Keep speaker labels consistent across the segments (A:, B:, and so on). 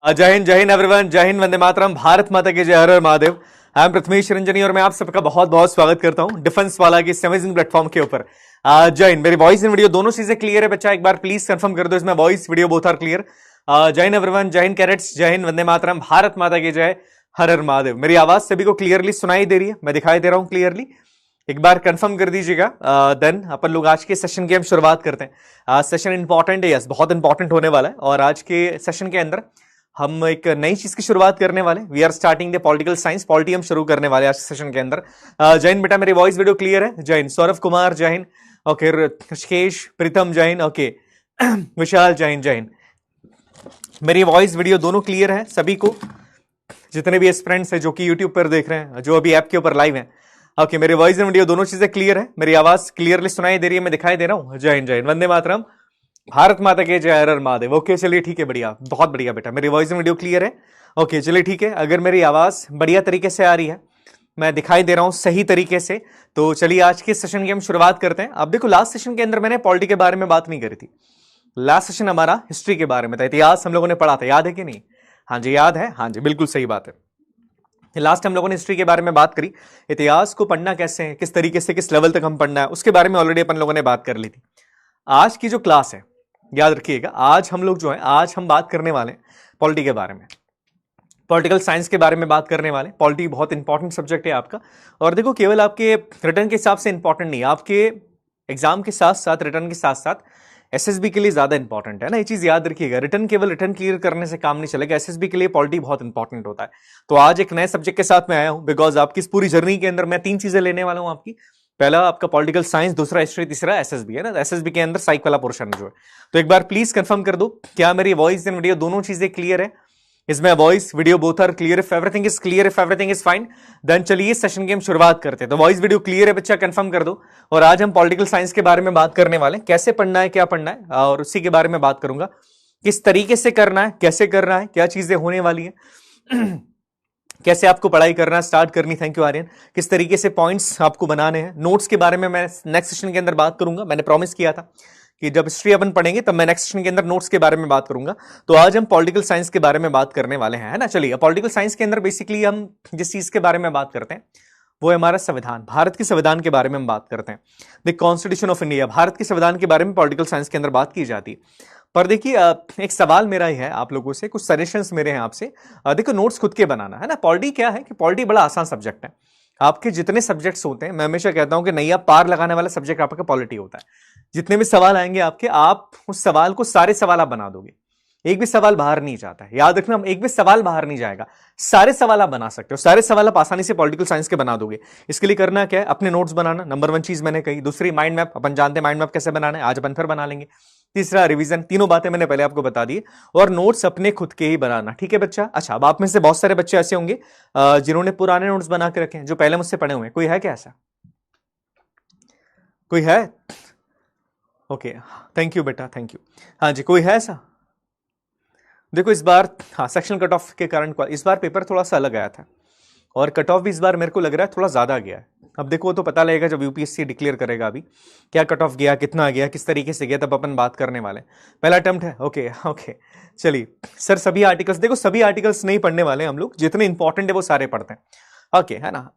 A: जय हिंद एवरीवन, जय हिंद, वंदे मातरम, भारत माता की जय, हर हर महादेव। आई एम प्रथमेश रंजनी और मैं आप सबका बहुत बहुत स्वागत करता हूं डिफेंस वाला के इस अमेजिंग प्लेटफॉर्म के ऊपर। जय हिंद। मेरी वॉइस एंड वीडियो दोनों चीजें क्लियर है बच्चा? एक बार प्लीज कंफर्म कर दो इसमें voice video both are clear. जय हिंद एवरीवन, जय हिंद कैडेट्स, जय हिंद, वंदे मातरम, भारत माता की जय, हर हर महादेव। मेरी आवाज सभी को क्लियरली सुनाई दे रही है? मैं दिखाई दे रहा हूं क्लियरली? एक बार कंफर्म कर दीजिएगा। देन अपन लोग आज के सेशन की हम शुरुआत करते हैं। आज सेशन इंपॉर्टेंट है, यस बहुत इंपॉर्टेंट होने वाला है। और आज के सेशन के अंदर हम एक नई चीज की शुरुआत करने वाले। We are starting the political science, polity हम शुरू करने वाले आज सेशन के अंदर। जय हिंद बेटा, मेरी वॉइस वीडियो क्लियर है? जय हिंद। सौरभ कुमार जय हिंद, ओके। ऋषिकेश प्रीतम जय हिंद, ओके। विशाल जय हिंद, जय हिंद। मेरी वॉइस वीडियो दोनों क्लियर है सभी को? जितने भी फ्रेंड्स हैं जो कि यूट्यूब पर देख रहे हैं, जो अभी ऐप के ऊपर लाइव हैं, ओके। मेरी वॉइस एंड वीडियो दोनों चीजें क्लियर है? मेरी आवाज क्लियरली सुनाई दे रही है? मैं दिखाई दे रहा हूँ? जय हिंद, जय हिंद, वंदे मातरम, भारत माता के जय, हर हर महादेव। ओके चलिए ठीक है, बढ़िया, बहुत बढ़िया बेटा। मेरी वॉइस एंड वीडियो क्लियर है? ओके चलिए ठीक है। अगर मेरी आवाज बढ़िया तरीके से आ रही है, मैं दिखाई दे रहा हूं सही तरीके से, तो चलिए आज के सेशन की हम शुरुआत करते हैं। अब देखो, लास्ट सेशन के अंदर मैंने पॉलिटी के बारे में बात नहीं करी थी। लास्ट सेशन हमारा हिस्ट्री के बारे में था, इतिहास हम लोगों ने पढ़ा था, याद है कि नहीं? हाँ जी याद है, हाँ जी बिल्कुल सही बात है। लास्ट हम लोगों ने हिस्ट्री के बारे में बात करी, इतिहास को पढ़ना कैसे है, किस तरीके से, किस लेवल तक हम पढ़ना है, उसके बारे में ऑलरेडी अपन लोगों ने बात कर ली थी। आज की जो क्लास है, याद रखिएगा, आज हम लोग जो है, आज हम बात करने वाले हैं पॉलिटी के बारे में, पॉलिटिकल साइंस के बारे में बात करने वाले। पॉलिटी बहुत इंपॉर्टेंट सब्जेक्ट है आपका। और देखो, केवल आपके रिटर्न के हिसाब से इंपॉर्टेंट नहीं, आपके एग्जाम के साथ साथ, रिटर्न के साथ साथ एसएसबी के लिए ज्यादा इंपॉर्टेंट है ना, ये चीज याद रखिएगा। रिटर्न केवल रिटर्न क्लियर करने से काम नहीं चलेगा, एसएसबी के लिए पॉलिटी बहुत इंपॉर्टेंट होता है। तो आज एक नए सब्जेक्ट के साथ मैं आया हूं, बिकॉज आपकी इस पूरी जर्नी के अंदर मैं 3 चीजें लेने वाला हूं आपकी। पहला आपका पॉलिटिकल साइंस, दूसरा हिस्ट्री, तीसरा एसएसबी है ना। एसएसबी के अंदर साइक वाला पोर्शन जो है, तो एक बार प्लीज कंफर्म कर दो क्या मेरी वॉइस एंड वीडियो दोनों चीजें क्लियर है? इसमें voice video both are clear? If everything is clear, if everything is fine, then चलिए सेशन की हम शुरुआत करते हैं। तो वॉइस वीडियो क्लियर है बच्चा? कंफर्म कर दो। और आज हम पॉलिटिकल साइंस के बारे में बात करने वाले, कैसे पढ़ना है, क्या पढ़ना है, और उसी के बारे में बात करूंगा। किस तरीके से करना है, कैसे करना है, क्या चीजें होने वाली है, कैसे आपको पढ़ाई करना स्टार्ट करनी। Thank you Aryan. किस तरीके से पॉइंट्स आपको बनाने हैं, नोट्स के बारे में मैं नेक्स्ट सेशन के अंदर बात करूंगा। मैंने प्रॉमिस किया था कि जब हिस्ट्री अपन पढ़ेंगे तब मैं नेक्स्ट सेशन के अंदर नोट्स के बारे में बात करूंगा। तो आज हम पॉलिटिकल साइंस के बारे में बात करने वाले हैं, है ना। चलिए, पॉलिटिकल साइंस के अंदर बेसिकली हम जिस चीज के बारे में बात करते हैं वो है हमारा संविधान। भारत के संविधान के बारे में हम बात करते हैं, the constitution of India. Bharat के संविधान के बारे में पॉलिटिकल साइंस के अंदर बात की जाती है। पर देखिए, एक सवाल मेरा ही है आप लोगों से, कुछ सजेशंस मेरे हैं आपसे। देखो, नोट्स खुद के बनाना है ना। पॉलिटी क्या है कि पॉलिटी बड़ा आसान सब्जेक्ट है। आपके जितने सब्जेक्ट्स होते हैं, मैं हमेशा कहता हूं कि नैया पार लगाने वाला सब्जेक्ट आपका पॉलिटी होता है। जितने भी सवाल आएंगे आपके, आप उस सवाल को सारे सवाल आप बना दोगे, एक भी सवाल बाहर नहीं जाता है। याद रखना, एक भी सवाल बाहर नहीं जाएगा, सारे सवाल आप बना सकते हो, सारे सवाल आप आसानी से पॉलिटिकल साइंस के बना दोगे। इसके लिए करना क्या है, अपने नोट्स बनाना, नंबर 1 चीज मैंने कही। दूसरी, माइंड मैप, अपन जानते हैं माइंड मैप कैसे बनाना है, आज अपन फिर बना लेंगे। तीसरा, रिवीजन। तीनों बातें मैंने पहले आपको बता दी। और नोट्स अपने खुद के ही बनाना, ठीक है बच्चा? अच्छा, अब आप में से बहुत सारे बच्चे ऐसे होंगे जिन्होंने पुराने नोट्स बना के रखे हैं, जो पहले मुझसे पढ़े हुए हैं। कोई है क्या ऐसा? कोई है? ओके, थैंक यू बेटा, थैंक यू। हाँ जी, कोई है ऐसा? देखो, इस बार हाँ, सेक्शन कट ऑफ के कारण इस बार पेपर थोड़ा सा अलग आया था, और कट ऑफ भी इस बार मेरे को लग रहा है थोड़ा ज्यादा गया है। अब देखो, तो पता लगेगा जब यूपीएससी डिक्लेयर करेगा अभी क्या कट ऑफ गया, कितना गया, किस तरीके से गया, तब अपन बात करने वाले। पहला अटेम्प्ट है, ओके ओके। चलिए सर, सभी आर्टिकल्स देखो, सभी आर्टिकल्स नहीं पढ़ने वाले हम लोग, जितने इंपॉर्टेंट है वो सारे पढ़ते हैं, ओके, है ना।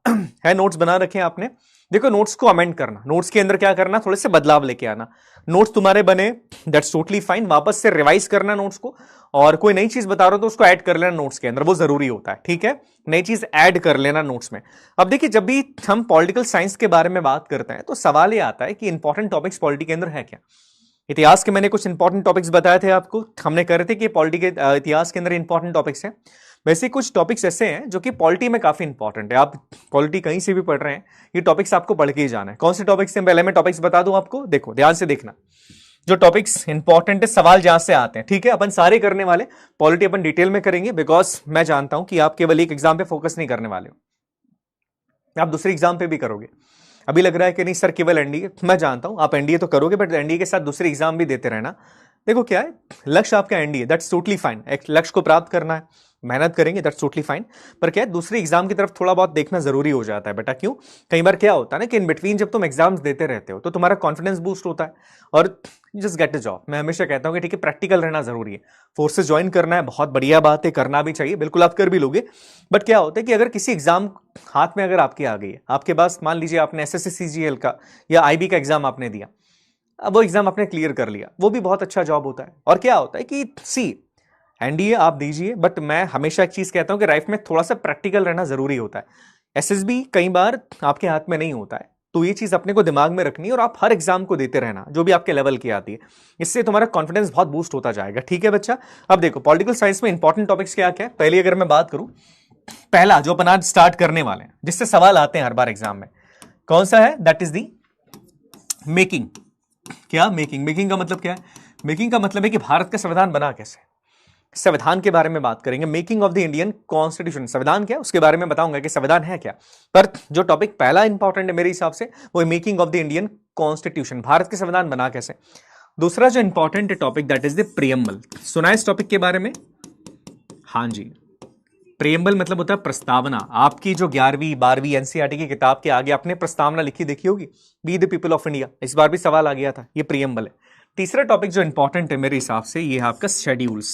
A: है, नोट्स बना रखे हैं आपने। देखो, नोट्स को अमेंड करना, नोट्स के अंदर क्या करना, थोड़े से बदलाव लेके आना। नोट्स तुम्हारे बने, दैट्स टोटली फाइन, वापस से रिवाइज करना नोट्स को, और कोई नई चीज बता रहा हो तो उसको ऐड कर लेना नोट्स के अंदर, वो जरूरी होता है, ठीक है। नई चीज ऐड कर लेना नोट्स में। अब देखिए, जब भी हम पॉलिटिकल साइंस के बारे में बात करते हैं तो सवाल ये आता है कि इंपॉर्टेंट टॉपिक्स पॉलिटी के अंदर है क्या। इतिहास के मैंने कुछ इंपॉर्टेंट टॉपिक्स बताए थे आपको, हमने कह रहे थे कि पॉलिटी के इतिहास के अंदर इंपॉर्टेंट टॉपिक्स हैं। वैसे कुछ टॉपिक्स ऐसे हैं जो कि पॉलिटी में काफी इंपॉर्टेंट है। आप पॉलिटी कहीं से भी पढ़ रहे हैं, ये टॉपिक्स आपको पढ़ के ही जाना है। कौन से टॉपिक्स हैं, पहले मैं टॉपिक्स बता दूं आपको, देखो ध्यान से देखना। जो टॉपिक्स इंपॉर्टेंट है, सवाल जहां से आते हैं, ठीक है, अपन सारे करने वाले। पॉलिटी अपन डिटेल में करेंगे, बिकॉज मैं जानता हूं कि आप केवल एक एग्जाम पे फोकस नहीं करने वाले हो, आप दूसरे एग्जाम पे भी करोगे। अभी लग रहा है कि नहीं सर केवल एनडीए, मैं जानता हूं आप एनडीए तो करोगे, बट एनडीए के साथ दूसरे एग्जाम भी देते रहना। देखो क्या है, लक्ष्य आपका एनडीए, दैट्स टोटली फाइन। एक लक्ष्य को प्राप्त करना है, मेहनत करेंगे दैट्स टोटली फाइन। पर क्या है, दूसरे एग्जाम की तरफ थोड़ा बहुत देखना जरूरी हो जाता है बेटा। क्यों? कई बार क्या होता है ना कि इन बिटवीन जब तुम एग्जाम्स देते रहते हो तो तुम्हारा कॉन्फिडेंस बूस्ट होता है और जस्ट गेट अ जॉब। मैं हमेशा कहता हूँ कि ठीक है, प्रैक्टिकल रहना जरूरी है। फोर्सेस ज्वाइन करना है, बहुत बढ़िया बात है, करना भी चाहिए, बिल्कुल आप कर भी लोगे। बट क्या होता है कि अगर किसी एग्जाम हाथ में अगर आपके आ गई है, आपके पास मान लीजिए आपने एसएससी सीजीएल का या आईबी का एग्जाम आपने दिया, अब वो एग्जाम आपने क्लियर कर लिया, वो भी बहुत अच्छा जॉब होता है। और क्या होता है कि सी एनडीए आप दीजिए, बट मैं हमेशा एक चीज कहता हूं कि लाइफ में थोड़ा सा प्रैक्टिकल रहना जरूरी होता है। एसएसबी कई बार आपके हाथ में नहीं होता है, तो ये चीज अपने को दिमाग में रखनी है और आप हर एग्जाम को देते रहना जो भी आपके लेवल की आती है। इससे तुम्हारा कॉन्फिडेंस बहुत बूस्ट होता जाएगा। ठीक है बच्चा? अब देखो पॉलिटिकल साइंस में इंपॉर्टेंट टॉपिक्स क्या क्या है। पहले अगर मैं बात करूं, पहला जो अपन आज स्टार्ट करने वाले हैं, जिससे सवाल आते हैं हर बार एग्जाम में, कौन सा है? That is the making. क्या मेकिंग? मेकिंग का मतलब क्या है? मेकिंग का मतलब है कि भारत का संविधान बना कैसे। संविधान के बारे में बात करेंगे, making of the Indian constitution. संविधान क्या है उसके बारे में बताऊंगा कि संविधान है क्या। पर जो टॉपिक पहला इंपॉर्टेंट है मेरे हिसाब से वो making of the Indian constitution, Bharat के संविधान बना कैसे। दूसरा जो important topic that is the preamble. सुना है इस टॉपिक के बारे में? हाँ जी, प्रियम्बल मतलब होता है प्रस्तावना। आपकी जो 11वीं 12वीं एनसीईआरटी की किताब के आगे आपने प्रस्तावना लिखी देखी होगी, be the people of India, इस बार भी सवाल आ गया था, ये प्रियम्बल है। तीसरा टॉपिक जो इंपॉर्टेंट है मेरे हिसाब से ये है आपका schedules,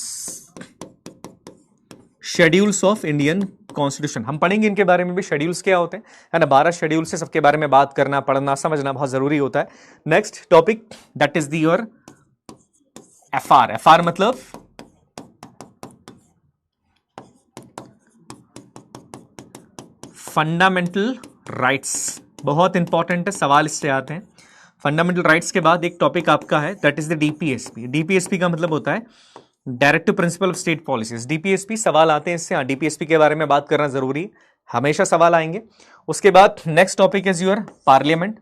A: schedules of Indian constitution. हम पढ़ेंगे इनके बारे में भी, शेड्यूल्स क्या होते हैं, है ना। 12 शेड्यूल से सबके बारे में बात करना, पढ़ना, समझना बहुत जरूरी होता है। Next topic that is the your FR. FR मतलब फंडामेंटल राइट्स, बहुत इंपॉर्टेंट है, सवाल इससे आते हैं। फंडामेंटल राइट्स के बाद एक टॉपिक आपका है that is the DPSP. DPSP का मतलब होता है directive principle of state policies. DPSP सवाल आते हैं इससे, डीपीएसपी के बारे में बात करना जरूरी, हमेशा सवाल आएंगे। उसके बाद next topic is your parliament,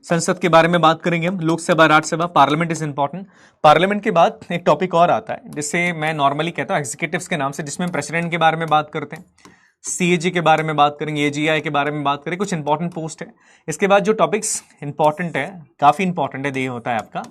A: संसद के बारे में बात करेंगे हम, Lok Sabha Rajya Sabha, parliament is important. Parliament के बाद एक टॉपिक और आता है जिससे मैं नॉर्मली कहता हूं एग्जीक्यूटिव्स के नाम से, जिसमें प्रेसिडेंट के बारे में बात करते हैं, सीएजी के बारे में बात करेंगे, एजीआई के बारे में बात करेंगे, कुछ इंपॉर्टेंट पोस्ट है। इसके बाद जो टॉपिक्स इंपॉर्टेंट है, काफी इंपॉर्टेंट है, ये होता है आपका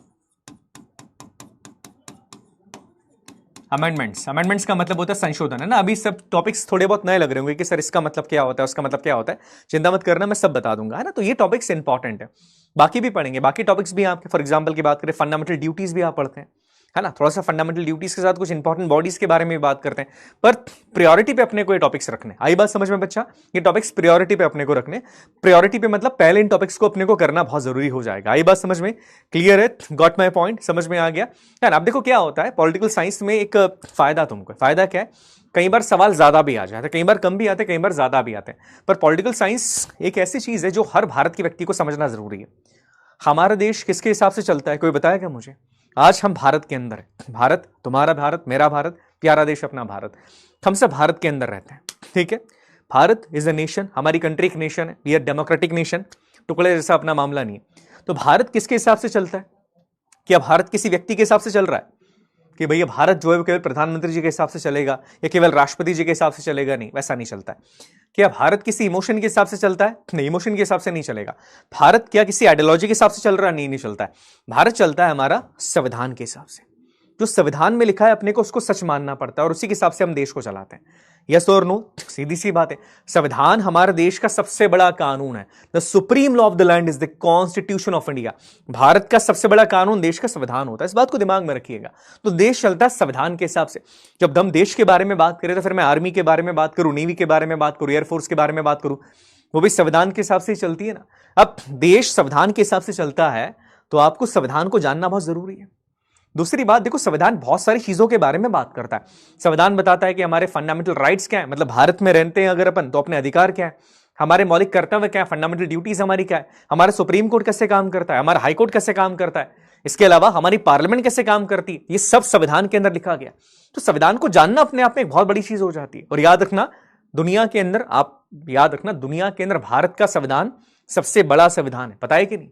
A: अमेंडमेंट्स। अमेंडमेंट्स का मतलब होता है संशोधन, है ना। अभी सब टॉपिक्स थोड़े बहुत नए लग रहे होंगे कि सर इसका मतलब क्या होता है, उसका मतलब क्या होता है, चिंता मत करना, मैं सब बता दूंगा, है ना। तो ये टॉपिक्स इंपॉर्टेंट है, बाकी भी पढ़ेंगे, बाकी टॉपिक्स भी आपके, फॉर एग्जांपल की बात करें फंडामेंटल ड्यूटीज भी आप पढ़ते हैं, है ना। थोड़ा सा फंडामेंटल ड्यूटीज के साथ कुछ इंपॉर्टेंट बॉडीज के बारे में भी बात करते हैं, पर प्रायोरिटी पे अपने को ये टॉपिक्स रखने। आई बात समझ में बच्चा? ये टॉपिक्स प्रायोरिटी पे अपने को रखने। प्रायोरिटी पे मतलब पहले इन टॉपिक्स को अपने को करना बहुत जरूरी हो जाएगा। आई बात समझ में? क्लियर है? Got my point? समझ में आ गया? अब देखो क्या होता है पॉलिटिकल साइंस में, एक फायदा तुमको, फायदा क्या है, कई बार सवाल ज्यादा भी आ जाते हैं, कई बार कम भी आते हैं, कई बार ज्यादा भी आते हैं। पर पॉलिटिकल साइंस एक ऐसी चीज है जो हर भारत के व्यक्ति को समझना जरूरी है। हमारा देश किसके हिसाब से चलता है, कोई बताएगा मुझे? आज हम भारत के अंदर है, भारत, तुम्हारा भारत, मेरा भारत, प्यारा देश अपना भारत, हम सब भारत के अंदर रहते हैं, ठीक है। भारत इज अ नेशन, हमारी कंट्री एक नेशन है, वी आर डेमोक्रेटिक नेशन, टुकड़े जैसा अपना मामला नहीं है। तो भारत किसके हिसाब से चलता है? क्या भारत किसी व्यक्ति के हिसाब से चल रहा है कि भैया भारत जो है वो केवल प्रधानमंत्री जी के हिसाब से चलेगा या केवल राष्ट्रपति जी के हिसाब से चलेगा? नहीं, वैसा नहीं चलता है। क्या भारत किसी इमोशन के हिसाब से चलता है? नहीं, इमोशन के हिसाब से नहीं चलेगा। भारत क्या किसी आइडियोलॉजी के हिसाब से चल रहा है? नहीं, नहीं चलता है। भारत चलता है हमारा संविधान के हिसाब से, जो संविधान में लिखा है अपने को उसको सच मानना पड़ता है और उसी के हिसाब से हम देश को चलाते हैं। यस और नो? सीधी सी बात है, संविधान हमारे देश का सबसे बड़ा कानून है। The supreme law of the land is the constitution of India. Bharat का सबसे बड़ा कानून देश का संविधान होता है, इस बात को दिमाग में रखिएगा। तो देश चलता है संविधान के हिसाब से। जब हम देश के बारे में बात करें तो फिर मैं आर्मी के बारे में बात करूं, नेवी के बारे में बात करूं, एयरफोर्स के बारे में बात करूं, वो भी संविधान के हिसाब से ही चलती है ना। अब देश संविधान के हिसाब से चलता है तो आपको संविधान को जानना बहुत जरूरी है। दूसरी बात देखो, संविधान बहुत सारी चीजों के बारे में बात करता है। संविधान बताता है कि हमारे फंडामेंटल राइट्स क्या है, मतलब भारत में रहते हैं अगर अपन तो अपने अधिकार क्या है, हमारे मौलिक कर्तव्य क्या है, फंडामेंटल ड्यूटीज हमारी क्या है, हमारा सुप्रीम कोर्ट कैसे काम करता है, हमारा हाई कोर्ट कैसे काम करता है, इसके अलावा हमारी पार्लियामेंट कैसे काम करती है, ये सब संविधान के अंदर लिखा गया। तो संविधान को जानना अपने आप में एक बहुत बड़ी चीज हो जाती है। और याद रखना, दुनिया के अंदर, आप याद रखना, दुनिया के अंदर भारत का संविधान सबसे बड़ा संविधान है, पता है कि नहीं?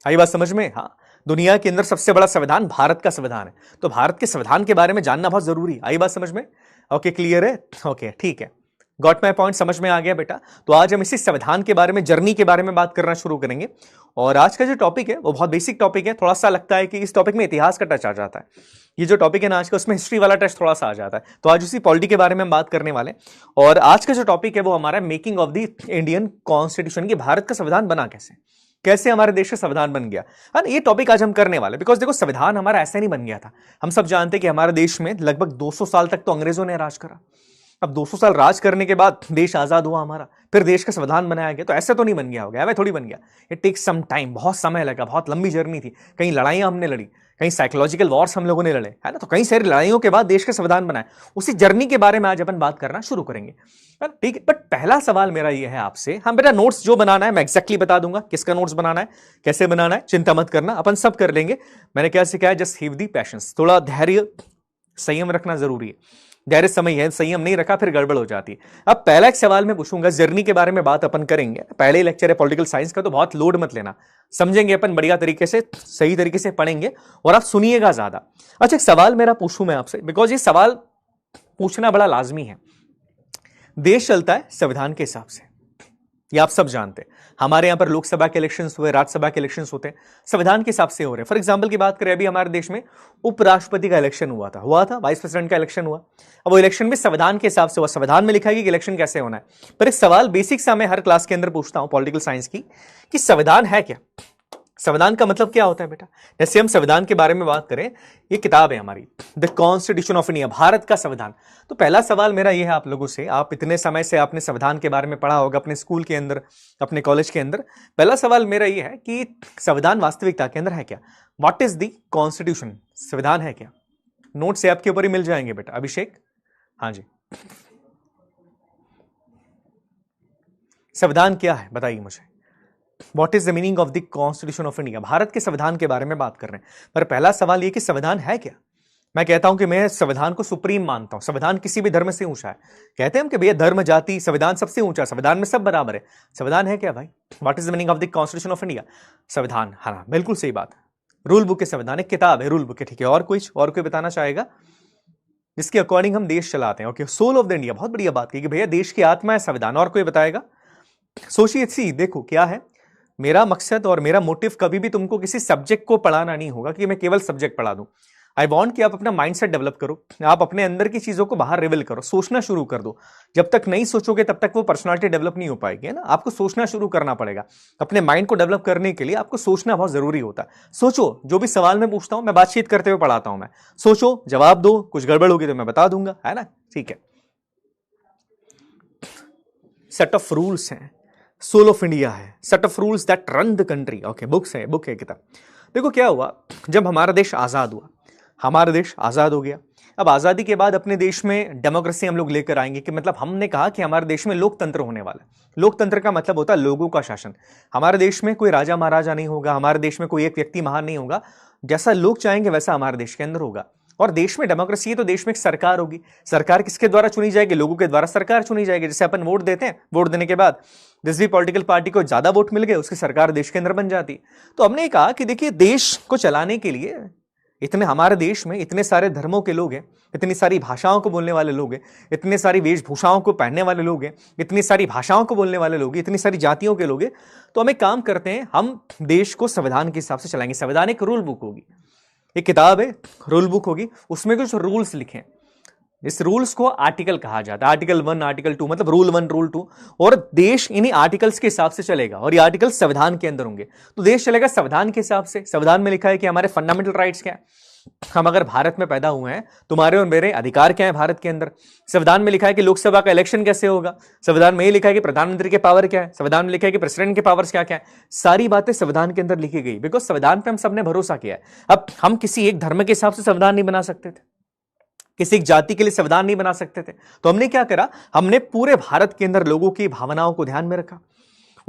A: आई बात समझ में? हाँ, दुनिया के अंदर सबसे बड़ा संविधान भारत का संविधान है। तो भारत के संविधान के बारे में जानना बहुत जरूरी है। आई बात समझ में? ओके, क्लियर है? ओके, ठीक है। गॉट माई पॉइंट, समझ में आ गया बेटा? तो आज हम इसी संविधान के बारे में, जर्नी के बारे में बात करना शुरू करेंगे। और आज का जो टॉपिक है वो बहुत बेसिक टॉपिक है। थोड़ा सा लगता है कि इस टॉपिक में इतिहास का टच आ जाता है। ये जो टॉपिक है ना आज का, उसमें हिस्ट्री वाला टच थोड़ा सा आ जाता है। तो आज उसी पॉलिटी के बारे में हम बात करने वाले। और आज का जो टॉपिक है वो हमारा making of the Indian constitution, की भारत का संविधान बना कैसे, कैसे हमारे देश का संविधान बन गया है ना, ये टॉपिक आज हम करने वाले। बिकॉज देखो, संविधान हमारा ऐसे नहीं बन गया था। हम सब जानते हैं कि हमारे देश में लगभग 200 साल तक तो अंग्रेजों ने राज करा। अब 200 साल राज करने के बाद देश आजाद हुआ हमारा, फिर देश का संविधान बनाया गया। तो ऐसे तो नहीं बन गया होगा, थोड़ी बन गया। इट टेक्स सम टाइम, बहुत समय लगा, बहुत लंबी जर्नी थी। कई लड़ाइयां हमने लड़ी, कई साइकोलॉजिकल वॉर्स हम लोगों ने लड़े, है ना। तो कई सारी लड़ाइयों के बाद देश का संविधान बनाया। उसी जर्नी के बारे में आज अपन बात करना शुरू करेंगे, ठीक है। बट पहला सवाल मेरा ये है आपसे, हम बेटा नोट्स जो बनाना है मैं एक्जैक्टली बता दूंगा, किसका नोट्स बनाना है, कैसे बनाना है, चिंता मत करना, अपन सब कर लेंगे। मैंने क्या सिखाया, जस्ट हीव दी पैशंस, थोड़ा धैर्य संयम रखना जरूरी है। धैर्य समय है, संयम नहीं रखा फिर गड़बड़ हो जाती है। अब पहला एक सवाल मैं पूछूंगा, जर्नी के बारे में बात अपन करेंगे। पहले लेक्चर है पॉलिटिकल साइंस का, तो बहुत लोड मत लेना, समझेंगे अपन बढ़िया तरीके से, सही तरीके से पढ़ेंगे और आप सुनिएगा ज्यादा। अच्छा, एक सवाल मेरा पूछूं मैं आपसे, बिकॉज ये सवाल पूछना बड़ा लाजमी है। देश चलता है संविधान के हिसाब से, ये आप सब जानते हैं। हमारे यहां पर लोकसभा के इलेक्शंस हुए, राज्यसभा के इलेक्शंस होते हैं, संविधान के हिसाब से हो रहे हैं। फॉर एग्जांपल की बात करें, अभी हमारे देश में उपराष्ट्रपति का इलेक्शन हुआ था, वाइस प्रेसिडेंट का इलेक्शन हुआ। अब वो इलेक्शन भी संविधान के हिसाब से हुआ, संविधान में लिखा है कि इलेक्शन कैसे होना है। पर एक सवाल बेसिक सा मैं हर क्लास के अंदर पूछता हूं पॉलिटिकल साइंस की, कि संविधान है क्या? संविधान का मतलब क्या होता है बेटा? जैसे हम संविधान के बारे में बात करें, ये किताब है हमारी, the constitution of India, Bharat का संविधान। तो पहला सवाल मेरा ये है आप लोगों से, आप इतने समय से आपने संविधान के बारे में पढ़ा होगा अपने स्कूल के अंदर, अपने कॉलेज के अंदर। पहला सवाल मेरा ये है कि संविधान वास्तविकता के अंदर है क्या? What is the constitution? संविधान है क्या? नोट से आपके ऊपर ही मिल जाएंगे बेटा। अभिषेक, हाँ जी, संविधान क्या है बताइए मुझे। What is the meaning of the Constitution of India? Bharat के संविधान के बारे में बात कर रहे हैं। पर पहला सवाल ये कि संविधान है क्या? मैं कहता हूं कि मैं संविधान को सुप्रीम मानता हूं। संविधान किसी भी धर्म से ऊंचा है। कहते हैं हम कि भैया धर्म जाति संविधान सबसे ऊंचा, संविधान में सब बराबर है। संविधान है क्या भाई? What is the meaning of the constitution of India? संविधान, हाँ बिल्कुल सही बात है। रूल बुक के संविधान, एक किताब है रूल बुक है, ठीक है। और कोई बताना चाहेगा जिसके अकॉर्डिंग हम देश चलाते हैं? Okay, soul of the India, बहुत बढ़िया बात की कि भैया देश की आत्मा है संविधान। और कोई बताएगा? सोचिए, सी देखो क्या है, मेरा मकसद और मेरा मोटिव कभी भी तुमको किसी सब्जेक्ट को पढ़ाना नहीं होगा कि मैं केवल सब्जेक्ट पढ़ा दूं। आई वांट कि आप अपना माइंडसेट डेवलप करो, आप अपने अंदर की चीजों को बाहर रिवील करो, सोचना शुरू कर दो। जब तक नहीं सोचोगे तब तक वो पर्सनालिटी डेवलप नहीं हो पाएगी, है ना। आपको सोचना शुरू करना पड़ेगा। अपने माइंड को डेवलप करने के लिए आपको सोचना बहुत जरूरी होता है। सोचो, जो भी सवाल मैं पूछता हूं, मैं बातचीत करते हुए पढ़ाता हूं, मैं सोचो, जवाब दो, कुछ गड़बड़ होगी तो मैं बता दूंगा, है ना, ठीक है। सेट ऑफ रूल्स हैं, सोल ऑफ इंडिया है, set of rules that run the country. Okay, book है किताब। देखो क्या हुआ, जब हमारा देश आजाद हुआ, हमारा देश आजाद हो गया। अब आजादी के बाद अपने देश में डेमोक्रेसी हम लोग लेकर आएंगे, कि मतलब हमने कहा कि हमारे देश में लोकतंत्र होने वाला है। लोकतंत्र का मतलब होता है लोगों का शासन। हमारे देश में कोई राजा महाराजा नहीं होगा, हमारे देश में कोई एक व्यक्ति महान नहीं होगा। जैसा लोग चाहेंगे वैसा हमारे देश के अंदर होगा। और देश में डेमोक्रेसी है तो देश में एक सरकार होगी। सरकार किसके द्वारा चुनी जाएगी? लोगों के द्वारा सरकार चुनी जाएगी। जैसे अपन वोट देते हैं, वोट देने के बाद जिस भी पॉलिटिकल पार्टी को ज्यादा वोट मिल गए उसकी सरकार देश के अंदर बन जाती। तो हमने कहा कि देखिए, देश को चलाने के लिए हमारे देश में इतने सारे धर्मों के लोग हैं, इतनी सारी भाषाओं को बोलने वाले लोग हैं, इतने सारी वेशभूषाओं को पहनने वाले लोग हैं, इतनी सारी भाषाओं को बोलने वाले लोग हैं, इतनी सारी जातियों के लोग हैं। तो हम एक काम करते हैं, हम देश को संविधान के हिसाब से चलाएंगे। संविधान एक रूल बुक होगी, एक किताब है, रूल बुक होगी, उसमें कुछ रूल्स लिखे। इस रूल्स को आर्टिकल कहा जाता है। आर्टिकल 1, आर्टिकल 2, मतलब रूल 1, रूल 2। और देश इन्हीं आर्टिकल्स के हिसाब से चलेगा, और ये आर्टिकल संविधान के अंदर होंगे। तो देश चलेगा संविधान के हिसाब से। संविधान में लिखा है कि हमारे फंडामेंटल राइट्स क्या है, हम अगर भारत में पैदा हुए हैं, तुम्हारे और मेरे अधिकार क्या है भारत के अंदर। संविधान में लिखा है कि लोकसभा का इलेक्शन कैसे होगा। संविधान में ये लिखा है कि प्रधानमंत्री के पावर क्या है। संविधान में लिखा है कि प्रेसिडेंट के पावर्स क्या क्या है। सारी बातें संविधान के अंदर लिखी गई, बिकॉज संविधान पे हम सबने भरोसा किया है। अब हम किसी एक धर्म के हिसाब से संविधान नहीं बना सकते थे, किसी एक जाति के लिए संविधान नहीं बना सकते थे। तो हमने क्या करा, हमने पूरे भारत के अंदर लोगों की भावनाओं को ध्यान में रखा,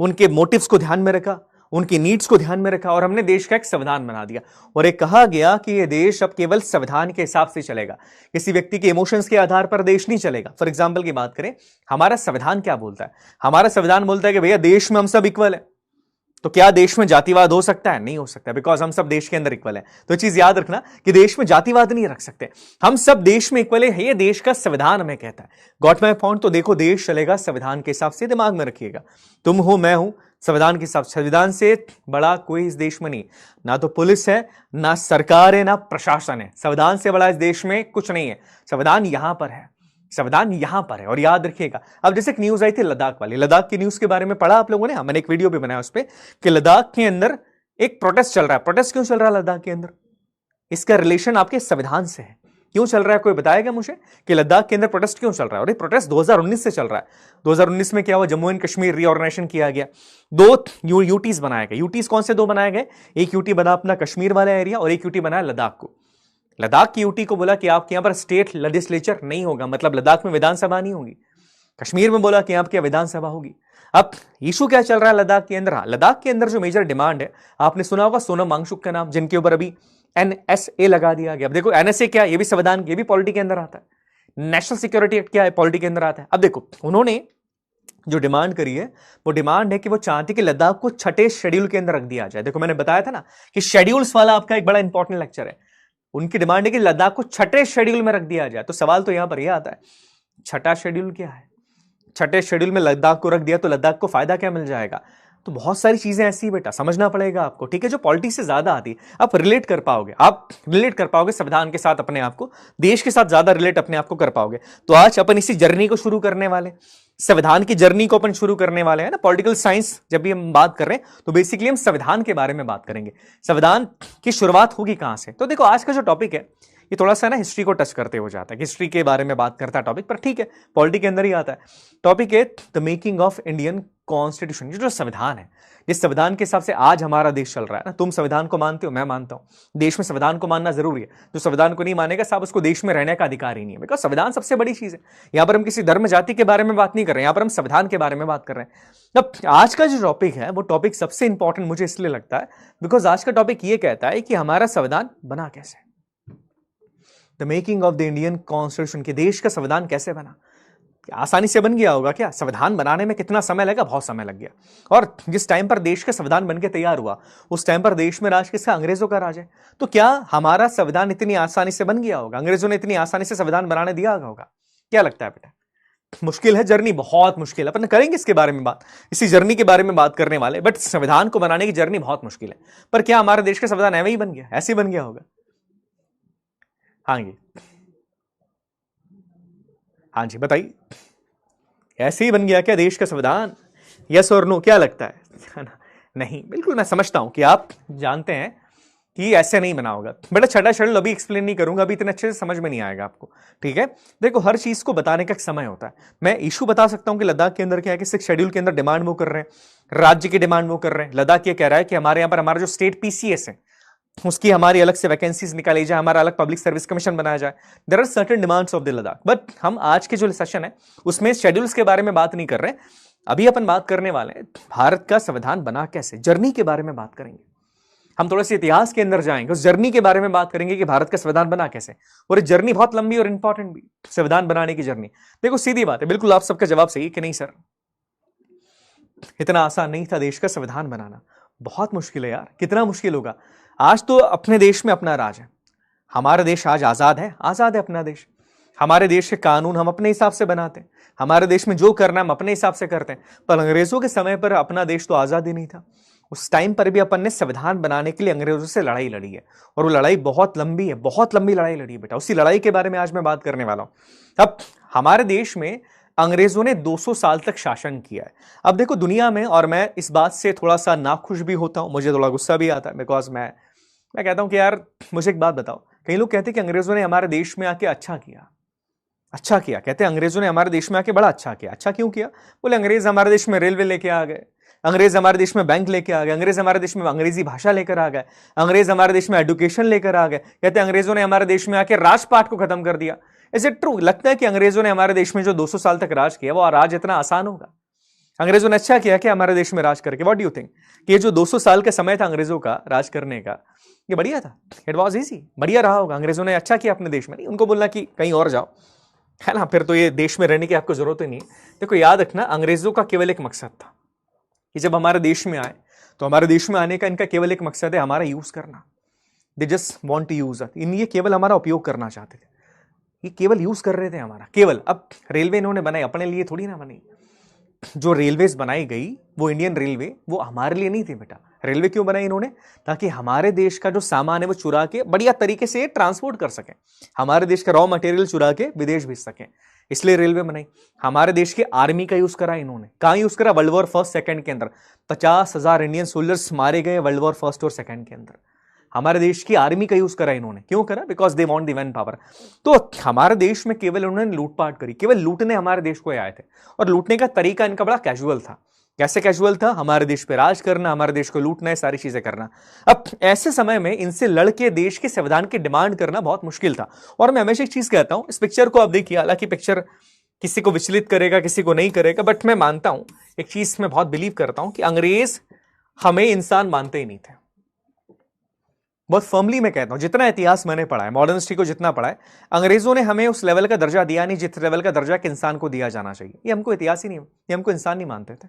A: उनके मोटिव्स को ध्यान में रखा, उनकी नीड्स को ध्यान में रखा, और हमने देश का एक संविधान बना दिया। और एक कहा गया कि यह देश अब केवल संविधान के हिसाब से चलेगा, किसी व्यक्ति के इमोशंस के आधार पर देश नहीं चलेगा। फॉर एग्जाम्पल की बात करें, हमारा संविधान क्या बोलता है? हमारा संविधान बोलता है कि भैया देश में हम सब इक्वल है, तो क्या देश में जातिवाद हो सकता है? नहीं हो सकता, बिकॉज हम सब देश के अंदर इक्वल है। तो चीज याद रखना कि देश में जातिवाद नहीं रख सकते, हम सब देश में इक्वल है। ये देश का संविधान हमें कहता है। Got my point? तो देखो, देश चलेगा संविधान के हिसाब से, दिमाग में रखिएगा। तुम हो, मैं हूं, संविधान के हिसाब से। संविधान से बड़ा कोई इस देश में नहीं, ना तो पुलिस है, ना सरकार है, ना प्रशासन है। संविधान से बड़ा इस देश में कुछ नहीं है। संविधान यहां पर है, संविधान यहां पर है। और याद रखिएगा, अब जैसे एक न्यूज आई थी लद्दाख वाली, लद्दाख की न्यूज के बारे में पढ़ा आप लोगों ने? मैंने एक वीडियो भी बनाया उस पर कि लद्दाख के अंदर एक प्रोटेस्ट चल रहा है। प्रोटेस्ट क्यों चल रहा है लद्दाख के अंदर? इसका रिलेशन आपके संविधान से है। क्यों चल रहा है, कोई बताएगा मुझे कि लद्दाख के अंदर प्रोटेस्ट क्यों चल रहा है? और ये प्रोटेस्ट 2019 से चल रहा है। 2019 में क्या हुआ? जम्मू एंड कश्मीर रीऑर्गेनाइजेशन किया गया, 2 यूटीज बनाए गए। यूटीज कौन से 2 बनाए गए? एक यूटी बना अपना कश्मीर वाला एरिया और एक यूटी बना लद्दाख को। लद्दाख की यूटी को बोला कि आपके यहां पर स्टेट लेजिस्लेचर नहीं होगा, मतलब लद्दाख में विधानसभा नहीं होगी। कश्मीर में बोला कि आपकी विधानसभा होगी। अब इशू क्या चल रहा है लद्दाख के अंदर? लद्दाख के अंदर जो मेजर डिमांड है, आपने सुना होगा सोनम वांगचुक का नाम, जिनके ऊपर अभी एनएसए लगा दिया गया। अब देखो एनएसए क्या, ये भी संविधान, ये भी पॉलिटी के अंदर आता है। नेशनल सिक्योरिटी एक्ट क्या है, पॉलिटी के अंदर आता है। अब देखो उन्होंने जो डिमांड करी है, वो डिमांड है कि वो चाहते कि लद्दाख को 6ठे शेड्यूल के अंदर रख दिया जाए। देखो मैंने बताया था ना कि शेड्यूल्स वाला आपका एक बड़ा इंपॉर्टेंट लेक्चर है। उनकी डिमांड है कि लद्दाख को 6ठे शेड्यूल में रख दिया जाए। तो सवाल तो यहां पर यह आता है, 6ठा शेड्यूल क्या है? 6ठे शेड्यूल में लद्दाख को रख दिया तो लद्दाख को फायदा क्या मिल जाएगा? तो बहुत सारी चीजें ऐसी बेटा समझना पड़ेगा आपको, ठीक है, जो पॉलिटिक्स से ज्यादा आती है। आप रिलेट कर पाओगे संविधान के साथ अपने आप को, देश के साथ ज्यादा रिलेट अपने आप को कर पाओगे। तो आज अपन इसी जर्नी को शुरू करने वाले, संविधान की जर्नी को अपन शुरू करने वाले हैं ना। पॉलिटिकल साइंस जब भी हम बात कर रहे हैं तो बेसिकली हम संविधान के बारे में बात करेंगे। संविधान की शुरुआत होगी कहां से? तो देखो आज का जो टॉपिक है ये थोड़ा सा ना हिस्ट्री को टच करते हो जाता है, हिस्ट्री के बारे में बात करता है टॉपिक, पर ठीक है पॉलिटिक्स के अंदर ही आता है। टॉपिक है the making of Indian constitution. जो संविधान है, जिस संविधान के हिसाब से आज हमारा देश चल रहा है ना, तुम संविधान को मानते हो, मैं मानता हूं। देश में संविधान को मानना जरूरी है। जो संविधान को नहीं मानेगा साहब, उसको देश में रहने का अधिकार ही नहीं है, बिकॉज संविधान सबसे बड़ी चीज है। यहां पर हम किसी धर्म जाति के बारे में बात नहीं कर रहे हैं, यहां पर हम संविधान के बारे में बात कर रहे हैं। अब आज का जो टॉपिक है वो टॉपिक सबसे इंपॉर्टेंट मुझे इसलिए लगता है बिकॉज आज का टॉपिक ये कहता है कि हमारा संविधान बना कैसे, the making of the Indian constitution, के देश का संविधान कैसे बना। आसानी से बन गया होगा क्या? संविधान बनाने में कितना समय लगा? बहुत समय लग गया। और जिस टाइम पर देश का संविधान बनके तैयार हुआ उस टाइम पर देश में राज किसका? अंग्रेजों का राज है। तो क्या हमारा संविधान इतनी आसानी से बन गया होगा? अंग्रेजों ने इतनी आसानी से संविधान बनाने दिया होगा? क्या लगता है बेटा? मुश्किल है, जर्नी बहुत मुश्किल है। अपन करेंगे इसके बारे में बात, इसी जर्नी के बारे में बात करने वाले। बट संविधान को बनाने की जर्नी बहुत मुश्किल है। पर क्या हमारे देश का संविधान ऐसे ही बन गया? ऐसे ही बन गया होगा? हाँ जी बताइए, ऐसे ही बन गया क्या देश का संविधान? यस और नो, क्या लगता है? नहीं, बिल्कुल मैं समझता हूं कि आप जानते हैं कि ऐसे नहीं बना होगा। बेटा छठा शेड्यूल अभी एक्सप्लेन नहीं करूंगा, अभी इतने अच्छे से समझ में नहीं आएगा आपको, ठीक है। देखो हर चीज को बताने का एक समय होता है। मैं इशू बता सकता हूं कि लद्दाख के अंदर क्या है कि 6 शेड्यूल के अंदर डिमांड वो कर रहे हैं, राज्य की डिमांड वो कर रहे हैं। लद्दाख ये कह रहा है कि हमारे यहाँ पर हमारा जो स्टेट पीसीएस है उसकी हमारी अलग से वैकेंसीज निकाली जाए, हमारा अलग पब्लिक सर्विस कमीशन बनाया जाए। There are certain demands of the Ladakh. But हम आज के जो सेशन है उसमें शेड्यूल्स के बारे में बात नहीं कर रहे। अभी अपन बात करने वाले हैं भारत का संविधान बना कैसे, जर्नी के बारे में बात करेंगे। हम थोड़ा सा इतिहास के अंदर जाएंगे, उस जर्नी के बारे में बात करेंगे कि भारत का संविधान बना कैसे। और जर्नी बहुत लंबी और इंपॉर्टेंट भी, संविधान बनाने की जर्नी। देखो सीधी बात है, बिल्कुल आप सबका जवाब सही कि नहीं सर, इतना आसान नहीं था देश का संविधान बनाना, बहुत मुश्किल है यार। कितना मुश्किल होगा? आज तो अपने देश में अपना राज है, हमारा देश आज आजाद है, आजाद है अपना देश। हमारे देश के कानून हम अपने हिसाब से बनाते हैं, हमारे देश में जो करना है हम अपने हिसाब से करते हैं। पर अंग्रेजों के समय पर अपना देश तो आजाद ही नहीं था। उस टाइम पर भी अपन ने संविधान बनाने के लिए अंग्रेजों से लड़ाई लड़ी है, और वो लड़ाई बहुत लंबी है, बहुत लंबी लड़ाई लड़ी है बेटा। उसी लड़ाई के बारे में आज मैं बात करने वाला हूं। अब हमारे देश में अंग्रेजों ने 200 साल तक शासन किया है। अब देखो दुनिया में, और मैं इस बात से थोड़ा सा नाखुश भी होता हूं, मुझे थोड़ा गुस्सा भी आता है, बिकॉज मैं कहता हूं कि यार मुझे एक बात बताओ, कई लोग कहते हैं कि अंग्रेजों ने हमारे देश में आके अच्छा किया, अच्छा किया, कहते हैं अंग्रेजों ने हमारे देश में आके बड़ा अच्छा किया। अच्छा क्यों किया? बोले अंग्रेज हमारे देश में रेलवे लेके आ गए, अंग्रेज हमारे देश में बैंक लेके आ गए, अंग्रेज हमारे देश में अंग्रेजी भाषा लेकर आ गए, अंग्रेज हमारे देश में एजुकेशन लेकर आ गए। कहते हैं अंग्रेजों ने हमारे देश में आके राजपाट को खत्म कर दिया। Is it true? लगता है कि अंग्रेजों ने हमारे देश में जो 200 साल तक राज किया वो राज इतना आसान होगा? अंग्रेजों ने अच्छा किया कि हमारे देश में राज करके? व्हाट डू यू थिंक कि ये जो 200 साल का समय था अंग्रेजों का राज करने का, ये बढ़िया था? इट वॉज इजी, बढ़िया रहा होगा? अंग्रेजों ने अच्छा किया अपने देश में, नहीं उनको बोलना कि कहीं और जाओ, है ना, फिर तो ये देश में रहने की आपको जरूरत ही नहीं है। देखो याद रखना, अंग्रेजों का केवल एक मकसद था कि जब हमारे देश में आए तो हमारे देश में आने का इनका केवल एक मकसद है, हमारा यूज करना। They just want to use us. ये केवल हमारा उपयोग करना चाहते थे, ये केवल यूज कर रहे थे हमारा, केवल। अब रेलवे इन्होंने बनाई अपने लिए थोड़ी ना बनी। जो रेलवेज बनाई गई वो इंडियन रेलवे, वो हमारे लिए नहीं थी बेटा। रेलवे क्यों बनाई इन्होंने? ताकि हमारे देश का जो सामान है वो चुरा के बढ़िया तरीके से ट्रांसपोर्ट कर सके, हमारे देश का रॉ मटेरियल चुरा के विदेश भेज सके, इसलिए रेलवे बनाई। हमारे देश के आर्मी का यूज करा इन्होंने। कहां यूज करा? वर्ल्ड वॉर फर्स्ट सेकंड के अंदर 50,000 इंडियन सोल्जर्स मारे गए वर्ल्ड वॉर फर्स्ट और सेकंड के अंदर। हमारे देश की आर्मी का यूज करा इन्होंने। क्यों करा? Because they want the man power. तो हमारे देश में केवल उन्होंने लूटपाट करी, केवल लूटने हमारे देश को आए थे। और लूटने का तरीका इनका बड़ा कैजुअल था। कैसे कैजुअल था? हमारे देश पे राज करना, हमारे देश को लूटना है, सारी चीजें करना। अब ऐसे समय में इनसे लड़के देश के संविधान की डिमांड करना बहुत मुश्किल था। और मैं हमेशा एक चीज कहता हूं, इस पिक्चर को आप देखिए, हालांकि पिक्चर किसी को विचलित करेगा, किसी को नहीं करेगा, बट मैं मानता हूं, एक चीज में बहुत बिलीव करता हूं कि अंग्रेज हमें इंसान मानते ही नहीं थे। बहुत फर्मली मैं कहता हूं, जितना इतिहास मैंने पढ़ा है, मॉडर्न हिस्ट्री को जितना पढ़ा है, अंग्रेजों ने हमें उस लेवल का दर्जा दिया नहीं जिस लेवल का दर्जा के इंसान को दिया जाना चाहिए। ये हमको इतिहास ही नहीं, ये हमको इंसान नहीं मानते थे।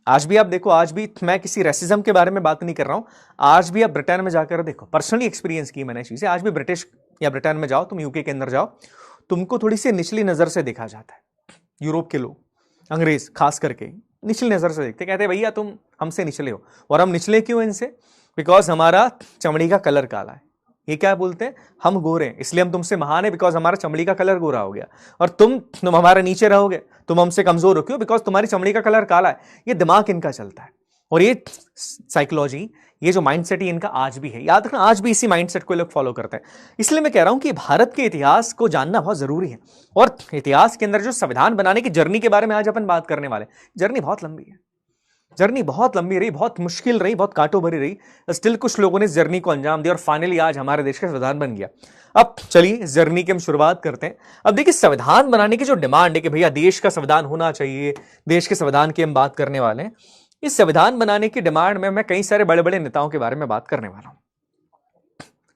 A: आज भी आप देखो, आज भी मैं किसी रेसिज्म के बारे में बात नहीं कर रहा हूं, आज भी आप ब्रिटेन में जाकर देखो, पर्सनली एक्सपीरियंस की मैंने चीजें। आज भी ब्रिटिश या ब्रिटेन में जाओ, तुम यूके के अंदर जाओ, तुमको थोड़ी सी निचली नजर से देखा जाता है। यूरोप के लोग, अंग्रेज खास करके, निचली नजर से देखते, कहते भैया तुम हमसे निचले हो। और हम निचले क्यों इनसे? बिकॉज हमारा चमड़ी का कलर काला है। ये क्या बोलते हैं? हम गोरे हैं इसलिए हम तुमसे महान है, बिकॉज हमारा चमड़ी का कलर गोरा हो गया। और तुम हमारे नीचे रहोगे, तुम हमसे कमजोर हो। क्यों? बिकॉज तुम्हारी चमड़ी का कलर काला है। ये दिमाग इनका चलता है, और ये साइकोलॉजी, ये जो माइंडसेट है इनका आज भी है। याद रखना, आज भी इसी माइंडसेट को लोग फॉलो करते हैं। इसलिए मैं कह रहा हूं कि भारत के इतिहास को जानना बहुत जरूरी है। और इतिहास के अंदर जो संविधान बनाने की जर्नी के बारे में आज अपन बात करने वाले, जर्नी बहुत लंबी है। जर्नी बहुत लंबी रही, बहुत मुश्किल रही, बहुत कांटों भरी रही। स्टिल कुछ लोगों ने इस जर्नी को अंजाम दिया और फाइनली आज हमारे देश का संविधान बन गया। अब चलिए इस जर्नी की हम शुरुआत करते हैं। अब देखिए, संविधान बनाने की जो डिमांड है कि भैया देश का संविधान होना चाहिए, देश के संविधान की हम बात करने वाले हैं। इस संविधान बनाने की डिमांड में मैं कई सारे बड़े बड़े नेताओं के बारे में बात करने वाला हूं।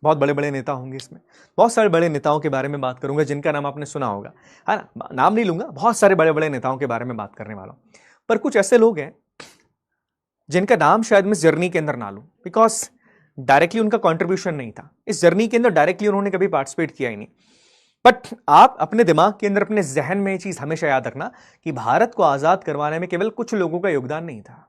A: बहुत बड़े बड़े नेता होंगे इसमें, बहुत सारे बड़े नेताओं के बारे में बात करूंगा जिनका नाम आपने सुना होगा, है ना। नाम नहीं लूंगा, बहुत सारे बड़े बड़े नेताओं के बारे में बात करने वाला हूं। पर कुछ ऐसे लोग हैं जिनका नाम शायद मैं इस जर्नी के अंदर ना लूं, बिकॉज डायरेक्टली उनका कंट्रीब्यूशन नहीं था इस जर्नी के अंदर, डायरेक्टली उन्होंने कभी पार्टिसिपेट किया ही नहीं। बट आप अपने दिमाग के अंदर, अपने जहन में ये चीज हमेशा याद रखना कि भारत को आजाद करवाने में केवल कुछ लोगों का योगदान नहीं था।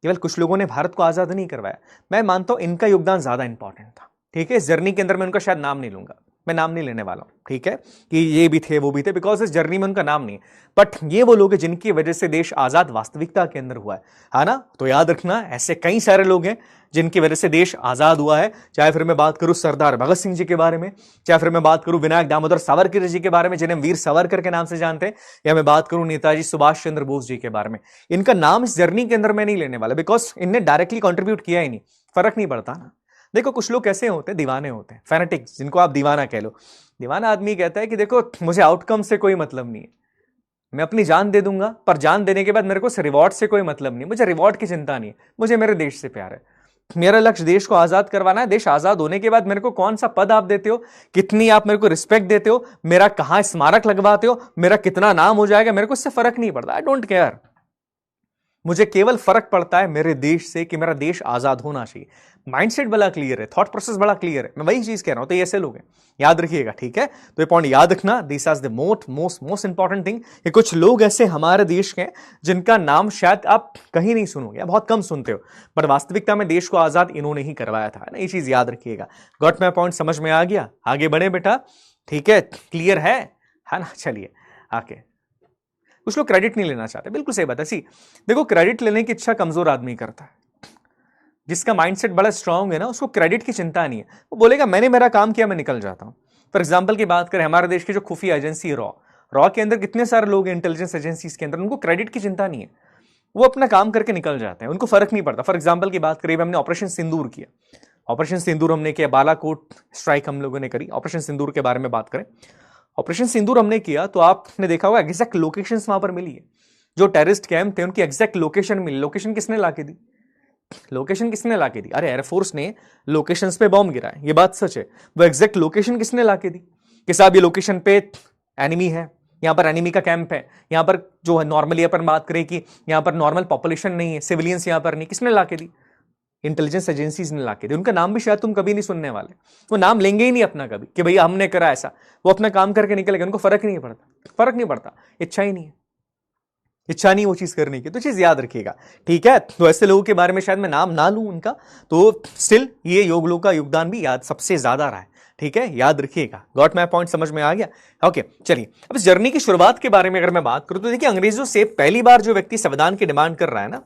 A: केवल कुछ लोगों ने भारत को आजाद नहीं करवाया, मैं मानता हूं इनका योगदान ज्यादा इंपॉर्टेंट था। ठीक है, इस जर्नी के अंदर मैं उनका शायद नाम नहीं लूंगा, मैं नाम नहीं लेने वाला हूं, ठीक है, कि ये भी थे वो भी थे, बिकॉज इस जर्नी में उनका नाम नहीं है। बट ये वो लोग हैं जिनकी वजह से देश आजाद वास्तविकता के अंदर हुआ है ना। तो याद रखना, ऐसे कई सारे लोग हैं जिनकी वजह से देश आजाद हुआ है। चाहे फिर मैं बात करूं सरदार भगत सिंह जी के बारे में, चाहे फिर मैं बात करूं विनायक दामोदर सावरकर जी के बारे में जिन्हें वीर सावरकर के नाम से जानते हैं, या मैं बात करूं नेताजी सुभाष चंद्र बोस जी के बारे में। इनका नाम इस जर्नी के अंदर मैं नहीं लेने वाला, बिकॉज इनने डायरेक्टली कॉन्ट्रीब्यूट किया ही नहीं, फर्क नहीं पड़ता ना। देखो, कुछ लोग कैसे होते हैं, दीवाने होते हैं, फैनेटिक्स, जिनको आप दीवाना कह लो। दीवाना आदमी कहता है कि देखो मुझे आउटकम से कोई मतलब नहीं है, मैं अपनी जान दे दूंगा, पर जान देने के बाद मेरे को रिवॉर्ड से कोई मतलब नहीं, मुझे रिवॉर्ड की चिंता नहीं है, मुझे मेरे देश से प्यार है। मेरा लक्ष्य देश को आजाद करवाना है। देश आजाद होने के बाद मेरे को कौन सा पद आप देते हो, कितनी आप मेरे को रिस्पेक्ट देते हो, मेरा कहां स्मारक लगवाते हो, मेरा कितना नाम हो जाएगा, मेरे को इससे फर्क नहीं पड़ता। I don't care. मुझे केवल फर्क पड़ता है मेरे देश से कि मेरा देश आजाद होना चाहिए। माइंडसेट बड़ा क्लियर है, थॉट प्रोसेस बड़ा क्लियर है, मैं वही चीज कह रहा हूं। तो ये ऐसे लोग हैं, याद रखिएगा, ठीक है। तो ये पॉइंट याद रखना, this is the most important thing. ये कुछ लोग ऐसे हमारे देश के जिनका नाम शायद आप कहीं नहीं सुनोगे, बहुत कम सुनते हो, पर वास्तविकता में देश को आजाद इन्होंने ही करवाया था ना। ये चीज याद रखिएगा। गॉट माय पॉइंट समझ में आ गया? आगे बढ़े बेटा, ठीक है, क्लियर है ना। चलिए आगे। कुछ लोग क्रेडिट नहीं लेना चाहते, बिल्कुल सही बात है। सी देखो, क्रेडिट लेने की इच्छा कमजोर आदमी करता है। जिसका माइंडसेट बड़ा स्ट्रांग है ना, उसको क्रेडिट की चिंता नहीं है। वो बोलेगा मैंने मेरा काम किया, मैं निकल जाता हूं। फॉर एग्जाम्पल की बात करें, हमारे देश की जो खुफिया एजेंसी है रॉ के अंदर कितने सारे लोग हैं इंटेलिजेंस एजेंसीज के अंदर, उनको क्रेडिट की चिंता नहीं है, वो अपना काम करके निकल जाते हैं, उनको फर्क नहीं पड़ता। फॉर एग्जाम्पल की बात करें, हमने ऑपरेशन सिंदूर किया, ऑपरेशन सिंदूर हमने किया, बालाकोट स्ट्राइक हम लोगों ने करी। ऑपरेशन सिंदूर के बारे में बात करें, ऑपरेशन सिंदूर हमने किया तो आपने देखा होगा एग्जैक्ट लोकेशन वहां पर मिली है। जो टेररिस्ट कैंप थे उनकी एग्जैक्ट लोकेशन मिली। लोकेशन किसने लाके दी? लोकेशन किसने लाके दी? अरे एयरफोर्स ने लोकेशंस पे बॉम्ब गिराए, ये बात सच है। वो एग्जैक्ट लोकेशन किसने लाके दी कि साहब ये लोकेशन पे एनिमी है, यहाँ पर एनिमी का कैंप है, यहाँ पर जो है नॉर्मली अपन बात करें कि यहाँ पर नॉर्मल पॉपुलेशन नहीं है, सिविलियंस यहाँ पर नहीं, किसने लाके दी? इंटेलिजेंस एजेंसीज ने लाके दी। उनका नाम भी शायद तुम कभी नहीं सुनने वाले, वो नाम लेंगे ही नहीं अपना कभी कि भैया हमने करा ऐसा। वो अपना काम करके निकल गए, उनको फर्क नहीं पड़ता, इच्छा ही नहीं है, इच्छा नहीं वो चीज करने की। तो चीज याद रखिएगा, ठीक है। तो ऐसे लोगों के बारे में शायद मैं नाम ना लूं उनका, तो स्टिल ये योग लोगों का योगदान भी याद सबसे ज्यादा रहा है, ठीक है, याद रखिएगा। गॉट माय पॉइंट, समझ में आ गया? ओके, चलिए अब इस जर्नी की शुरुआत के बारे में अगर मैं बात करूं तो देखिए, अंग्रेजों से पहली बार जो व्यक्ति संविधान की डिमांड कर रहा है ना,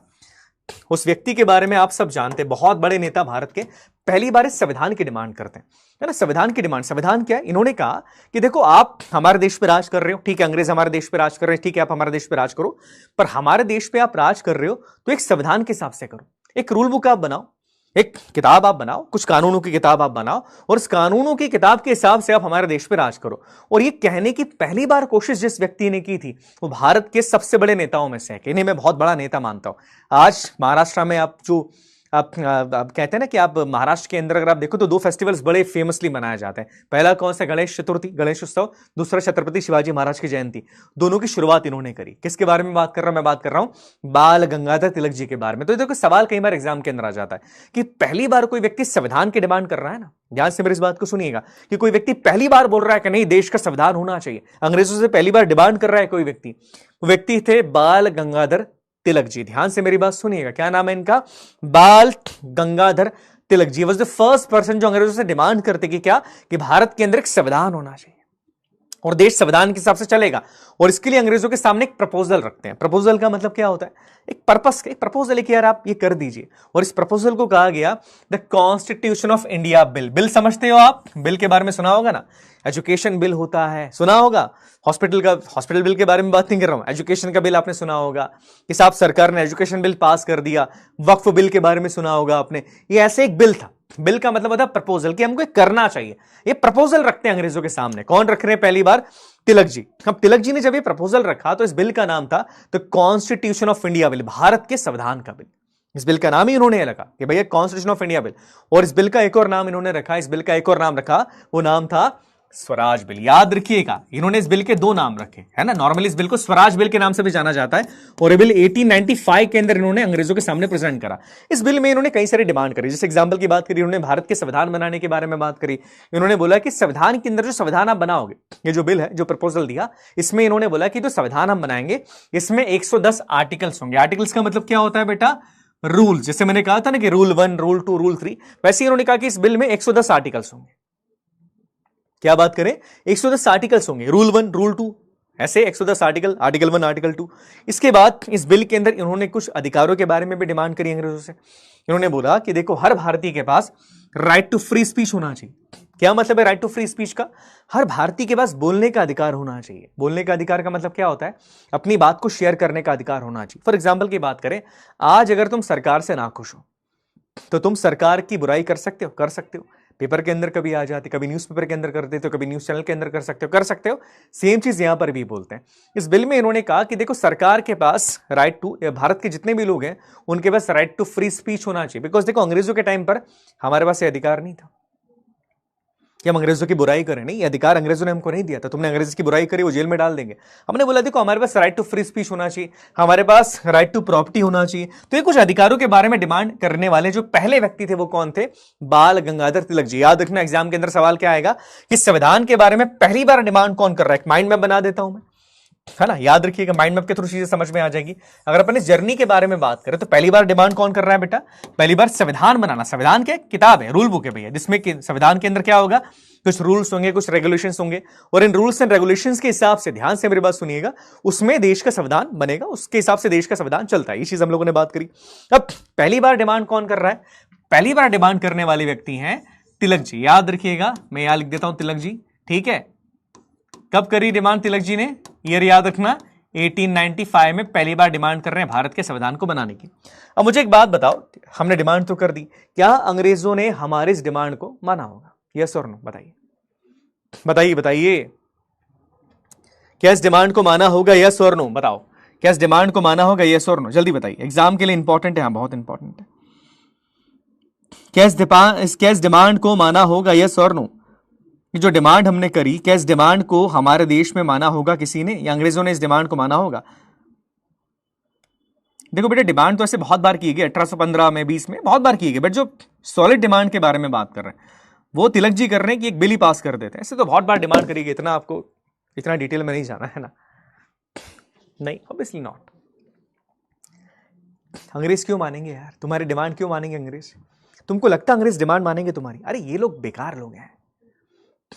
A: उस व्यक्ति के बारे में आप सब जानते हैं, बहुत बड़े नेता भारत के पहली बार इस संविधान की डिमांड करते हैं, है ना। संविधान की डिमांड, संविधान क्या है? इन्होंने कहा कि देखो आप हमारे देश पे राज कर रहे हो, ठीक है, अंग्रेज हमारे देश पे राज कर रहे हैं, ठीक है, आप हमारे देश पे राज करो, पर हमारे देश पे आप राज कर रहे हो तो एक संविधान के हिसाब से करो, एक रूल बुक आप बनाओ, एक किताब आप बनाओ, कुछ कानूनों की किताब आप बनाओ, और इस कानूनों की किताब के हिसाब से आप हमारे देश पे राज करो। और ये कहने की पहली बार कोशिश जिस व्यक्ति ने की थी वो भारत के सबसे बड़े नेताओं में से है, इन्हें मैं बहुत बड़ा नेता मानता हूं। आज महाराष्ट्र में आप कहते हैं ना कि आप महाराष्ट्र के अंदर अगर आप देखो तो 2 फेस्टिवल्स बड़े फेमसली मनाए जाते हैं। पहला कौन सा? गणेश चतुर्थी, गणेश उत्सव, दूसरा छत्रपति शिवाजी महाराज की जयंती। दोनों की शुरुआत इन्होंने करी। किसके बारे में बात कर रहा हूं? मैं बात कर रहा हूं बाल गंगाधर तिलक जी के बारे में। तो देखो सवाल कई बार एग्जाम के अंदर आ जाता है कि पहली बार कोई व्यक्ति संविधान की डिमांड कर रहा है ना, ध्यान से मेरी इस बात को सुनिएगा, कि कोई व्यक्ति पहली बार बोल रहा है कि नहीं देश का संविधान होना चाहिए, अंग्रेजों से पहली बार डिमांड कर रहा है कोई व्यक्ति, वो व्यक्ति थे बाल गंगाधर तिलक जी। ध्यान से मेरी बात सुनिएगा, क्या नाम है इनका? बाल Gangadhar Tilak ji was the first person जो अंग्रेजों से डिमांड करते कि क्या, कि भारत के अंदर एक संविधान होना चाहिए और देश संविधान के हिसाब से चलेगा। और इसके लिए अंग्रेजों के सामने एक प्रपोजल रखते हैं। प्रपोजल का मतलब क्या होता है? एक पर्पस, एक प्रपोजल है कि यार आप ये कर दीजिए। और इस प्रपोजल को कहा गया the constitution of India bill. Bill समझते हो आप? बिल के बारे में सुना होगा ना, एजुकेशन बिल होता है, सुना होगा। हॉस्पिटल बिल के बारे में बात नहीं कर रहा हूं, एजुकेशन का बिल आपने सुना होगा, इस आप सरकार ने एजुकेशन बिल पास कर दिया। वक्फ बिल के बारे में सुना होगा आपने। ये ऐसे एक बिल था। बिल का मतलब होता है प्रपोजल, कि हमको करना चाहिए। ये प्रपोजल रखते हैं अंग्रेजों के सामने। कौन रख रहे हैं पहली बार? तिलक जी। अब तिलक जी ने जब ये प्रपोजल रखा तो इस बिल का नाम था the constitution of India bill, Bharat के संविधान का बिल। इस बिल का नाम ही इन्होंने रखा कि भैया कॉन्स्टिट्यूशन ऑफ इंडिया बिल। और इस बिल का एक और नाम इन्होंने रखा, इस बिल का एक और नाम रखा, वो नाम था स्वराज बिल। याद रखिएगा, इन्होंने इस बिल के 2 नाम रखे, है ना। नॉर्मली इस बिल को स्वराज बिल के नाम से भी जाना जाता है। और ये बिल 1895 के अंदर इन्होंने अंग्रेजों के सामने प्रेजेंट करा। इस बिल में इन्होंने कई सारी डिमांड करी। जैसे एग्जांपल की बात करी, इन्होंने भारत के संविधान बनाने के बारे में बात करी। इन्होंने बोला कि संविधान के अंदर जो संविधान आप बनाओगे, ये जो बिल है, जो प्रपोजल दिया, इसमें इन्होंने बोला कि जो संविधान हम बनाएंगे इसमें 110 आर्टिकल्स होंगे। आर्टिकल्स का मतलब क्या होता है बेटा? रूल। जैसे मैंने कहा था ना कि रूल 1, रूल 2, रूल 3, वैसे इन्होंने कहा कि इस बिल में 110 आर्टिकल्स होंगे। क्या बात करें? 110 आर्टिकल्स होंगे, रूल 1, रूल 2, ऐसे 110 आर्टिकल, आर्टिकल 1, आर्टिकल 2। इसके बाद इस बिल के अंदर इन्होंने कुछ अधिकारों के बारे में भी डिमांड करी अंग्रेजों से। इन्होंने बोला कि देखो हर भारतीय के पास राइट टू फ्री स्पीच होना चाहिए। क्या मतलब है राइट टू फ्री स्पीच का? हर भारतीय के पास बोलने का अधिकार होना चाहिए। बोलने का अधिकार का मतलब क्या होता है? अपनी बात को शेयर करने का अधिकार होना चाहिए। फॉर एग्जाम्पल की बात करें, आज अगर तुम सरकार से नाखुश हो तो तुम सरकार की बुराई कर सकते हो, कर सकते हो। पेपर के अंदर कभी आ जाती, कभी न्यूज़पेपर के अंदर कर देते हो, कभी न्यूज़ चैनल के अंदर कर सकते हो, कर सकते हो। सेम चीज यहां पर भी बोलते हैं। इस बिल में इन्होंने कहा कि देखो सरकार के पास राइट टू, भारत के जितने भी लोग हैं उनके पास राइट टू फ्री स्पीच होना चाहिए। बिकॉज देखो अंग्रेजों के टाइम पर हमारे पास ये अधिकार नहीं था कि हम अंग्रेजों की बुराई करें। नहीं, अधिकार अंग्रेजों ने हमको नहीं दिया था। तुमने अंग्रेज की बुराई करी, वो जेल में डाल देंगे। हमने बोला देखो हमारे पास राइट टू फ्री स्पीच होना चाहिए, हमारे पास राइट टू प्रॉपर्टी होना चाहिए। तो ये कुछ अधिकारों के बारे में डिमांड करने वाले जो पहले व्यक्ति थे वो कौन थे? बाल गंगाधर तिलक जी। याद रखना, एग्जाम के अंदर सवाल क्या आएगा कि संविधान के बारे में पहली बार डिमांड कौन कर रहा है। माइंड मैप बना देता हूं मैं, है ना। याद रखिएगा, माइंड मैप के थ्रू चीजें समझ में आ जाएगी। अगर अपन इस जर्नी के बारे में बात करें तो पहली बार डिमांड कौन कर रहा है बेटा? पहली बार संविधान बनाना। संविधान क्या किताब है, रूल बुक है भैया, जिसमें संविधान के अंदर क्या होगा? कुछ रूल्स होंगे, कुछ रेगुलेशंस होंगे। और इन रूल्स एंड रेगुलेशंस के हिसाब से, ध्यान से मेरी बात सुनिएगा, उसमें देश का संविधान बनेगा, उसके हिसाब से देश का संविधान चलता है। ये चीज हम लोगों ने बात करी। अब पहली बार डिमांड कौन कर रहा है? पहली बार डिमांड करने वाले व्यक्ति हैं तिलक जी। याद रखिएगा, मैं यहां लिख देता हूं तिलक जी, ठीक है। कब करी डिमांड तिलक जी ने? ईयर याद रखना, 1895 में पहली बार डिमांड कर रहे हैं भारत के संविधान को बनाने की। अब मुझे एक बात बताओ, हमने डिमांड तो कर दी, क्या अंग्रेजों ने हमारे इस डिमांड को माना होगा? यस और नो? बताइए बताइए बताइए, क्या इस डिमांड को माना होगा? यस और नो बताओ, क्या इस डिमांड को माना होगा? यस और नो जल्दी बताइए, एग्जाम के लिए इंपॉर्टेंट है, हाँ बहुत इंपॉर्टेंट है। क्या इस डिमांड को माना होगा? यस और नो? ये जो डिमांड हमने करी, क्या इस डिमांड को हमारे देश में माना होगा किसी ने, या अंग्रेजों ने इस डिमांड को माना होगा? देखो बेटा, डिमांड तो ऐसे बहुत बार की गई, 1815 में, 20 में बहुत बार की गई, बट जो सॉलिड डिमांड के बारे में बात कर रहे हैं वो तिलक जी कर रहे हैं कि एक बिल ही पास कर देते हैं। ऐसे तो बहुत बार डिमांड करी गई, इतना आपको इतना डिटेल में नहीं जाना है ना। नहीं, ऑब्वियसली नॉट। अंग्रेज क्यों मानेंगे यार तुम्हारी डिमांड? क्यों मानेंगे अंग्रेज? तुमको लगता है अंग्रेज डिमांड मानेंगे तुम्हारी? अरे ये लोग बेकार लोग हैं,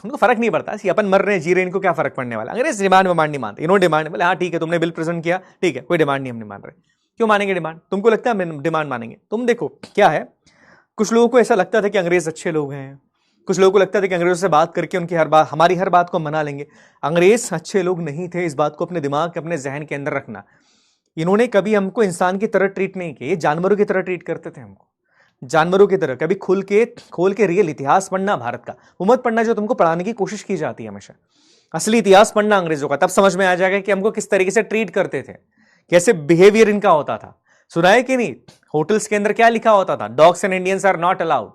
A: उनको फर्क नहीं पड़ता, अपन मर रहे हैं जी रहे, इनको क्या फर्क पड़ने वाला। अंग्रेज डिमांड नहीं मानते, इन्होंने डिमांड बोले हाँ ठीक है तुमने बिल प्रेजेंट किया, ठीक है कोई डिमांड नहीं, हम नहीं मान रहे। क्यों मानेंगे डिमांड? तुमको लगता है डिमांड मानेंगे? तुम देखो क्या है, कुछ लोगों को ऐसा लगता था कि अंग्रेज अच्छे लोग हैं, कुछ लोगों को लगता था कि अंग्रेजों से बात करके उनकी हर बात, हमारी हर बात को मना लेंगे। अंग्रेज अच्छे लोग नहीं थे, इस बात को अपने दिमाग अपने जहन के अंदर रखना। इन्होंने कभी हमको इंसान की तरह ट्रीट नहीं किया, ये जानवरों की तरह ट्रीट करते थे हमको, जानवरों की तरह। कभी खोल के रियल इतिहास पढ़ना भारत का, वो मत पढ़ना जो तुमको पढ़ाने की कोशिश की जाती है हमेशा। असली इतिहास पढ़ना अंग्रेजों का, तब समझ में आ जाएगा कि हमको किस तरीके से ट्रीट करते थे, कैसे बिहेवियर इनका होता था। सुना है कि नहीं, होटल्स के अंदर क्या लिखा होता था? Dogs and Indians are not allowed,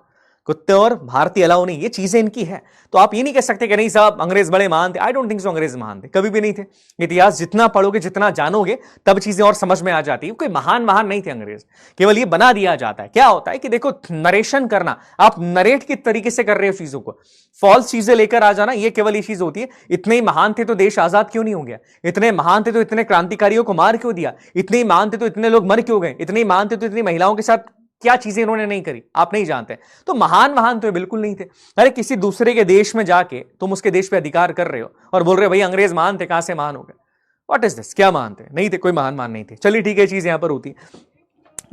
A: कुत्ते और भारतीय अलाउ नहीं। ये चीजें इनकी है। तो आप ये नहीं कह सकते कि नहीं साहब अंग्रेज बड़े महान थे। आई डोंट थिंक सो, अंग्रेज महान थे कभी भी नहीं थे। इतिहास जितना पढ़ोगे जितना जानोगे तब चीजें और समझ में आ जाती है। कोई महान नहीं थे अंग्रेज, केवल ये बना दिया जाता है। क्या होता है कि देखो नरेशन करना, आप नरेट किस तरीके से कर रहे हो चीजों को, फॉल्स चीजें लेकर आ जाना, ये केवल ये चीज होती है। इतने ही महान थे तो देश आजाद क्यों नहीं हो गया? इतने महान थे तो इतने क्रांतिकारियों को मार क्यों दिया? इतने ही महान थे तो इतने लोग मर क्यों गए? इतने ही महान थे तो इतनी महिलाओं के साथ क्या चीजें इन्होंने नहीं करी? आप नहीं जानते। तो महान तो बिल्कुल नहीं थे। अरे किसी दूसरे के देश में जाके तुम उसके देश पे अधिकार कर रहे हो और बोल रहे हो भाई अंग्रेज महान थे, कहां से महान हो गए? What is this? क्या महान थे? नहीं थे, कोई महान नहीं थे। चलिए ठीक है, चीज यहां पर होती।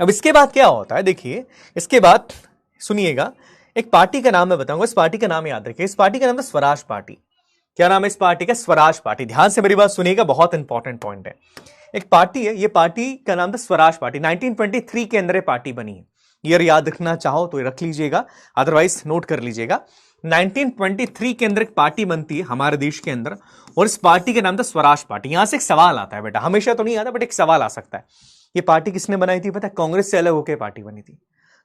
A: अब इसके बाद क्या होता है देखिए, इसके बाद सुनिएगा, एक पार्टी का नाम मैं बताऊंगा, इस पार्टी का नाम याद रखिए। इस पार्टी का नाम है स्वराज पार्टी। क्या नाम है इस पार्टी का? स्वराज पार्टी। ध्यान से मेरी बात सुनिएगा, बहुत इंपॉर्टेंट पॉइंट है। एक पार्टी है, ये पार्टी का नाम था स्वराज पार्टी। 1923 के अंदर पार्टी बनी है। ईयर याद रखना चाहो तो रख लीजिएगा, अदरवाइज नोट कर लीजिएगा। 1923 के अंदर एक पार्टी बनती है हमारे देश के अंदर, और इस पार्टी का नाम था स्वराज पार्टी। यहां से एक सवाल आता है बेटा, हमेशा तो नहीं आता बट एक सवाल आ सकता है। ये पार्टी किसने बनाई थी पता है? कांग्रेस से अलग होकर पार्टी बनी थी।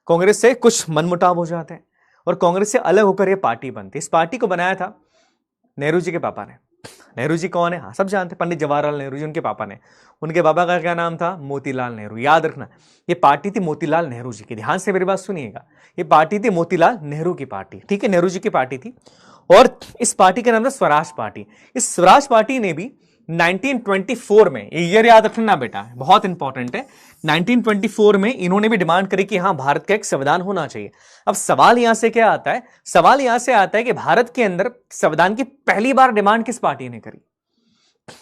A: कांग्रेस से कुछ मनमुटाव हो जाते हैं और कांग्रेस से अलग होकर यह पार्टी बनती है। इस पार्टी को बनाया था नेहरू जी के पापा ने। नेहरू जी कौन है? हाँ सब जानते हैं, पंडित जवाहरलाल नेहरू जी उनके पापा ने। उनके पापा का क्या नाम था? मोतीलाल नेहरू। याद रखना, ये पार्टी थी मोतीलाल नेहरू जी की। ध्यान से मेरी बात सुनिएगा, ये पार्टी थी मोतीलाल नेहरू की पार्टी, ठीक है, नेहरू जी की पार्टी थी। और इस पार्टी का नाम था स्वराज पार्टी। इस स्वराज पार्टी ने भी 1924 में, ईयर याद रखना बेटा, बहुत इंपॉर्टेंट है, 1924 में इन्होंने भी डिमांड करी कि हाँ भारत का एक संविधान होना चाहिए। अब सवाल यहां से क्या आता है? सवाल यहां से आता है कि भारत के अंदर संविधान की पहली बार डिमांड किस पार्टी ने करी?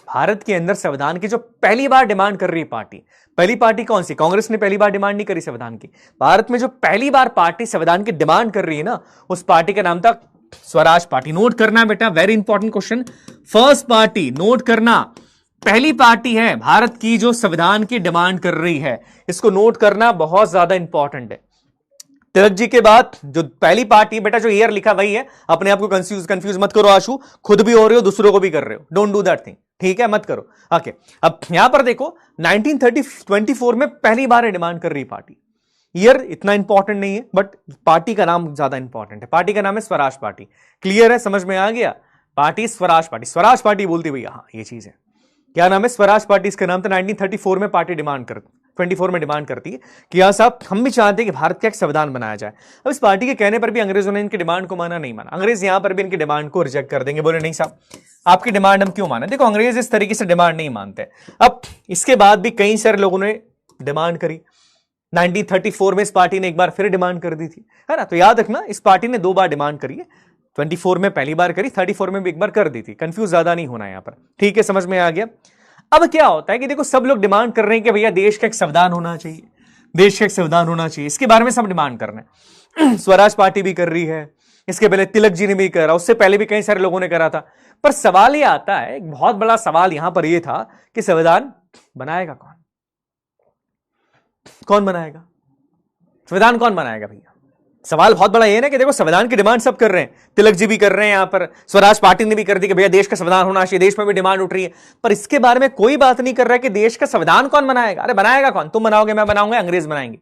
A: भारत के अंदर संविधान की जो पहली बार डिमांड कर रही पार्टी, पहली पार्टी कौन सी? कांग्रेस ने पहली बार डिमांड नहीं करी संविधान की। भारत में जो पहली बार पार्टी संविधान की डिमांड कर रही है ना, उस पार्टी का नाम था स्वराज पार्टी। नोट करना बेटा, very important question. First party note करना, पहली पार्टी है भारत की जो संविधान की डिमांड कर रही है। इसको नोट करना बहुत ज्यादा इंपॉर्टेंट है। तिलक जी के बाद जो पहली पार्टी, बेटा जो ईयर लिखा वही है, अपने आप को कंफ्यूज मत करो आशु, खुद भी हो रहे हो दूसरों को भी कर रहे हो, डोंट डू दैट थिंग, ठीक है, मत करो। ओके, अब यहां पर देखो 1924 में पहली बार डिमांड कर रही पार्टी। ईयर इतना इंपॉर्टेंट नहीं है बट पार्टी का नाम ज्यादा इंपॉर्टेंट है। पार्टी का नाम है स्वराज पार्टी। क्लियर है, समझ में आ गया? Party Swaraj party, Swaraj party बोलती भैया, हाँ ये चीज है। क्या नाम है? स्वराज पार्टी। इसका नाम था 1934 में पार्टी डिमांड करती, 24 में डिमांड करती है कि यहां साहब हम भी चाहते हैं कि भारत का एक संविधान बनाया जाए। अब इस पार्टी के कहने पर भी अंग्रेजों ने इनकी डिमांड को माना नहीं माना। अंग्रेज यहां पर भी इनकी डिमांड को रिजेक्ट कर देंगे, बोले नहीं साहब आपकी डिमांड हम क्यों माने। देखो अंग्रेज इस तरीके से डिमांड नहीं मानते। अब इसके बाद भी कई सारे लोगों ने डिमांड करी। 1934 में इस पार्टी ने एक बार फिर डिमांड कर दी थी, है ना। तो याद रखना इस पार्टी ने दो बार डिमांड करी है। 24 में पहली बार करी, 34 में भी एक बार कर दी थी। कंफ्यूज ज्यादा नहीं होना यहां पर, ठीक है, समझ में आ गया। अब क्या होता है कि देखो सब लोग डिमांड कर रहे हैं कि भैया देश का एक संविधान होना चाहिए, देश का एक संविधान होना चाहिए। इसके बारे में सब डिमांड कर रहे हैं। स्वराज पार्टी भी कर रही है, इसके पहले तिलक जी ने भी करा, उससे पहले भी कई सारे लोगों ने करा था। पर सवाल यह आता है, एक बहुत बड़ा सवाल यहां पर यह था कि संविधान बनाएगा कौन? कौन बनाएगा संविधान? कौन बनाएगा भैया? सवाल बहुत बड़ा ये ना कि देखो संविधान की डिमांड सब कर रहे हैं, तिलक जी भी कर रहे हैं, यहां पर स्वराज पार्टी ने भी कर दी कि भैया देश का संविधान होना चाहिए, देश में भी डिमांड उठ रही है। पर इसके बारे में कोई बात नहीं कर रहा है कि देश का संविधान कौन बनाएगा। अरे बनाएगा कौन? तुम बनाओगे, मैं बनाऊंगा, अंग्रेज बनाएंगे।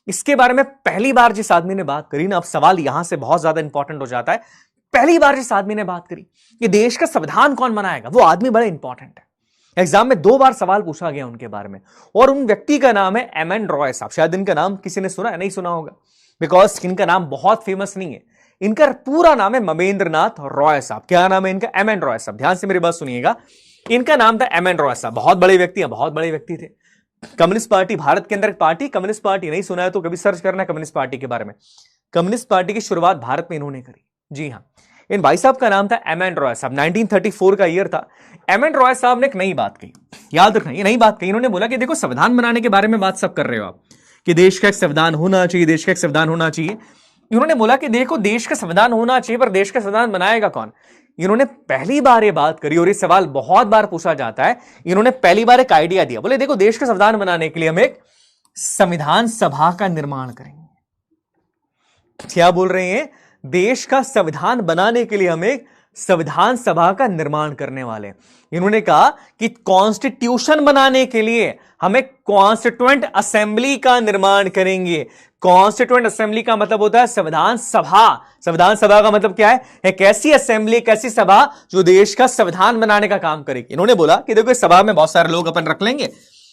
A: इसके बारे में पहली बार जिस आदमी ने बात करी ना, अब सवाल यहां से बहुत ज्यादा इंपॉर्टेंट हो जाता है। पहली बार जिस आदमी ने बात करी कि देश का संविधान कौन बनाएगा, वो आदमी बड़ा इंपॉर्टेंट है। एग्जाम में 2 बार सवाल पूछा गया उनके बारे में, और उन व्यक्ति का नाम है एम.एन. रॉय साहब। शायद इनका नाम किसी ने सुना है, नहीं सुना होगा, बिकॉज इनका नाम बहुत फेमस नहीं है। इनका पूरा नाम है ममेंद्र नाथ रॉय साहब। क्या नाम है इनका? एम.एन. रॉय साहब। ध्यान से मेरी बात सुनिएगा, इनका नाम था एम.एन. रॉय साहब। बहुत बड़े व्यक्ति हैं, बहुत बड़े व्यक्ति थे। कम्युनिस्ट पार्टी, भारत के अंदर एक पार्टी कम्युनिस्ट पार्टी, नहीं सुना है तो कभी सर्च करना कम्युनिस्ट पार्टी के बारे में। कम्युनिस्ट पार्टी की शुरुआत भारत में इन्होंने करी। जी हां, इन भाई साहब का नाम था एम.एन. रॉय साहब। 1934 का ईयर था। एम.एन. रॉय साहब ने एक नई बात कही, याद रखना ये नई बात कही। इन्होंने बोला कि देखो, संविधान बनाने के बारे में बात सब कर रहे हो आप कि देश का एक संविधान होना चाहिए, देश का एक संविधान होना चाहिए। इन्होंने बोला कि देखो, देश का संविधान होना चाहिए, पर देश का संविधान बनाएगा कौन? इन्होंने पहली बार ये बात करी, और ये सवाल बहुत बार पूछा जाता है। इन्होंने पहली बार एक आइडिया दिया, बोले देखो, देश का संविधान बनाने के लिए हम एक संविधान सभा का निर्माण करेंगे। क्या बोल रहे हैं? देश का संविधान बनाने के लिए हम एक संविधान सभा का निर्माण करने वाले हैं। इन्होंने कहा कि कॉन्स्टिट्यूशन बनाने के लिए हम एक कॉन्स्टिट्यूएंट असेंबली का निर्माण करेंगे। कॉन्स्टिट्यूएंट असेंबली का मतलब होता है संविधान सभा। संविधान सभा का मतलब क्या है? एक ऐसी असेंबली, एक ऐसी सभा जो देश का संविधान बनाने का काम करेगी। इन्होंने बोला कि देखो, इस सभा में बहुत सारे लोग अपन रख लेंगे,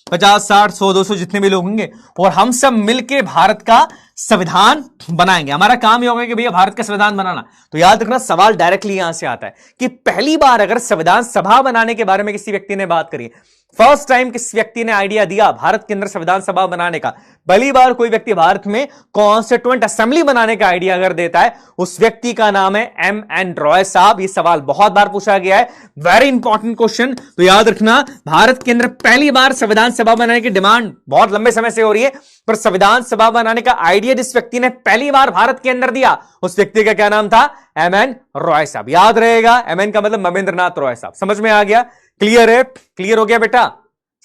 A: 50, 60, 100, 200 जितने भी लोग होंगे, और हम सब मिलकर भारत का संविधान बनाएंगे। हमारा काम यह होगा कि भैया भारत का संविधान बनाना। तो याद रखना, सवाल डायरेक्टली यहां से आता है कि पहली बार अगर संविधान सभा बनाने के बारे में किसी व्यक्ति ने बात करी, फर्स्ट टाइम किस व्यक्ति ने आइडिया दिया भारत के अंदर संविधान सभा बनाने का, पहली बार कोई व्यक्ति भारत में कॉन्स्टिट्यूएंट असेंबली बनाने का आइडिया अगर देता है, उस व्यक्ति का नाम है एम.एन. रॉय साहब। ये सवाल बहुत बार पूछा गया है, वेरी इंपॉर्टेंट क्वेश्चन। तो याद रखना, भारत के अंदर पहली बार संविधान सभा बनाने की डिमांड बहुत लंबे समय से हो रही है, पर संविधान सभा बनाने का आइडिया जिस व्यक्ति ने पहली बार भारत के अंदर दिया, उस व्यक्ति का क्या नाम था? एम.एन. रॉय साहब। याद रहेगा, एम.एन. का मतलब ममेंद्र नाथ रॉय साहब। समझ में आ गया? क्लियर है? क्लियर हो गया बेटा?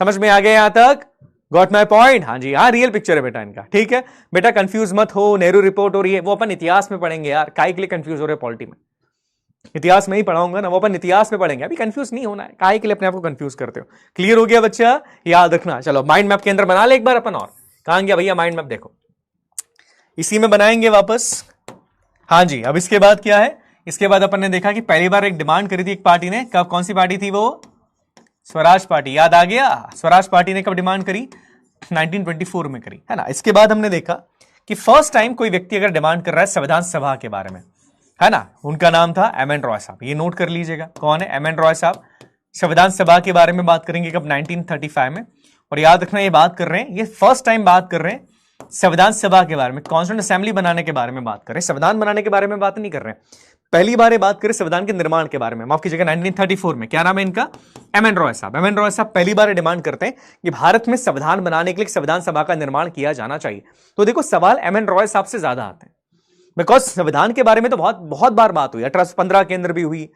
A: समझ में आ गया यहां तक? Got my point? हाँ जी, हाँ, रियल पिक्चर है बेटा इनका। ठीक है बेटा, कंफ्यूज मत हो। नेहरू रिपोर्ट हो रही है, वो अपन इतिहास में पढ़ेंगे यार। काहे के लिए कंफ्यूज हो रहे पॉलिटी में? इतिहास में ही पढ़ाऊंगा ना, वो अपन इतिहास में पढ़ेंगे। अभी कंफ्यूज नहीं होना है। काहे के लिए अपने आप को कंफ्यूज करते हो? क्लियर हो गया बच्चा? याद रखना। चलो, माइंड मैप के अंदर बना ले एक बार अपन। और कहां गया भैया माइंड मैप? देखो, इसी में बनाएंगे वापस। हाँ जी, अब इसके बाद क्या है? इसके बाद अपन ने देखा कि पहली बार एक डिमांड करी थी एक पार्टी ने। कब? कौन सी पार्टी थी वो? स्वराज पार्टी। याद आ गया? स्वराज पार्टी ने कब डिमांड करी? 1924 में करी, है ना। इसके बाद हमने देखा कि फर्स्ट टाइम कोई व्यक्ति अगर डिमांड कर रहा है संविधान सभा के बारे में, है ना, उनका नाम था एम.एन. रॉय साहब। ये नोट कर लीजिएगा, कौन है? एम.एन. रॉय साहब। संविधान सभा के बारे में बात करेंगे कब? 1935 में। और याद रखना, ये बात कर रहे हैं, ये फर्स्ट टाइम बात कर रहे हैं संविधान सभा के बारे में, कॉन्स्टिट्यूएंट असेंबली बनाने के बारे में बात कर रहे हैं। संविधान बनाने के बारे में बात नहीं कर रहे हैं, पहली बार ये बात करें संविधान के निर्माण के बारे में। माफ कीजिएगा, 1934 में। क्या नाम है इनका? एम.एन. रॉय साहब। एम.एन. रॉय साहब पहली बार डिमांड करते हैं कि भारत में संविधान बनाने के लिए संविधान सभा का निर्माण किया जाना चाहिए। तो देखो, सवाल एम.एन. रॉय साहब से ज्यादा आते हैं, बिकॉज संविधान के बारे में तो बहुत बहुत बार बात हुई। 1815 के अंदर भी हुई,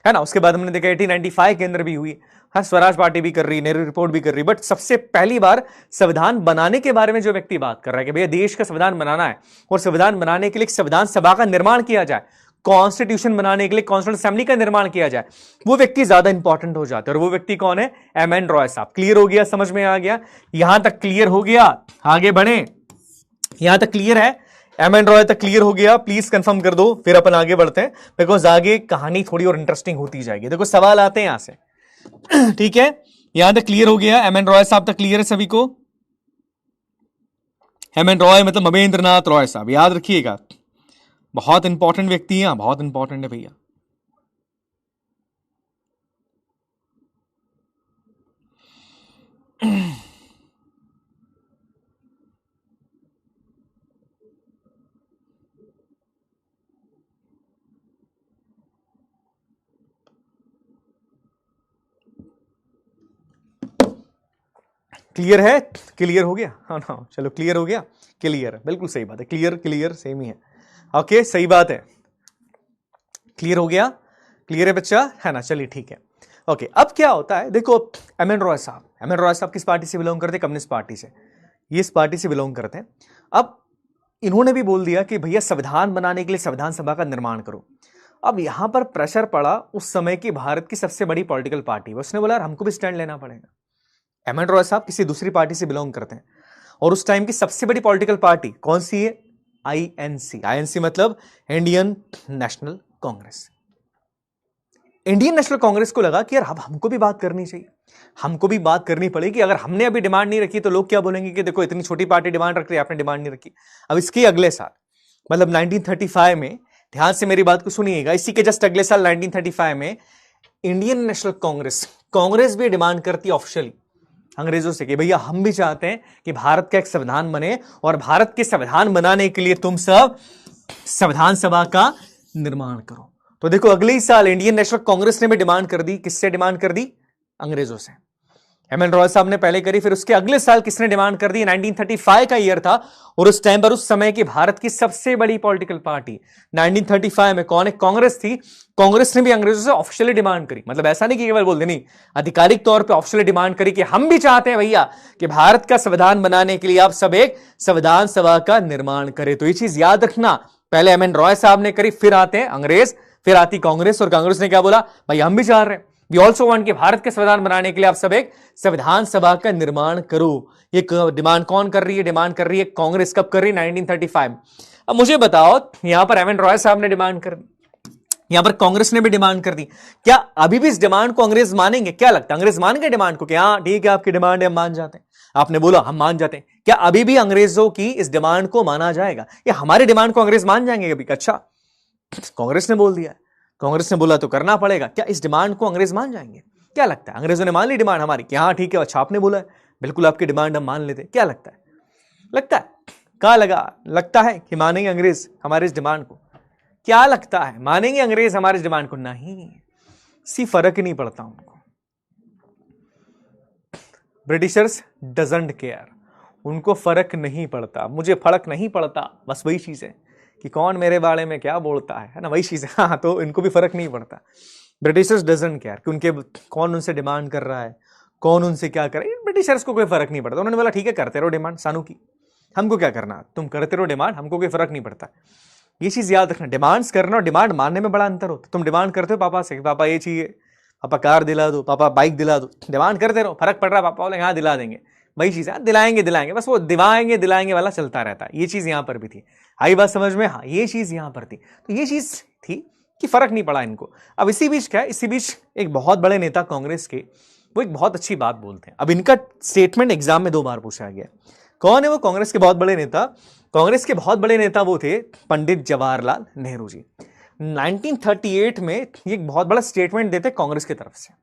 A: है ना। उसके बाद हमने देखा 1895 के अंदर भी हुई। हाँ, स्वराज पार्टी भी कर रही, नेहरू रिपोर्ट भी कर रही, बट सबसे पहली बार संविधान बनाने के बारे में जो व्यक्ति बात कर रहा है कि भैया देश का संविधान बनाना है और संविधान बनाने के लिए संविधान सभा का निर्माण किया जाए, कॉन्स्टिट्यूशन बनाने के लिए कॉन्स्टिट्यूएंट असेंबली का निर्माण किया जाए, वो व्यक्ति ज्यादा इंपॉर्टेंट हो जाता है। और वो व्यक्ति कौन है? एम.एन. रॉय साहब। क्लियर हो गया? समझ में आ गया? यहां तक क्लियर हो गया? आगे बढ़े, यहां तक क्लियर है? एम.एन. रॉय तक क्लियर हो गया? प्लीज कंफर्म कर दो, फिर अपन आगे बढ़ते हैं, बिकॉज आगे कहानी थोड़ी और इंटरेस्टिंग होती जाएगी। देखो, सवाल आते हैं यहां से। ठीक है, यहां तक क्लियर हो गया? एम.एन. रॉय साहब तक क्लियर है सभी को? एम.एन. रॉय मतलब महेंद्र नाथ रॉय साहब, याद रखिएगा, बहुत इंपॉर्टेंट व्यक्ति हैं, बहुत इंपॉर्टेंट है भैया। क्लियर है? क्लियर हो गया? हाँ ना, चलो क्लियर हो गया, क्लियर है, बिल्कुल सही बात है। क्लियर क्लियर सेम ही है। ओके, सही बात है। क्लियर हो गया? क्लियर है बच्चा, है ना। चलिए ठीक है। ओके, अब क्या होता है, देखो, एम.एन. रॉय साहब किस पार्टी से बिलोंग करते हैं? कम्युनिस्ट पार्टी से। ये इस पार्टी से बिलोंग करते हैं। अब इन्होंने भी बोल दिया कि भैया संविधान बनाने के लिए संविधान सभा का निर्माण करो। अब यहां पर प्रेशर पड़ा उस समय की भारत की सबसे बड़ी पॉलिटिकल पार्टी, उसने बोला हमको भी स्टैंड लेना पड़ेगा। एम.एन. रॉय साहब किसी दूसरी पार्टी से बिलोंग करते हैं, और उस टाइम की सबसे बड़ी पॉलिटिकल पार्टी कौन सी है? आईएनसी। आईएनसी मतलब Indian national Congress. Indian national Congress को लगा कि यार अब हमको भी बात करनी चाहिए, हमको भी बात करनी पड़ेगी। अगर हमने अभी डिमांड नहीं रखी तो लोग क्या बोलेंगे कि देखो इतनी छोटी पार्टी डिमांड रख रही है, आपने डिमांड नहीं रखी। अब इसके अगले साल मतलब 1935 में, ध्यान से मेरी बात को सुनिएगा, इसी के जस्ट अगले साल 1935 में इंडियन नेशनल कांग्रेस भी डिमांड करती ऑफिशियली अंग्रेजों से कि भैया हम भी चाहते हैं कि भारत का एक संविधान बने और भारत के संविधान बनाने के लिए तुम सब संविधान सभा का निर्माण करो। तो देखो अगले ही साल इंडियन नेशनल कांग्रेस ने भी डिमांड कर दी। किससे डिमांड कर दी? अंग्रेजों से। एमएन रॉय साहब ने पहले करी, फिर उसके अगले साल किसने डिमांड कर दी? 1935 का ईयर था और उस टाइम पर उस समय की भारत की सबसे बड़ी पॉलिटिकल पार्टी 1935 में कौन है? कांग्रेस थी। कांग्रेस ने भी अंग्रेजों से ऑफिशियली डिमांड करी, मतलब ऐसा नहीं कि केवल बोल देनी, आधिकारिक तौर पे ऑफिशियली डिमांड करी कि हम भी चाहते हैं भैया कि भारत का संविधान बनाने के लिए आप सब एक संविधान सभा का निर्माण करें। तो ये चीज याद रखना, पहले एमएन रॉय साहब ने करी, फिर आते हैं अंग्रेज, फिर आती कांग्रेस, और कांग्रेस ने क्या बोला? भाई हम भी चाह रहे हैं, वी ऑल्सो वांट कि भारत के संविधान बनाने के लिए आप सब एक संविधान सभा का निर्माण करो। ये डिमांड कौन कर रही है? डिमांड कर रही है कांग्रेस। कब कर रही है? 1935। अब मुझे बताओ, यहां पर एमएन रॉय साहब ने डिमांड कर दी, यहां पर कांग्रेस ने भी डिमांड कर दी। क्या अभी भी इस डिमांड को अंग्रेज मानेंगे? क्या लगता है अंग्रेज मान गए डिमांड को कि हाँ ठीक है आपकी डिमांड है, हम मान जाते हैं? आपने बोला हम मान जाते हैं, क्या अभी भी अंग्रेजों की इस डिमांड को माना जाएगा? या हमारी डिमांड को अंग्रेज मान जाएंगे कभी? अच्छा, कांग्रेस ने बोल दिया, कांग्रेस ने बोला तो करना पड़ेगा। क्या इस डिमांड को अंग्रेज मान जाएंगे? क्या लगता है? अंग्रेजों ने मान ली डिमांड हमारी कि हाँ ठीक है, अच्छा आपने बोला है, बिल्कुल आपकी डिमांड हम मान लेते। क्या लगता है? लगता है? क्या लगता है कि मानेंगे अंग्रेज हमारे इस डिमांड को? क्या लगता है मानेंगे अंग्रेज हमारे इस डिमांड को? नहीं, सी फर्क ही नहीं पड़ता उनको। ब्रिटिशर्स डजंट केयर, उनको फर्क नहीं पड़ता। मुझे फर्क नहीं पड़ता, बस वही चीज है कि कौन मेरे बारे में क्या बोलता है ना, वही चीज है। हाँ, तो इनको भी फर्क नहीं पड़ता। ब्रिटिशर्स डजंट केयर कि उनके कौन उनसे डिमांड कर रहा है, कौन उनसे क्या कर रहा है, ब्रिटिशर्स को कोई फर्क नहीं पड़ता। उन्होंने बोला ठीक है करते रहो डिमांड सानू की, हमको क्या करना, तुम करते रहो डिमांड, हमको कोई फर्क नहीं पड़ता। ये चीज याद रखना, डिमांड्स करना और डिमांड मानने में बड़ा अंतर होता है। तुम डिमांड करते हो पापा से, पापा ये चाहिए, पापा कार दिला दो, पापा बाइक दिला दो, डिमांड करते रहो, फर्क पड़ रहा है, पापा बोले हाँ दिला देंगे, वही चीज है, दिलाएंगे, बस वो दिलाएंगे वाला चलता रहता है। ये चीज यहां पर भी थी, आई बात समझ में? हाँ, ये चीज यहां पर थी। तो ये चीज थी कि फर्क नहीं पड़ा इनको। अब इसी बीच क्या है, इसी बीच एक बहुत बड़े नेता कांग्रेस के, वो एक बहुत अच्छी बात बोलते हैं। अब इनका स्टेटमेंट एग्जाम में 2 बार पूछा गया। कौन है वो कांग्रेस के बहुत बड़े नेता? कांग्रेस के बहुत बड़े नेता वो थे पंडित जवाहरलाल नेहरू जी। 1938 में ये एक बहुत बड़ा स्टेटमेंट देते कांग्रेस की तरफ से।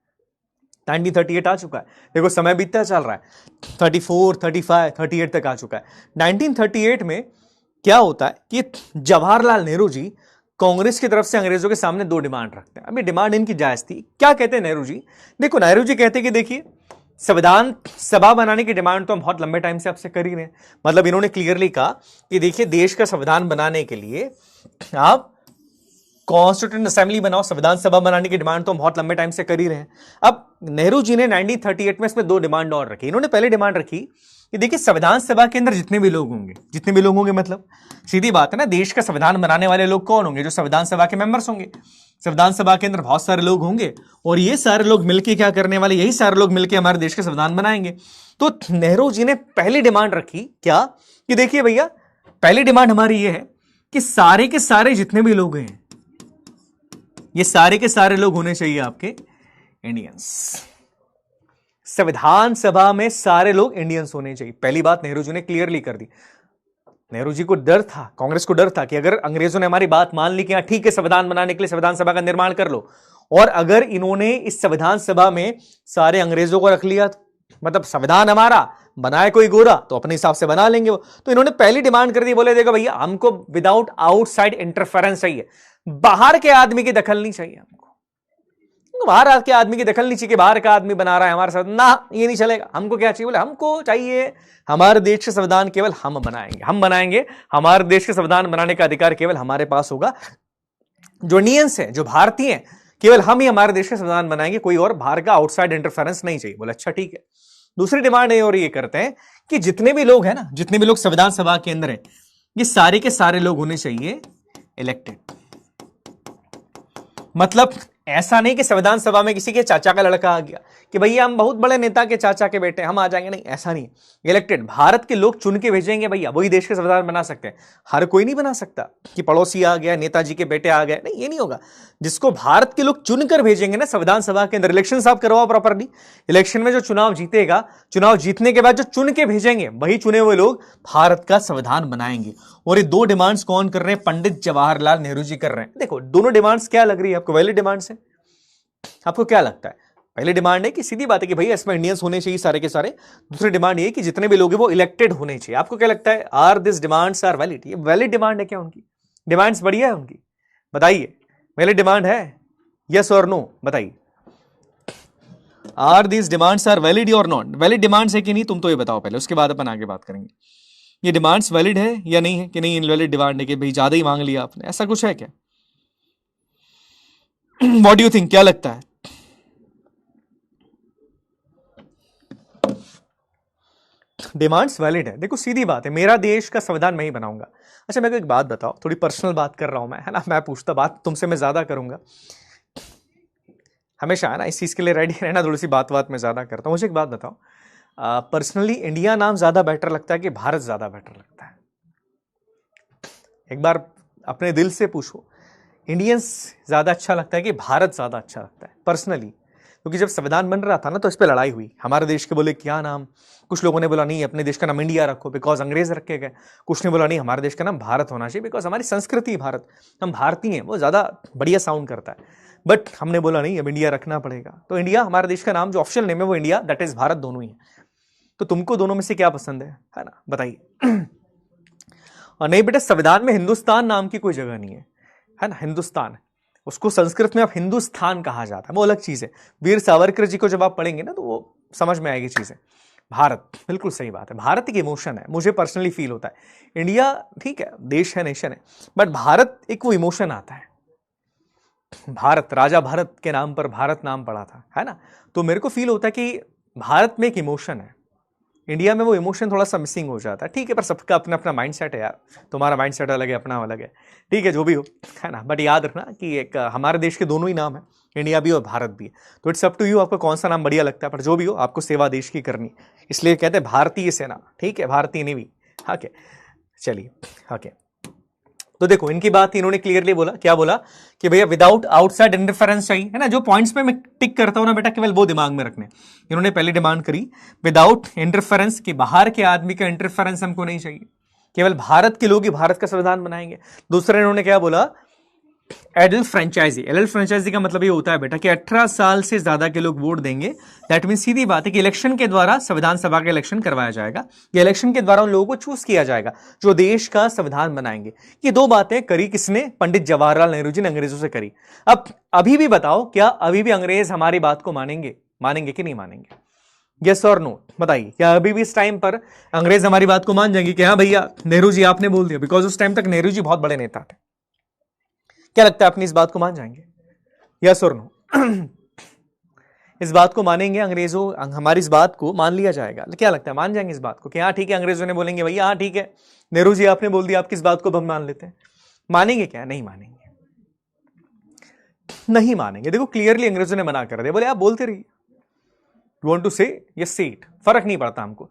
A: 1938 आ चुका है, देखो समय बीतता चल रहा है, 34, 35, 38 तक आ चुका है। 1938 में क्या होता है कि जवाहरलाल नेहरू जी कांग्रेस की तरफ से अंग्रेजों के सामने 2 डिमांड रखते हैं। अभी डिमांड इनकी जायज थी। क्या कहते हैं नेहरू जी? देखो नेहरू जी कहते हैं कि देखिए संविधान सभा बनाने की डिमांड तो हम बहुत लंबे टाइम से आपसे कर ही रहे हैं। मतलब इन्होंने क्लियरली कहा कि देखिए देश का संविधान बनाने के लिए आप कॉन्स्टिट्यूंट असेंबली बनाओ, संविधान सभा बनाने की डिमांड तो हम बहुत लंबे टाइम से कर ही रहे हैं। अब नेहरू जी ने 1938 में इसमें 2 डिमांड और रखी। इन्होंने पहले डिमांड रखी कि देखिए संविधान सभा के अंदर जितने भी लोग होंगे मतलब सीधी बात है ना, देश का संविधान बनाने वाले लोग कौन होंगे? जो संविधान सभा के मेंबर्स होंगे। संविधान सभा के अंदर बहुत सारे लोग होंगे और ये सारे लोग मिलकर क्या करने वाले? यही सारे लोग मिलकर हमारे देश का संविधान बनाएंगे। तो नेहरू जी ने पहली डिमांड रखी क्या कि देखिए भैया पहली डिमांड हमारी ये है कि सारे के सारे जितने भी लोग हैं, ये सारे के सारे लोग होने चाहिए आपके इंडियंस। संविधान सभा में सारे लोग इंडियंस होने चाहिए। पहली बात नेहरू जी ने क्लियरली कर दी। नेहरू जी को डर था, कांग्रेस को डर था कि अगर अंग्रेजों ने हमारी बात मान ली कि ठीक है संविधान बनाने के लिए संविधान सभा का निर्माण कर लो, और अगर इन्होंने इस संविधान सभा में सारे अंग्रेजों को रख लिया, मतलब संविधान हमारा बनाए कोई गोरा तो अपने हिसाब से बना लेंगे वो। तो इन्होंने पहली डिमांड कर दी, बोले देखो भैया हमको विदाउट आउटसाइड इंटरफेरेंस चाहिए, बाहर के आदमी की दखल नहीं चाहिए हमको। बाहर के आदमी की दखल नहीं चाहिए कि बाहर का आदमी बना रहा है हमारे साथ, ना ये नहीं चलेगा। हमको क्या चाहिए? बोले हमको चाहिए हमारे देश के संविधान केवल हम बनाएंगे, हमारे देश के संविधान बनाने का अधिकार केवल हमारे पास होगा। जो इंडियंस है, जो भारतीय हैं, केवल हम ही हमारे देश के संविधान बनाएंगे, कोई और बाहर का आउटसाइड इंटरफेरेंस नहीं चाहिए। बोले अच्छा ठीक है। दूसरी डिमांड है और ये करते हैं कि जितने भी लोग हैं ना, जितने भी लोग संविधान सभा के अंदर है, ये सारे के सारे लोग होने चाहिए इलेक्टेड। मतलब ऐसा नहीं कि संविधान सभा में किसी के चाचा का लड़का आ गया कि भैया हम बहुत बड़े नेता के चाचा के बेटे हम आ जाएंगे, नहीं ऐसा नहीं। इलेक्टेड भारत के लोग चुन के भेजेंगे भैया, वही देश के संविधान बना सकते हैं। हर कोई नहीं बना सकता कि पड़ोसी आ गया, नेताजी के बेटे आ गए, नहीं ये नहीं होगा। जिसको भारत के लोग चुनकर भेजेंगे ना संविधान सभा के अंदर, इलेक्शन साफ करवाओ प्रॉपरली। इलेक्शन में जो चुनाव जीतेगा, चुनाव जीतने के बाद जो चुन के भेजेंगे वही चुने हुए लोग भारत का संविधान बनाएंगे। और ये दो डिमांड्स कौन कर रहे हैं? पंडित जवाहरलाल नेहरू जी कर रहे हैं। देखो दोनों डिमांड्स क्या लग रही है आपको? वैलिड डिमांड्स है? आपको क्या लगता है? पहली डिमांड है कि सीधी बात है कि भैया इसमें इंडियंस होने चाहिए सारे के सारे। दूसरी डिमांड ये कि जितने भी लोग हैं वो इलेक्टेड होने चाहिए। आपको क्या लगता है? Are this demands are valid? ये वैलिड डिमांड है क्या उनकी? डिमांड्स बढ़िया है उनकी? बताइए, वैलिड डिमांड है? यस और नो बताइए। Are this demands are valid और नॉट? वैलिड डिमांड्स है कि नहीं तुम तो ये बताओ पहले, उसके बाद अपन आगे बात करेंगे। ये डिमांड्स वैलिड है या नहीं है? कि नहीं इनवैलिड डिमांड है कि भाई ज्यादा ही मांग लिया आपने, ऐसा कुछ है क्या? व्हाट डू यू थिंक, क्या लगता है? डिमांड्स वैलिड है। देखो सीधी बात है, मेरा देश का संविधान मैं ही बनाऊंगा। अच्छा मेरे को एक बात बताओ, थोड़ी पर्सनल बात कर रहा हूं मैं, है ना, मैं पूछता बात तुमसे मैं ज्यादा करूंगा हमेशा, है ना, इस चीज के लिए रेडी रहना, थोड़ी सी बात मैं ज्यादा करता हूं। मुझे एक बात बताओ, पर्सनली इंडिया नाम ज्यादा बेटर लगता है कि भारत ज्यादा बेटर लगता है? एक बार अपने दिल से पूछो, इंडियंस ज्यादा अच्छा लगता है कि भारत ज्यादा अच्छा लगता है पर्सनली? क्योंकि जब संविधान बन रहा था ना तो इस पे लड़ाई हुई। हमारे देश के बोले क्या नाम, कुछ लोगों ने बोला नहीं अपने देश का नाम इंडिया रखो बिकॉज अंग्रेज रखे गए, कुछ ने बोला नहीं हमारे देश का नाम भारत होना चाहिए बिकॉज हमारी संस्कृति भारत, हम भारतीय हैं, वो ज्यादा बढ़िया साउंड करता है। बट हमने बोला नहीं अब इंडिया रखना पड़ेगा, तो इंडिया हमारे देश का नाम जो ऑप्शनल नेम है वो इंडिया, दैट इज भारत, दोनों ही है। तो तुमको दोनों में से क्या पसंद है ना, बताइए। और नहीं बेटा, संविधान में हिंदुस्तान नाम की कोई जगह नहीं है ना, हिंदुस्तान, उसको संस्कृत में अब हिंदुस्तान कहा जाता है, वो अलग चीज है। वीर सावरकर जी को जब आप पढ़ेंगे ना तो वो समझ में आएगी चीजें। भारत, बिल्कुल सही बात है, भारत एक इमोशन है, मुझे पर्सनली फील होता है। इंडिया ठीक है, देश है, नेशन है, बट भारत एक वो इमोशन आता है। भारत, राजा भारत के नाम पर भारत नाम पड़ा था, है ना, तो मेरे को फील होता है कि भारत में एक इमोशन है। इंडिया में वो इमोशन थोड़ा सा मिसिंग हो जाता है। ठीक है, पर सबका अपना अपना माइंडसेट है यार, तुम्हारा माइंडसेट अलग है, अपना अलग है, ठीक है, जो भी हो, है ना। बट याद रखना कि एक हमारे देश के दोनों ही नाम है, इंडिया भी और भारत भी है, तो इट्स अप टू यू, आपको कौन सा नाम बढ़िया लगता है, पर जो भी हो आपको सेवा देश की करनी, इसलिए कहते हैं भारतीय सेना, ठीक है, भारतीय नेवी। ओके चलिए, ओके, तो देखो इनकी बात इन्होंने क्लियरली बोला, क्या बोला कि भैया विदाउट आउटसाइड इंटरफेरेंस चाहिए, है ना। जो पॉइंट्स पे मैं टिक करता हूं ना बेटा, केवल वो दिमाग में रखने। इन्होंने पहली डिमांड करी विदाउट इंटरफेरेंस, कि बाहर के आदमी का इंटरफेरेंस हमको नहीं चाहिए, केवल भारत के लोग ही भारत का संविधान बनाएंगे। दूसरा इन्होंने क्या बोला, एडल्ट फ्रेंचाइजी। एडल्ट फ्रेंचाइजी का मतलब ये होता है बेटा कि 18 साल से ज्यादा के लोग वोट देंगे। दैट मीन सीधी बात है कि इलेक्शन के द्वारा संविधान सभा का इलेक्शन करवाया जाएगा, या इलेक्शन के द्वारा उन लोगों को चूज किया जाएगा जो देश का संविधान बनाएंगे। ये दो बातें करी किसने? पंडित जवाहरलाल नेहरू जी ने अंग्रेजों से करी। अब अभी भी बताओ, क्या अभी भी अंग्रेज हमारी बात को मानेंगे? मानेंगे कि नहीं मानेंगे? यस और नो बताइए। क्या अभी भी इस टाइम पर अंग्रेज हमारी बात को मान जाएंगे कि हाँ भैया नेहरू जी आपने बोल दिया? बिकॉज उस टाइम तक नेहरू जी बहुत बड़े नेता थे। क्या लगता है अपनी इस बात को मान जाएंगे? यस और नो? इस बात को मानेंगे अंग्रेजों? हमारी इस बात को मान लिया जाएगा? क्या लगता है मान जाएंगे इस बात को कि हाँ ठीक है? अंग्रेजों ने बोलेंगे भैया हाँ ठीक है, नेहरू जी आपने बोल दिया, आपकी इस बात को हम मान लेते हैं। मानेंगे क्या? नहीं मानेंगे, नहीं मानेंगे। देखो क्लियरली अंग्रेजों ने मना कर दिया, बोले आप बोलते रहिए, यू वांट टू से यस से इट, फर्क नहीं पड़ता हमको,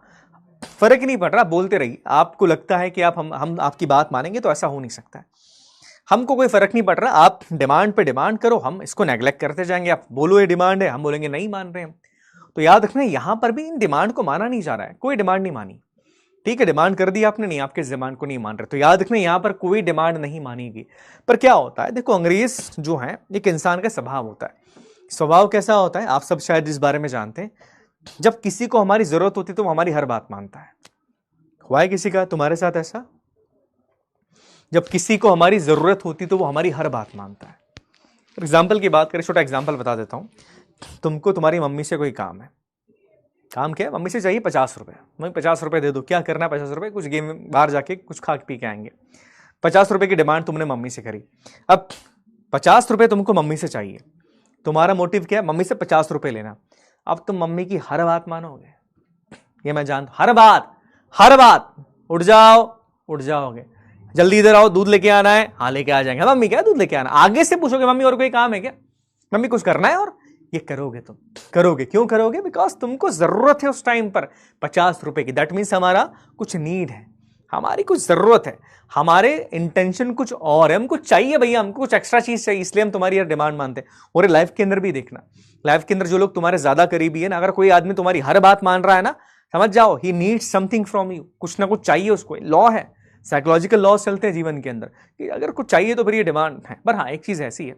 A: फर्क ही नहीं पड़ रहा, बोलते रहिए। आपको लगता है कि आप हम आपकी बात मानेंगे, तो ऐसा हो नहीं सकता है। हमको कोई फर्क नहीं पड़ रहा, आप डिमांड पे डिमांड करो, हम इसको नेग्लेक्ट करते जाएंगे। आप बोलो ये डिमांड है, हम बोलेंगे नहीं मान रहे हम। तो याद रखना यहां पर भी इन डिमांड को माना नहीं जा रहा है, कोई डिमांड नहीं मानी, ठीक है। डिमांड कर दी आपने, नहीं आपके इस डिमांड को नहीं मान रहे, तो याद रखना यहां पर कोई डिमांड नहीं मानेगी। पर क्या होता है, देखो अंग्रेज जो है एक इंसान का स्वभाव होता है। स्वभाव कैसा होता है आप सब शायद इस बारे में जानते हैं, जब किसी को हमारी जरूरत होती है तो वो हमारी हर बात मानता है। हुआ है किसी का तुम्हारे साथ ऐसा? जब किसी को हमारी जरूरत होती तो वो हमारी हर बात मानता है। एग्जाम्पल की बात करें, छोटा एग्जाम्पल बता देता हूं। तुमको तुम्हारी मम्मी से कोई काम है, काम क्या है? मम्मी से चाहिए 50 रुपए, मम्मी 50 रुपए दे दो। क्या करना है 50 रुपए? कुछ गेम बाहर जाके कुछ खा पी के आएंगे। 50 रुपए की डिमांड तुमने मम्मी से करी। अब 50 रुपए तुमको मम्मी से चाहिए, तुम्हारा मोटिव क्या है? मम्मी से 50 रुपए लेना। अब तुम मम्मी की हर बात मानोगे? ये मैं जानता, हर बात उठ जाओगे, जल्दी इधर आओ, दूध लेके आना है, हाँ लेके आ जाएंगे। मम्मी क्या दूध लेके आना? आगे से पूछोगे मम्मी और कोई काम है क्या? मम्मी कुछ करना है, और ये करोगे तुम, करोगे। क्यों करोगे? बिकॉज तुमको जरूरत है उस टाइम पर 50 रुपए की। दैट मीन्स हमारा कुछ नीड है, हमारी कुछ जरूरत है, हमारे इंटेंशन कुछ और है, हमको चाहिए भैया, हमको कुछ एक्स्ट्रा चीज चाहिए, इसलिए हम तुम्हारी यार डिमांड मानते हैं। और लाइफ के अंदर भी देखना, लाइफ के अंदर जो लोग तुम्हारे ज्यादा करीबी है ना, अगर कोई आदमी तुम्हारी हर बात मान रहा है ना, समझ जाओ he needs something from you, कुछ ना कुछ चाहिए उसको। लॉ है, साइकोलॉजिकल लॉ चलते हैं जीवन के अंदर कि अगर कुछ चाहिए तो फिर ये डिमांड है। पर हाँ, एक चीज ऐसी है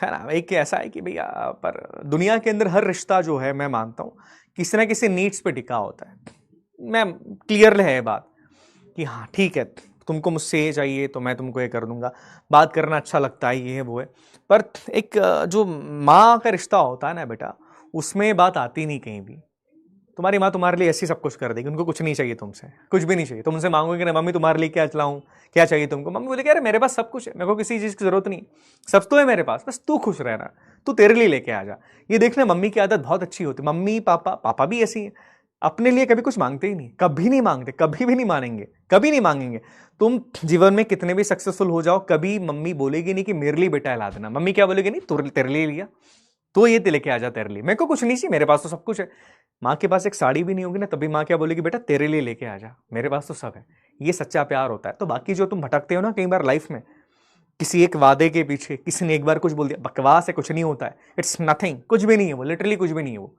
A: ना, एक ऐसा है कि भैया, पर दुनिया के अंदर हर रिश्ता जो है, मैं मानता हूं किसी ना किसी नीड्स पे टिका होता है। मैं क्लियरली है ये बात कि हाँ ठीक है, तुमको मुझसे ये चाहिए तो मैं तुमको ये कर दूंगा, बात करना अच्छा लगता है, ये है वो है। पर एक जो माँ का रिश्ता होता है ना बेटा, उसमें बात आती नहीं कहीं भी। तुम्हारी माँ तुम्हारे लिए ऐसी सब कुछ कर देगी, उनको कुछ नहीं चाहिए तुमसे, कुछ भी नहीं चाहिए। तुम उनसे मांगोगे कि ना मम्मी तुम्हारे लिए क्या चलाऊं, क्या चाहिए तुमको? मम्मी बोले अरे मेरे पास सब कुछ है, मेरे को किसी चीज की जरूरत नहीं, सब तो है मेरे पास, बस तू खुश रहना, तू तेरे लिए लेके आ जा। ये देखना, मम्मी की आदत बहुत अच्छी होती। मम्मी पापा भी ऐसी है, अपने लिए कभी कुछ मांगते ही नहीं, कभी नहीं मांगते, कभी भी नहीं मानेंगे, कभी नहीं मांगेंगे। तुम जीवन में कितने भी सक्सेसफुल हो जाओ, कभी मम्मी बोलेगी नहीं कि मेरे लिए बेटा ला देना। मम्मी क्या बोलेगी? नहीं, तेरे लिए लिया, तो ये लेके आ जा तेरे लिए, मेरे को कुछ नहीं चाहिए, मेरे पास तो सब कुछ है। माँ के पास एक साड़ी भी नहीं होगी ना, तभी माँ क्या बोलेगी? बेटा तेरे लिए लेके आ जा, मेरे पास तो सब है। ये सच्चा प्यार होता है। तो बाकी जो तुम भटकते हो ना कई बार लाइफ में, किसी एक वादे के पीछे, किसी ने एक बार कुछ बोल दिया, बकवास है, कुछ नहीं होता है, इट्स नथिंग, कुछ भी नहीं है वो, लिटरली कुछ भी नहीं है वो,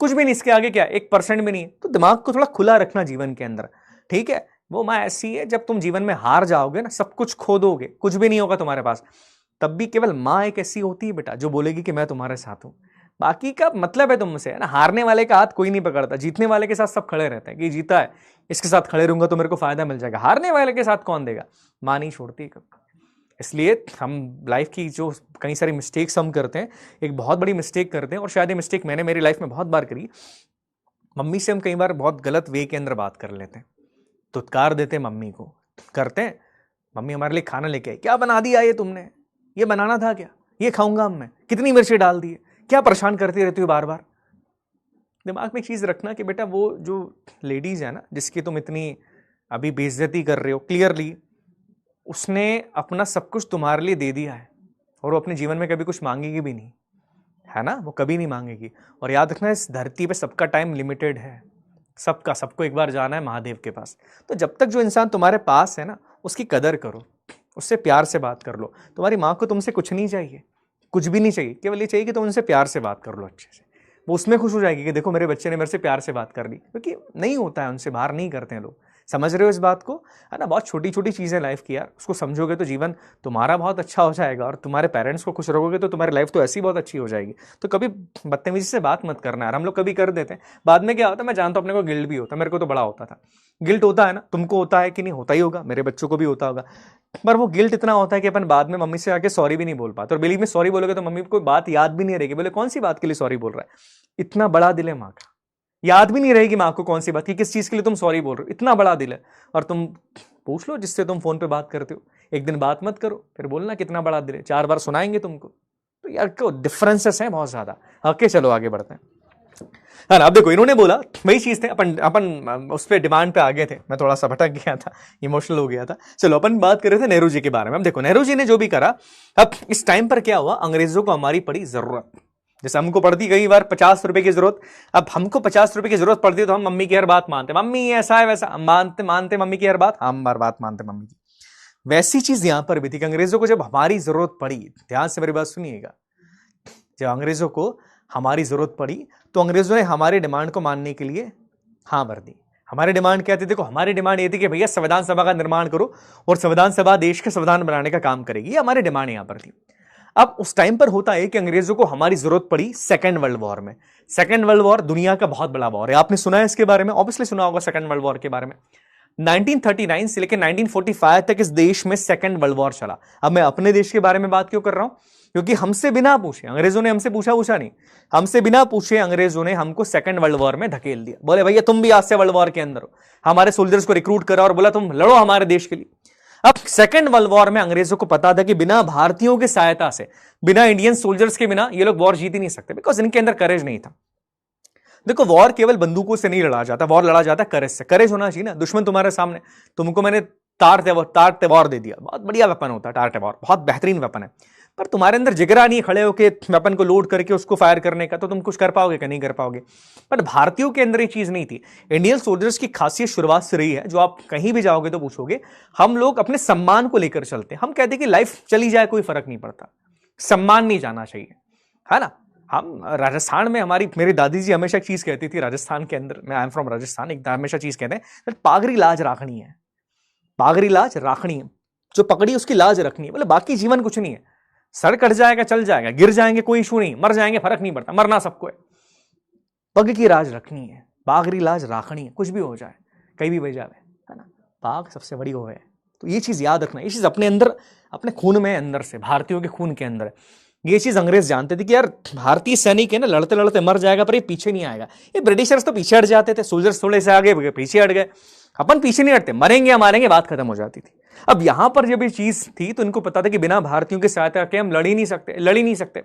A: कुछ भी नहीं, इसके आगे क्या 1% भी नहीं है। तो दिमाग को थोड़ा खुला रखना जीवन के अंदर, ठीक है? वो माँ ऐसी है, जब तुम जीवन में हार जाओगे ना, सब कुछ खो दोगे, कुछ भी नहीं होगा तुम्हारे पास, तब भी केवल माँ एक ऐसी होती है बेटा जो बोलेगी कि मैं तुम्हारे साथ हूं। बाकी का मतलब है तुमसे, है ना। हारने वाले का हाथ कोई नहीं पकड़ता, जीतने वाले के साथ सब खड़े रहते हैं कि जीता है, इसके साथ खड़े रहूंगा तो मेरे को फायदा मिल जाएगा। हारने वाले के साथ कौन देगा? माँ नहीं छोड़ती कभी। इसलिए हम लाइफ की जो कई सारी मिस्टेक्स हम करते हैं, एक बहुत बड़ी मिस्टेक करते हैं, और शायद ये मिस्टेक मैंने मेरी लाइफ में बहुत बार करी। मम्मी से हम कई बार बहुत गलत वे के अंदर बात कर लेते हैं, तुत्कार देते हैं मम्मी को, करते हैं। मम्मी हमारे लिए खाना लेके आई, क्या बना दिया ये तुमने, ये बनाना था क्या, ये खाऊंगा मैं, कितनी मिर्ची डाल दी है, क्या परेशान करती रहती हो बार बार। दिमाग में एक चीज रखना कि बेटा, वो जो लेडीज है ना जिसकी तुम इतनी अभी बेइज्जती कर रहे हो, क्लियरली उसने अपना सब कुछ तुम्हारे लिए दे दिया है, और वो अपने जीवन में कभी कुछ मांगेगी भी नहीं, है ना, वो कभी नहीं मांगेगी। और याद रखना, इस धरती पे सबका टाइम लिमिटेड है, सबको एक बार जाना है महादेव के पास। तो जब तक जो इंसान तुम्हारे पास है ना, उसकी कदर करो, उससे प्यार से बात कर लो। तुम्हारी माँ को तुमसे कुछ नहीं चाहिए, कुछ भी नहीं चाहिए, केवल ये चाहिए कि तुम उनसे प्यार से बात कर लो अच्छे से। वो उसमें खुश हो जाएगी कि देखो मेरे बच्चे ने मेरे से प्यार से बात कर ली, क्योंकि नहीं होता है, उनसे बाहर नहीं करते हैं लोग। समझ रहे हो इस बात को, है ना। बहुत छोटी छोटी चीजें लाइफ की यार, उसको समझोगे तो जीवन तुम्हारा बहुत अच्छा हो जाएगा, और तुम्हारे पेरेंट्स को खुश रखोगे तो तुम्हारी लाइफ तो ऐसी बहुत अच्छी हो जाएगी। तो कभी बदतमीजी से बात मत करना यार। हम लोग कभी कर देते हैं, बाद में क्या होता है मैं जानता हूं, अपने को गिल्ट भी होता है, मेरे को तो बड़ा होता था। गिल्ट होता है ना, तुमको होता है कि नहीं? होता ही होगा, मेरे बच्चों को भी होता होगा। पर वो गिल्ट इतना होता है कि अपन बाद में मम्मी से आके सॉरी भी नहीं बोल पाते, और बिलीव में सॉरी बोलोगे तो मम्मी को कोई बात याद भी नहीं रहेगी। बोले कौन सी बात के लिए सॉरी बोल रहा है? इतना बड़ा दिल है माँ का, याद भी नहीं रहेगी माँ को कौन सी बात की, किस चीज के लिए तुम सॉरी बोल रहे हो। इतना बड़ा दिल है। और तुम पूछ लो जिससे तुम फोन पे बात करते हो, एक दिन बात मत करो, फिर बोलना कितना बड़ा दिल है, 4 बार सुनाएंगे तुमको। तो यार क्यों डिफरेंसेस हैं बहुत ज्यादा। ओके चलो आगे बढ़ते हैं, है ना। अब देखो इन्होंने बोला वही चीज थे, अपन उस पर डिमांड पे आ गए थे, मैं थोड़ा सा भटक गया था, इमोशनल हो गया था। चलो अपन बात कर रहे थे नेहरू जी के बारे में। अब देखो नेहरू जी ने जो भी करा, अब इस टाइम पर क्या हुआ, अंग्रेजों को हमारी पड़ी जरूरत। जैसे हमको पड़ती कई बार 50 रुपए की जरूरत, अब हमको 50 रुपए की जरूरत पड़ती है तो हम मम्मी की हर बात मानते, मम्मी ऐसा है वैसा, मानते मम्मी की हर बात, हम हर बात मानते मम्मी की। वैसी चीज यहां पर भी थी कि अंग्रेजों को जब हमारी जरूरत पड़ी, ध्यान से मेरी बात सुनिएगा, जब अंग्रेजों को हमारी जरूरत पड़ी तो अंग्रेजों ने हमारे डिमांड को मानने के लिए हाँ भर दी। हमारी डिमांड क्या थी? देखो हमारी डिमांड ये थी कि भैया संविधान सभा का निर्माण करो, और संविधान सभा देश का संविधान बनाने का काम करेगी, ये हमारी डिमांड यहां पर थी। अब उस टाइम पर होता है कि अंग्रेजों को हमारी जरूरत पड़ी सेकंड वर्ल्ड वॉर में। सेकंड वर्ल्ड वॉर दुनिया का बहुत बड़ा वॉर है, आपने सुना है इसके बारे में, ऑब्वियसली सुना होगा सेकंड वर्ल्ड वॉर के बारे में। 1939 से लेकर 1945 तक इस देश में सेकंड वर्ल्ड वॉर चला। अब मैं अपने देश के बारे में बात क्यों कर रहा हूं? क्योंकि हमसे बिना पूछे अंग्रेजों ने, हमसे पूछा नहीं, हमसे बिना पूछे अंग्रेजों ने हमको सेकंड वर्ल्ड वॉर में धकेल दिया। बोले भैया तुम भी आज से वर्ल्ड वॉर के अंदर हो, हमारे सोल्जर्स को रिक्रूट करा और बोला तुम लड़ो हमारे देश के लिए। अब सेकंड वर्ल्ड वॉर में अंग्रेजों को पता था कि बिना भारतीयों की सहायता से, बिना इंडियन सोल्जर्स के बिना ये लोग वॉर जीत ही नहीं सकते, बिकॉज इनके अंदर करेज नहीं था। देखो वॉर केवल बंदूकों से नहीं लड़ा जाता, वॉर लड़ा जाता है करेज से। करेज होना चाहिए ना, दुश्मन तुम्हारे सामने, तुमको मैंने तार तेवार दे दिया, बहुत बढ़िया वेपन होता है तार तेवार, बहुत बेहतरीन वेपन है। पर तुम्हारे अंदर जिगरा नहीं खड़े होके वेपन को लोड करके उसको फायर करने का, तो तुम कुछ कर पाओगे कि नहीं कर पाओगे। बट भारतीयों के अंदर ये चीज नहीं थी। इंडियन सोल्जर्स की खासियत शुरुआत से रही है, जो आप कहीं भी जाओगे तो पूछोगे, हम लोग अपने सम्मान को लेकर चलते हैं। हम कहते हैं कि लाइफ चली जाए कोई फर्क नहीं पड़ता, सम्मान नहीं जाना चाहिए, है ना। हम राजस्थान में, मेरी दादी जी हमेशा एक चीज कहती थी, राजस्थान के अंदर, मैं आई एम फ्रॉम राजस्थान, एक हमेशा चीज कहते हैं, पागरी लाज राखनी है, पागरी लाज राखनी है, जो पकड़ी उसकी लाज रखनी है। मतलब बाकी जीवन कुछ नहीं है, सर कट जाएगा चल जाएगा, गिर जाएंगे कोई इशू नहीं, मर जाएंगे फर्क नहीं पड़ता, मरना सबको है, पग की लाज रखनी है, पागरी लाज राखनी है, कुछ भी हो जाए, कहीं भी बह जाए, है ना, पाग सबसे बड़ी वो है। तो ये चीज याद रखना, ये चीज अपने अंदर, अपने खून में, अंदर से, भारतीयों के खून के अंदर है। ये चीज अंग्रेज जानते थे कि यार भारतीय सैनिक है ना, लड़ते लड़ते मर जाएगा पर ये पीछे नहीं आएगा। ये ब्रिटिशर्स तो पीछे हट जाते थे, सोल्जर्स थोड़े से आगे पीछे हट गए, अपन पीछे नहीं हटते, मरेंगे मारेंगे, बात खत्म हो जाती थी। अब यहां पर जब ये चीज थी तो इनको पता था कि बिना भारतीयों की सहायता के हम लड़ ही नहीं सकते।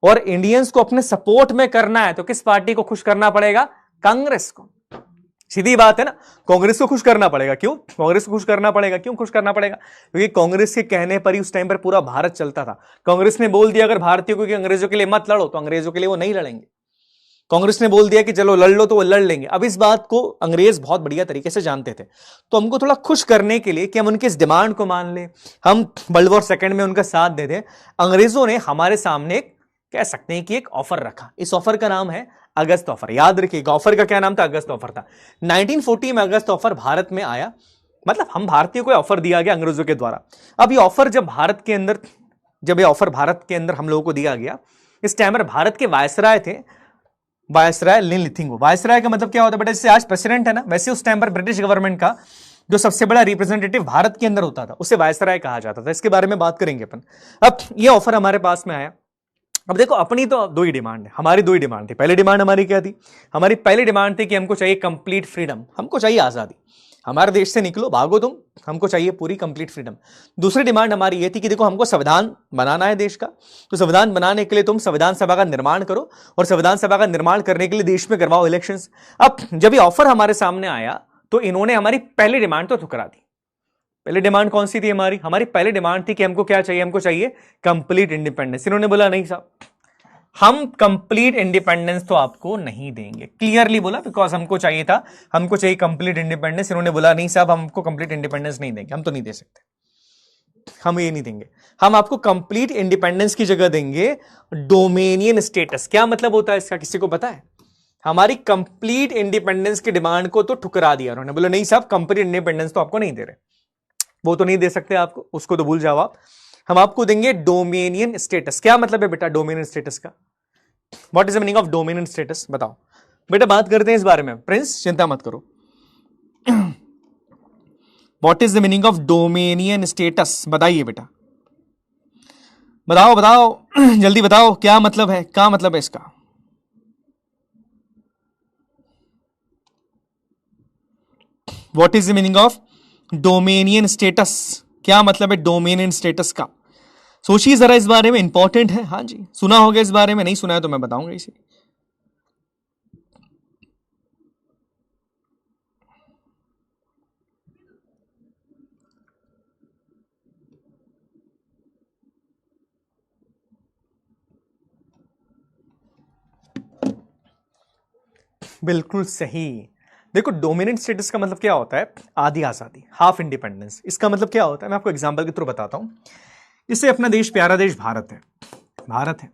A: और इंडियंस को अपने सपोर्ट में करना है तो किस पार्टी को खुश करना पड़ेगा? कांग्रेस को। सीधी बात है ना, कांग्रेस को खुश करना पड़ेगा। क्यों कांग्रेस को खुश करना पड़ेगा? क्यों खुश करना पड़ेगा? क्योंकि कांग्रेस के कहने पर ही उस टाइम पर पूरा भारत चलता था। कांग्रेस ने बोल दिया अगर भारतीयों को कि अंग्रेजों के लिए मत लड़ो, तो अंग्रेजों के लिए वो नहीं लड़ेंगे। कांग्रेस ने बोल दिया कि चलो लड़ लो, तो वो लड़ लेंगे। अब इस बात को अंग्रेज बहुत बढ़िया तरीके से जानते थे, तो हमको थोड़ा खुश करने के लिए कि हम उनके इस डिमांड को मान ले, हम वर्ल्ड वॉर सेकंड में उनका साथ दे दें, अंग्रेजों ने हमारे सामने कह सकते हैं कि एक ऑफर रखा। इस ऑफर का नाम है अगस्त ऑफर। याद रखिएगा, ऑफर का क्या नाम था? अगस्त ऑफर था। 1940 में अगस्त ऑफर भारत में आया, मतलब हम भारतीयों को ऑफर दिया गया अंग्रेजों के द्वारा। अब ये ऑफर जब ये ऑफर भारत के अंदर हम लोगों को दिया गया, इस टाइम पर भारत के वायसराय थे, वायसराय लिन लिथिंगो। वायसराय का मतलब क्या होता है बेटा? जैसे आज प्रेसिडेंट है ना, वैसे उस टाइम पर ब्रिटिश गवर्नमेंट का जो सबसे बड़ा रिप्रेजेंटेटिव भारत के अंदर होता था, उसे वायसराय कहा जाता था। इसके बारे में बात करेंगे अपन। अब ये ऑफर हमारे पास में आया। अब देखो, अपनी तो दो ही डिमांड है, हमारी दो ही डिमांड थी। पहली डिमांड हमारी क्या थी? हमारी पहली डिमांड थी कि हमको चाहिए कंप्लीट फ्रीडम, हमको चाहिए आजादी, हमारे देश से निकलो, भागो तुम, हमको चाहिए पूरी कंप्लीट फ्रीडम। दूसरी डिमांड हमारी ये थी कि देखो, हमको संविधान बनाना है देश का, तो संविधान बनाने के लिए तुम संविधान सभा का निर्माण करो, और संविधान सभा का निर्माण करने के लिए देश में करवाओ इलेक्शंस। अब जब ये ऑफर हमारे सामने आया तो इन्होंने हमारी पहली डिमांड तो ठुकरा दी। पहली डिमांड कौन सी थी हमारी? हमारी पहली डिमांड थी कि हमको क्या चाहिए? हमको चाहिए कंप्लीट इंडिपेंडेंस। इन्होंने बोला नहीं साहब, हम कंप्लीट इंडिपेंडेंस तो आपको नहीं देंगे। क्लियरली बोला, बिकॉज हमको चाहिए था, हमको चाहिए कंप्लीट इंडिपेंडेंस। इन्होंने बोला नहीं साहब, हमको कंप्लीट इंडिपेंडेंस नहीं देंगे, हम तो नहीं दे सकते, हम ये नहीं देंगे। हम आपको कंप्लीट इंडिपेंडेंस की जगह देंगे डोमेनियन स्टेटस। क्या मतलब होता है इसका, किसी को पता है? हमारी कंप्लीट इंडिपेंडेंस की डिमांड को तो ठुकरा दिया उन्होंने। बोला नहीं साहब, कंप्लीट इंडिपेंडेंस तो आपको नहीं दे रहे, वो तो नहीं दे सकते आपको, उसको तो भूल जाओ आप। हम आपको देंगे डोमेनियन स्टेटस। क्या मतलब है बेटा डोमेनियन स्टेटस का? What is the meaning of dominion status? बताओ बेटा, बात करते हैं इस बारे में। प्रिंस चिंता मत करो। What is the meaning of dominion status? बताइए बेटा, बताओ बताओ, जल्दी बताओ, क्या मतलब है, क्या मतलब है इसका? What is the meaning of dominion status? क्या मतलब है डोमेनियन स्टेटस का? सोचिए जरा इस बारे में, इंपॉर्टेंट है। हाँ जी, सुना होगा इस बारे में, नहीं सुना है तो मैं बताऊंगा इसे। बिल्कुल सही। देखो, डोमिनेंट स्टेटस का मतलब क्या होता है? आधी आजादी, हाफ इंडिपेंडेंस। इसका मतलब क्या होता है, मैं आपको एग्जांपल के थ्रू बताता हूं। इससे अपना देश, प्यारा देश भारत है, भारत है,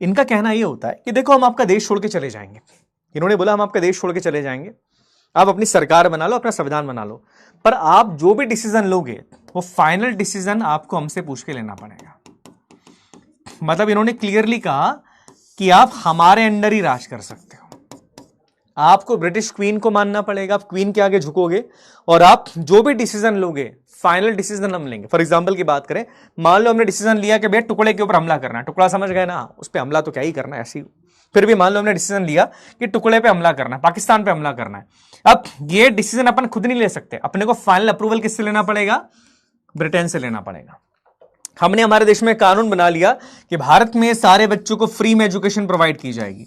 A: इनका कहना यह होता है कि देखो, हम आपका देश छोड़ के चले जाएंगे। इन्होंने बोला हम आपका देश छोड़ के चले जाएंगे, आप अपनी सरकार बना लो, अपना संविधान बना लो, पर आप जो भी डिसीजन लोगे वो फाइनल डिसीजन आपको हमसे पूछ के लेना पड़ेगा। मतलब इन्होंने क्लियरली कहा कि आप हमारे अंडर ही राज कर सकते हो, आपको ब्रिटिश क्वीन को मानना पड़ेगा, आप क्वीन के आगे झुकोगे, और आप जो भी डिसीजन लोगे फाइनल डिसीजन हम लेंगे। फॉर एग्जांपल की बात करें, मान लो हमने डिसीजन लिया कि भैया टुकड़े के ऊपर हमला करना है, टुकड़ा समझ गए ना, उस पर हमला तो क्या ही करना है ऐसी, फिर भी मान लो हमने डिसीजन लिया कि टुकड़े पे हमला करना है, पाकिस्तान पे हमला करना है। अब ये डिसीजन अपन खुद नहीं ले सकते, अपने को फाइनल अप्रूवल किससे लेना पड़ेगा? ब्रिटेन से लेना पड़ेगा। हमने हमारे देश में कानून बना लिया कि भारत में सारे बच्चों को फ्री में एजुकेशन प्रोवाइड की जाएगी।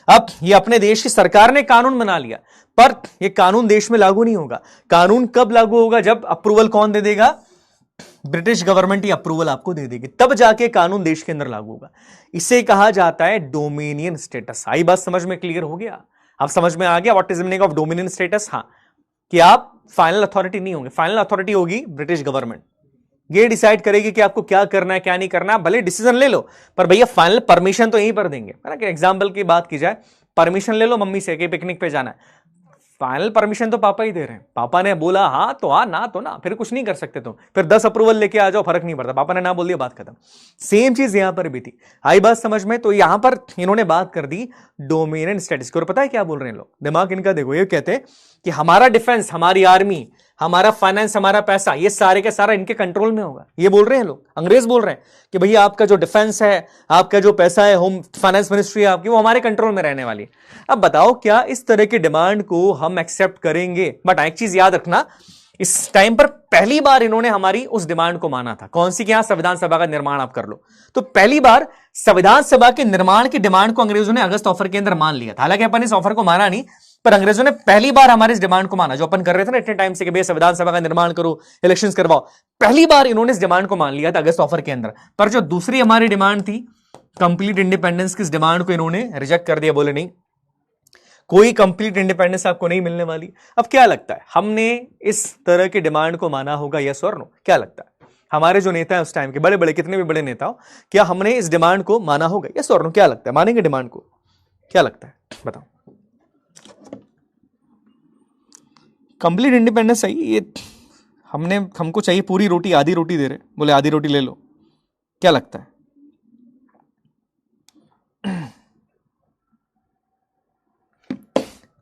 A: अब ये अपने देश की सरकार ने कानून बना लिया, पर ये कानून देश में लागू नहीं होगा। कानून कब लागू होगा? जब अप्रूवल कौन दे देगा? ब्रिटिश गवर्नमेंट ये अप्रूवल आपको दे देगी, तब जाके कानून देश के अंदर लागू होगा। इसे कहा जाता है डोमिनियन स्टेटस। आई बात समझ में? क्लियर हो गया? अब समझ में आ गया what is meaning of dominion status? हाँ, कि आप फाइनल अथॉरिटी नहीं होंगे, फाइनल अथॉरिटी होगी ब्रिटिश गवर्नमेंट। ये डिसाइड करेगी कि आपको क्या करना है क्या नहीं करना है। भले डिसीजन ले लो पर भैया फाइनल परमिशन तो यहीं पर देंगे, है ना। कि एग्जाम्पल की बात की जाए, परमिशन ले लो मम्मी से कि पिकनिक पे जाना है, फाइनल परमिशन तो पापा ही दे रहे हैं। पापा ने बोला हाँ तो हाँ, ना तो ना, फिर कुछ नहीं कर सकते तुम। फिर 10 अप्रूवल लेके आ जाओ, फर्क नहीं पड़ता, पापा ने ना बोल दिया, बात खत्म। सेम चीज यहां पर भी थी। आई बात समझ में? तो यहां पर इन्होंने बात कर दी डोमिनियन स्टेटस की। और पता है क्या बोल रहे हैं लोग, दिमाग इनका देखो, ये कहते हैं कि हमारा डिफेंस, हमारी आर्मी, हमारा फाइनेंस, हमारा पैसा, ये सारे का सारा इनके कंट्रोल में होगा। ये बोल रहे हैं लोग, अंग्रेज बोल रहे हैं कि भैया आपका जो डिफेंस है, आपका जो पैसा है, होम फाइनेंस मिनिस्ट्री है आपकी, वो हमारे कंट्रोल में रहने वाली है। अब बताओ क्या इस तरह की डिमांड को हम एक्सेप्ट करेंगे? बट एक चीज याद रखना, इस टाइम पर पहली बार इन्होंने हमारी उस डिमांड को माना था। कौन सी? कि यहां संविधान सभा का निर्माण आप कर लो। तो पहली बार संविधान सभा के निर्माण की डिमांड को अंग्रेजों ने अगस्त ऑफर के अंदर मान लिया था। हालांकि अपन इस ऑफर को माना नहीं, पर अंग्रेजों ने पहली बार हमारे इस डिमांड को माना, जो अपन कर रहे थे ना इतने टाइम से कि भैया संविधान सभा का निर्माण करो, इलेक्शंस करवाओ। पहली बार इन्होंने इस डिमांड को मान लिया था अगस्त ऑफर के अंदर। पर जो दूसरी हमारी डिमांड थी, कंप्लीट इंडिपेंडेंस की, इस डिमांड को इन्होंने रिजेक्ट कर दिया। बोले नहीं, कोई कंप्लीट इंडिपेंडेंस आपको नहीं मिलने वाली। अब क्या लगता है, हमने इस तरह की डिमांड को माना होगा, यस और नो? क्या लगता है हमारे जो नेता है उस टाइम के, बड़े बड़े, कितने भी बड़े नेता हो, क्या हमने इस डिमांड को माना होगा, यस और नो? क्या लगता है, मानेंगे डिमांड को? क्या लगता है बताओ? कंप्लीट इंडिपेंडेंस चाहिए, ये हमको चाहिए पूरी रोटी, आधी रोटी दे रहे, बोले आधी रोटी ले लो। क्या लगता है?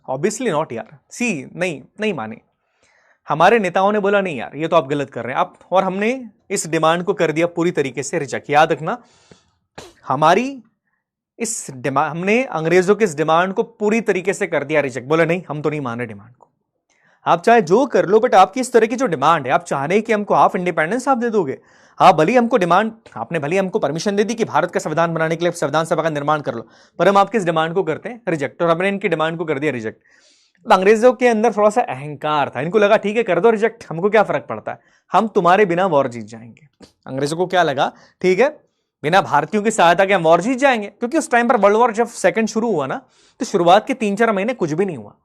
A: ऑब्वियसली नॉट यार। सी नहीं माने। हमारे नेताओं ने बोला नहीं यार ये तो आप गलत कर रहे हैं आप, और हमने इस डिमांड को कर दिया पूरी तरीके से रिजेक्ट। याद रखना, हमने अंग्रेजों की इस डिमांड को पूरी तरीके से कर दिया रिजेक्ट। बोला नहीं, हम तो नहीं मान रहे डिमांड को। आप चाहे जो कर लो, बट आपकी इस तरह की जो डिमांड है, आप चाह रहे हैं कि हमको हाफ इंडिपेंडेंस आप दे दोगे। हाँ भले हमको डिमांड, आपने भले हमको परमिशन दे दी कि भारत का संविधान बनाने के लिए संविधान सभा का निर्माण कर लो, पर हम आपकी इस डिमांड को करते हैं रिजेक्ट। और हमने इनकी डिमांड को कर दिया रिजेक्ट। अंग्रेजों के अंदर थोड़ा सा अहंकार था, इनको लगा ठीक है कर दो रिजेक्ट, हमको क्या फर्क पड़ता है, हम तुम्हारे बिना वॉर जीत जाएंगे। अंग्रेजों को क्या लगा, ठीक है बिना भारतीयों की सहायता के हम वॉर जीत जाएंगे। क्योंकि उस टाइम पर वर्ल्ड वॉर जब सेकंड शुरू हुआ ना, तो शुरुआत के 3-4 महीने कुछ भी नहीं हुआ,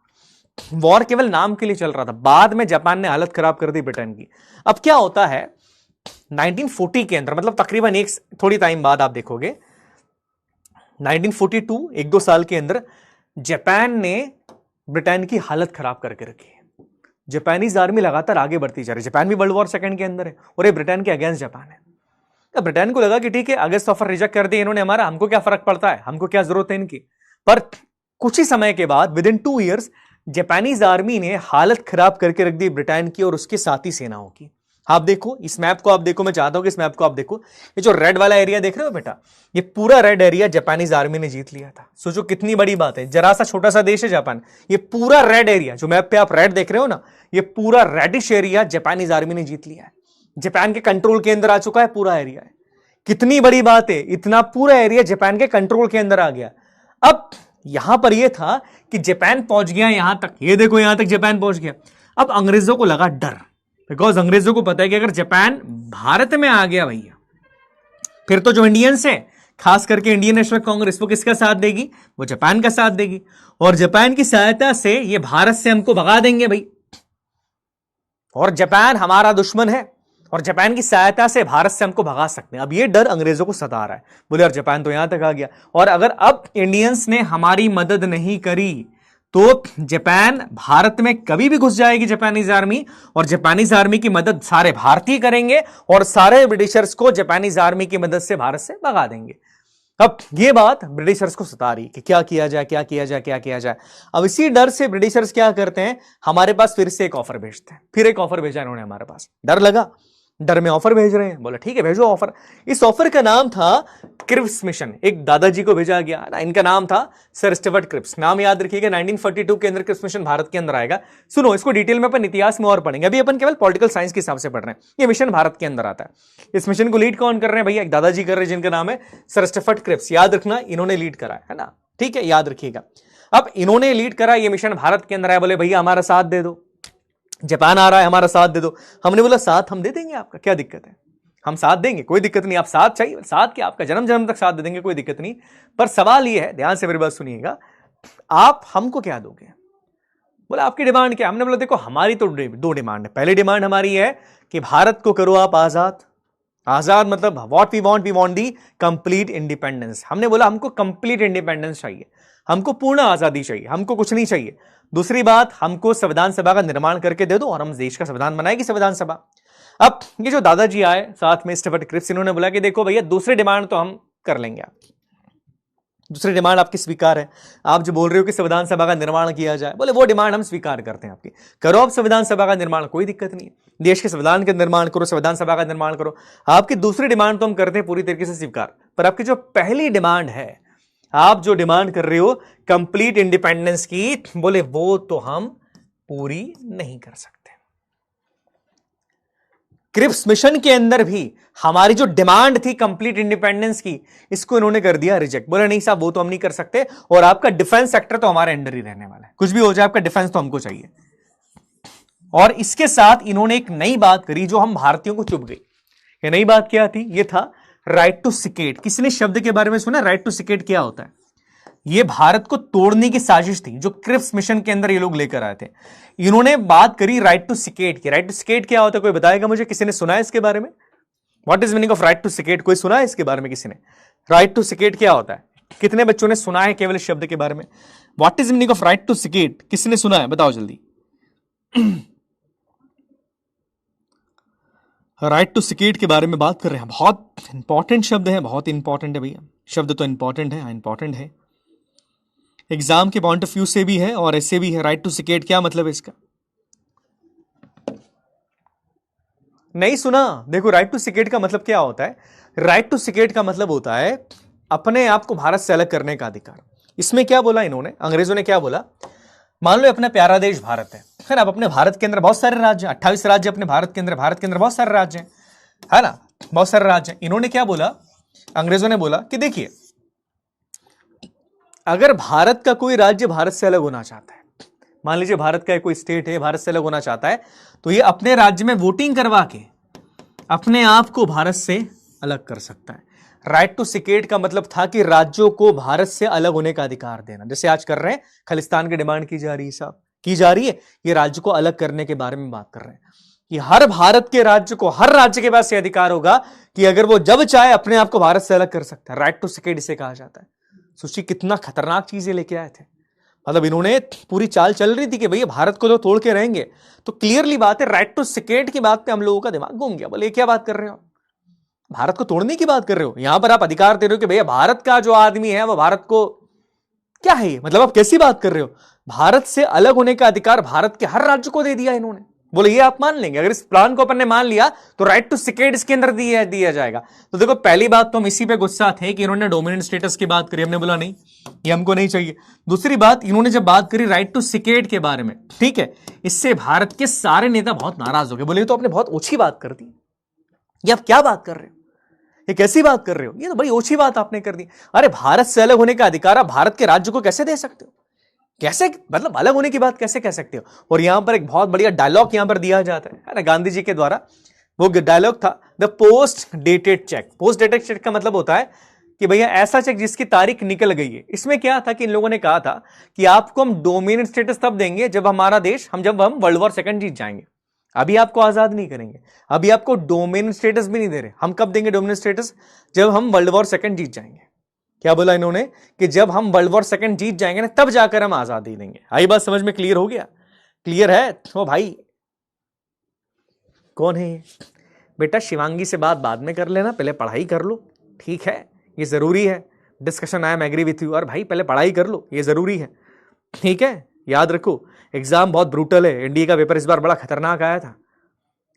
A: वॉर केवल नाम के लिए चल रहा था। बाद में जापान ने हालत खराब कर दी ब्रिटेन की। अब क्या होता है 1940 के अंदर, मतलब तकरीबन एक थोड़ी टाइम बाद आप देखोगे 1942, 1-2 साल के अंदर जापान ने ब्रिटेन की हालत खराब करके रखी है। जापानीज आर्मी लगातार आगे बढ़ती जा रही है। जापान भी वर्ल्ड वॉर सेकंड के अंदर है और ये ब्रिटेन के अगेंस्ट जापान है। तो ब्रिटेन को लगा कि ठीक है अगस्त ऑफर रिजेक्ट कर दिया इन्होंने हमारा, हमको क्या फर्क पड़ता है, हमको क्या जरूरत है इनकी। पर कुछ ही समय के बाद with in 2 years Japanese army ने हालत खराब करके रख दी ब्रिटेन की और उसके साथी सेनाओं की। आप देखो इस मैप को, आप देखो, मैं चाहता हूं कि इस मैप को आप देखो। ये जो रेड वाला एरिया देख रहे हो बेटा, ये पूरा रेड एरिया जापानीज आर्मी ने जीत लिया था। सोचो कितनी बड़ी बात है, जरा सा छोटा सा देश है जापान, ये पूरा रेड एरिया जो मैप पे आप रेड देख रहे हो ना, ये पूरा रेडिश एरिया जापानीज आर्मी ने जीत लिया है। जापान के कंट्रोल के अंदर आ चुका है पूरा एरिया है। कितनी बड़ी बात है, इतना पूरा एरिया जापान के कंट्रोल के अंदर आ गया। अब यहां पर यह था कि जापान पहुंच गया यहां तक, ये देखो यहां तक जापान पहुंच गया। अब अंग्रेजों को लगा डर, बिकॉज अंग्रेजों को पता है कि अगर जापान भारत में आ गया भैया, फिर तो जो इंडियंस है, खास करके इंडियन नेशनल कांग्रेस, वो किसका साथ देगी, वो जापान का साथ देगी। और जापान की सहायता से ये भारत से हमको भगा देंगे भाई। और जापान हमारा दुश्मन है और जापान की सहायता से भारत से हमको भगा सकते हैं। अब ये डर अंग्रेजों को सता रहा है। बोले यार जापान तो यहां तक आ गया, और अगर अब इंडियंस ने हमारी मदद नहीं करी तो जापान भारत में कभी भी घुस जाएगी जापानीज आर्मी, और जापानीज आर्मी की मदद सारे भारतीय करेंगे और सारे ब्रिटिशर्स को जापानीज आर्मी की मदद से भारत से भगा देंगे। अब ये बात ब्रिटिशर्स को सता रही कि क्या किया जाए, क्या किया जाए, क्या किया जाए। अब इसी डर से ब्रिटिशर्स क्या करते हैं, हमारे पास फिर से एक ऑफर भेजते हैं। फिर एक ऑफर भेजा इन्होंने हमारे पास, डर लगा, डर में ऑफर भेज रहे हैं। बोला ठीक है भेजो ऑफर। इस ऑफर का नाम था क्रिप्स मिशन। एक दादाजी को भेजा गया ना, इनका नाम था सर स्टीवर्ट क्रिप्स। नाम याद रखिएगा, 1942 के अंदर क्रिप्स मिशन भारत के अंदर आएगा। सुनो इसको डिटेल में अपन इतिहास में और पढ़ेंगे, अभी अपन केवल पॉलिटिकल साइंस के हिसाब से पढ़ रहे हैं। ये मिशन भारत के अंदर आता है। इस मिशन को लीड कौन कर रहे हैं भैया, एक दादाजी कर रहे हैं जिनका नाम है सर स्टीवर्ट क्रिप्स। याद रखना इन्होंने लीड करा है ना, ठीक है याद रखिएगा। अब इन्होंने लीड करा, ये मिशन भारत के अंदर आया। बोले भैया हमारा साथ दे दो। जापान आ रहा है, हमारा साथ दे दो। हमने बोला साथ हम दे देंगे, आपका क्या दिक्कत है, हम साथ देंगे, कोई दिक्कत नहीं। आप साथ चाहिए, साथ क्या, आपका जन्म जन्म तक साथ दे देंगे, कोई दिक्कत नहीं। पर सवाल यह है, ध्यान से मेरी बात सुनिएगा, आप हमको क्या दोगे? बोला आपकी डिमांड क्या? हमने बोला देखो हमारी तो दो डिमांड है। पहली डिमांड हमारी है कि भारत को करो आप आजाद। आजाद मतलब what we want the complete independence. हमने बोला हमको कंप्लीट इंडिपेंडेंस चाहिए, हमको पूर्ण आजादी चाहिए, हमको कुछ नहीं चाहिए। दूसरी बात, हमको संविधान सभा का निर्माण करके दे दो और हम देश का संविधान बनाएगी संविधान सभा। अब ये जो दादाजी आए साथ में स्टीफर्ट क्रिप्स, इन्होंने बोला कि देखो भैया दूसरी डिमांड तो हम कर लेंगे आपकी, दूसरी डिमांड आपकी स्वीकार है। आप जो बोल रहे हो कि संविधान सभा का निर्माण किया जाए, बोले वो डिमांड हम स्वीकार करते हैं आपकी, करो आप संविधान सभा का निर्माण, कोई दिक्कत नहीं है। देश के संविधान का निर्माण करो, संविधान सभा का निर्माण करो। आपकी दूसरी डिमांड तो हम करते हैं पूरी तरीके से स्वीकार, पर आपकी जो पहली डिमांड है, आप जो डिमांड कर रहे हो कंप्लीट इंडिपेंडेंस की, बोले वो तो हम पूरी नहीं कर सकते। क्रिप्स मिशन के अंदर भी हमारी जो डिमांड थी कंप्लीट इंडिपेंडेंस की, इसको इन्होंने कर दिया रिजेक्ट। बोला नहीं साहब वो तो हम नहीं कर सकते, और आपका डिफेंस सेक्टर तो हमारे अंडर ही रहने वाला है, कुछ भी हो जाए आपका डिफेंस तो हमको चाहिए। और इसके साथ इन्होंने एक नई बात करी जो हम भारतीयों को चुभ गई। ये नई बात क्या थी? ये था राइट टू सिकेट। किसी ने शब्द के बारे में सुना? राइट टू सिकेट क्या होता है? ये भारत को तोड़ने की साजिश थी जो क्रिप्स मिशन के अंदर ये लोग लेकर आए थे। इन्होंने बात करी राइट टू सिकेट की। राइट टू सिकेट क्या होता है, कोई बताएगा मुझे? किसी ने सुना है इसके बारे में? What is meaning of right to secede? कोई सुना है इसके बारे में किसी ने? राइट टू सिकेट क्या होता है? कितने बच्चों ने सुना है केवल इस शब्द के बारे में? What is meaning of right to secede? किसी ने सुना है? बताओ जल्दी। राइट टू सिकेट के बारे में बात कर रहे हैं। बहुत इंपॉर्टेंट शब्द है, बहुत इंपॉर्टेंट है भैया। शब्द तो इंपॉर्टेंट है, इंपॉर्टेंट है, एग्जाम के पॉइंट ऑफ व्यू से भी है और ऐसे भी है। राइट टू सिकेट क्या मतलब है इसका? नहीं सुना? देखो राइट टू सिकेट का मतलब क्या होता है? राइट टू सिकेट का मतलब होता है अपने आप को भारत से अलग करने का अधिकार। इसमें क्या बोला इन्होंने, अंग्रेजों ने क्या बोला? मान लो अपना प्यारा देश भारत है ना? अब अपने भारत के अंदर बहुत सारे राज्य, 28 राज्य अपने भारत के अंदर बहुत सारे राज्य हैं, है ना? बहुत सारे राज्य। इन्होंने क्या बोला, अंग्रेजों ने बोला कि देखिए अगर भारत का कोई राज्य भारत से अलग होना चाहता है, मान लीजिए भारत का कोई स्टेट है भारत से अलग होना चाहता है, तो ये अपने राज्य में वोटिंग करवा के अपने आप को भारत से अलग कर सकता है। राइट टू सिकेट का मतलब था कि राज्यों को भारत से अलग होने का अधिकार देना, जैसे आज कर रहे हैं। खालिस्तान की डिमांड की जा रही है साहब, की जा रही है। ये राज्य को अलग करने के बारे में बात कर रहे हैं कि हर भारत के राज्य को, हर राज्य के पास ये अधिकार होगा कि अगर वो जब चाहे अपने आप को भारत से अलग कर सकता है। राइट टू सिकेट इसे कहा जाता है। सोचिए कितना खतरनाक चीजें लेके आए थे। मतलब इन्होंने पूरी चाल चल रही थी कि भैया भारत को तो तोड़ के रहेंगे। तो क्लियरली बात है, राइट टू सिकेट की बात पे हम लोगों का दिमाग घूम गया। बोले क्या बात कर रहे हो, भारत को तोड़ने की बात कर रहे हो? यहां पर आप अधिकार दे रहे हो कि भैया भारत का जो आदमी है वो भारत को, क्या है ये? मतलब आप कैसी बात कर रहे हो? भारत से अलग होने का अधिकार भारत के हर राज्य को दे दिया इन्होंने। बोले ये आप मान लेंगे? अगर इस प्लान को अपन ने मान लिया तो राइट टू सिकेट इसके अंदर दिया जाएगा। तो देखो पहली बात तो हम इसी पे गुस्सा थे कि इन्होंने डोमिनेंट स्टेटस की बात करी, हमने बोला नहीं ये हमको नहीं चाहिए। दूसरी बात, इन्होंने जब बात करी राइट टू सिकेट के बारे में, ठीक है, इससे भारत के सारे नेता बहुत नाराज हो गए। बोले तो आपने बहुत ओछी बात कर दी, ये आप क्या बात कर रहे हो, ये कैसी बात कर रहे हो, ये तो बड़ी ओछी बात आपने कर दी। अरे भारत से अलग होने का अधिकार आप भारत के राज्य को कैसे दे सकते हो? कैसे, मतलब अलग होने की बात कैसे कह सकते हो? और यहां पर एक बहुत बढ़िया डायलॉग यहां पर दिया जाता है ना, गांधी जी के द्वारा। वो डायलॉग था the post dated cheque. Post dated cheque का मतलब होता है कि भैया ऐसा चेक जिसकी तारीख निकल गई है। इसमें क्या था कि इन लोगों ने कहा था कि आपको हम डोमिनेंट स्टेटस तब देंगे जब हमारा देश, जब हम वर्ल्ड वॉर सेकंड जीत जाएंगे। अभी आपको आजाद नहीं करेंगे, अभी आपको डोमिनेंट स्टेटस भी नहीं दे रहे। हम कब देंगे डोमिनेंट स्टेटस? जब हम वर्ल्ड वॉर सेकंड जीत जाएंगे। क्या बोला इन्होंने? कि जब हम वर्ल्ड वॉर सेकंड जीत जाएंगे ना, तब जाकर हम आजादी देंगे। आई बात समझ में? क्लियर हो गया? क्लियर है? ओ भाई कौन है ये? बेटा शिवांगी से बात बाद में कर लेना, पहले पढ़ाई कर लो, ठीक है? ये जरूरी है। Discussion I am agree with you. और भाई पहले पढ़ाई कर लो, ये जरूरी है, ठीक है? याद रखो एग्जाम बहुत ब्रूटल है। इंडिया का पेपर इस बार बड़ा खतरनाक आया था।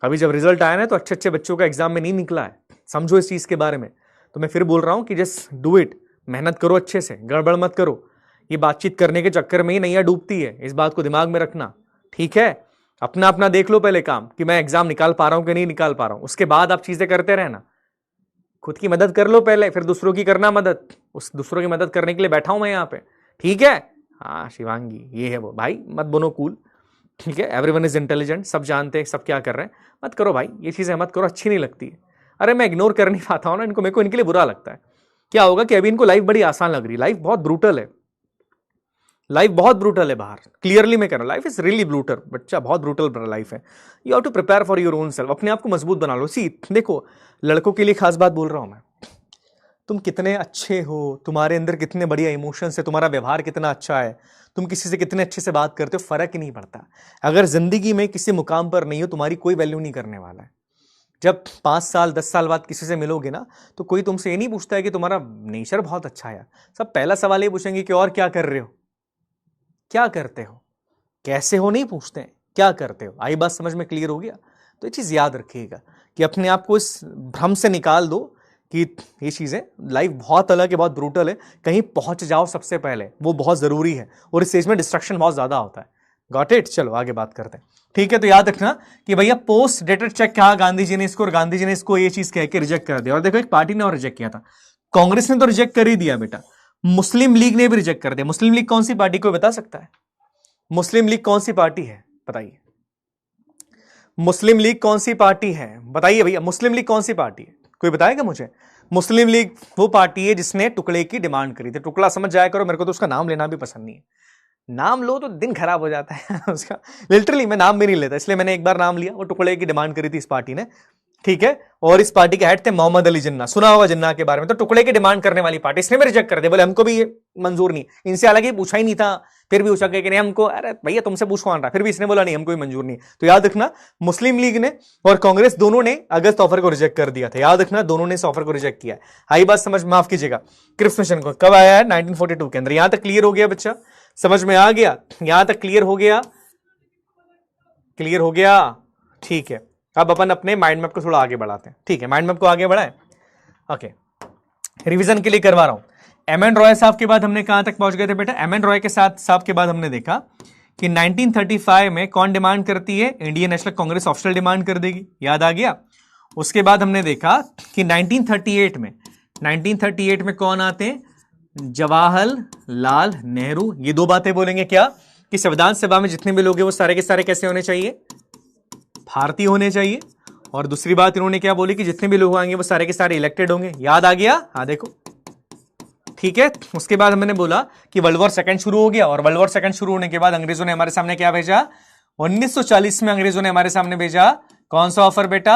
A: अभी जब रिजल्ट आया ना तो अच्छे अच्छे बच्चों का एग्जाम में नहीं निकला है। समझो इस चीज के बारे में। तो मैं फिर बोल रहा हूं कि जस्ट डू इट, मेहनत करो अच्छे से, गड़बड़ मत करो। ये बातचीत करने के चक्कर में ही नैया डूबती है, इस बात को दिमाग में रखना, ठीक है? अपना अपना देख लो पहले काम कि मैं एग्जाम निकाल पा रहा हूं कि नहीं निकाल पा रहा हूं। उसके बाद आप चीजें करते रहना। खुद की मदद कर लो पहले, फिर दूसरों की करना मदद। उस दूसरों की मदद करने के लिए बैठा हूं मैं यहाँ पे, ठीक है? हाँ शिवांगी ये है वो। भाई मत बनो कूल, ठीक है, एवरीवन इज इंटेलिजेंट, सब जानते हैं सब क्या कर रहे हैं, मत करो भाई ये चीजें, मत करो, अच्छी नहीं लगती है। अरे मैं इग्नोर कर नहीं पाता हूं ना इनको, मेरे को इनके लिए बुरा लगता है। क्या होगा कि अभी इनको लाइफ बड़ी आसान लग रही है, लाइफ बहुत ब्रूटल है, लाइफ बहुत ब्रूटल है बाहर, क्लियरली मैं कह रहा हूं, लाइफ इज रियली ब्रूटल बच्चा, बहुत ब्रूटल लाइफ है। You have to prepare for your own self, अपने आप को मजबूत बना लो। सी देखो, लड़कों के लिए खास बात बोल रहा हूं मैं, तुम कितने अच्छे हो, तुम्हारे अंदर कितने बढ़िया इमोशंस है, तुम्हारा व्यवहार कितना अच्छा है, तुम किसी से कितने अच्छे से बात करते हो, फर्क ही नहीं पड़ता। अगर जिंदगी में किसी मुकाम पर नहीं हो, तुम्हारी कोई वैल्यू नहीं करने वाला है। जब 5 साल 10 साल बाद किसी से मिलोगे ना, तो कोई तुमसे ये नहीं पूछता है कि तुम्हारा नेचर बहुत अच्छा है, सब पहला सवाल ये पूछेंगे कि और क्या कर रहे हो, क्या करते हो, कैसे हो नहीं पूछते हैं, क्या करते हो। आई बात समझ में क्लियर हो गया? तो ये चीज याद रखिएगा कि अपने आप को इस भ्रम से निकाल दो कि ये चीजें, लाइफ बहुत अलग है, बहुत ब्रूटल है, कहीं पहुंच जाओ सबसे पहले, वो बहुत जरूरी है, और इस स्टेज में डिस्ट्रक्शन बहुत ज्यादा होता है। Got it? चलो आगे बात करते हैं। ठीक है, तो याद रखना कि भैया पोस्ट डेटेड चेक कहा गांधी जी ने इसको, और गांधी जी ने इसको ये चीज कह के रिजेक्ट कर दिया। और देखो एक पार्टी ने और रिजेक्ट किया था, कांग्रेस ने तो रिजेक्ट कर ही दिया बेटा, मुस्लिम लीग ने भी रिजेक्ट कर दिया। मुस्लिम लीग कौन सी पार्टी, को बता सकता है? मुस्लिम लीग कौन सी पार्टी है बताइए? मुस्लिम लीग कौन सी पार्टी है बताइए भैया, मुस्लिम लीग कौन सी पार्टी है, कोई बताएगा मुझे? मुस्लिम लीग वो पार्टी है जिसने टुकड़े की डिमांड करी थी। टुकड़ा समझ जाया करो, मेरे को तो उसका नाम लेना भी पसंद नहीं है, नाम लो तो दिन खराब हो जाता है उसका, लिटरली मैं नाम भी नहीं लेता, इसलिए मैंने एक बार नाम लिया। वो टुकड़े की डिमांड करी थी इस पार्टी ने, ठीक है, और इस पार्टी के हेड थे मोहम्मद अली जिन्ना, सुना होगा जिन्ना के बारे में। तो टुकड़े की डिमांड करने वाली पार्टी, इसने भी रिजेक्ट कर दिया, बोले हमको भी ये मंजूर नहीं। इनसे हालांकि पूछा ही नहीं था, फिर भी पूछा कि नहीं हमको, अरे भैया तुमसे पूछ कौन रहा, फिर भी इसने बोला नहीं हमको भी मंजूर नहीं। तो याद रखना, मुस्लिम लीग ने और कांग्रेस दोनों ने अगस्त ऑफर को रिजेक्ट कर दिया था, याद रखना, दोनों ने इस ऑफर को रिजेक्ट किया। आई बात समझ, माफ कीजिएगा, क्रिप्स मिशन को कब आया है? 1942 के अंदर। यहां तक क्लियर हो गया बच्चा, समझ में आ गया? यहां तक क्लियर हो गया? क्लियर हो गया? ठीक है, अब अपन अपने माइंड मैप को थोड़ा आगे बढ़ाते हैं। ठीक है, माइंड मैप को आगे बढ़ाएं। ओके, रिवीजन के लिए करवा रहा हूं। एम एन रॉय साहब के बाद हमने कहां तक पहुंच गए थे बेटा? एम एन रॉय के साथ साहब के बाद हमने देखा कि 1935 में कौन डिमांड करती है? Indian national Congress official demand कर देगी, याद आ गया। उसके बाद हमने देखा कि 1938 में कौन आते हैं? जवाहरलाल नेहरू। ये दो बातें बोलेंगे क्या? कि संविधान सभा में जितने भी लोग हैं वो सारे के सारे कैसे होने चाहिए? भारतीय होने चाहिए। और दूसरी बात इन्होंने क्या बोली कि जितने भी लोग आएंगे वो सारे के सारे इलेक्टेड होंगे, याद आ गया? हाँ देखो, ठीक है। उसके बाद हमने बोला कि वर्ल्ड वॉर सेकंड शुरू हो गया, और वर्ल्ड वॉर सेकंड शुरू होने के बाद अंग्रेजों ने हमारे सामने क्या भेजा? 1940 में अंग्रेजों ने हमारे सामने भेजा कौन सा ऑफर बेटा?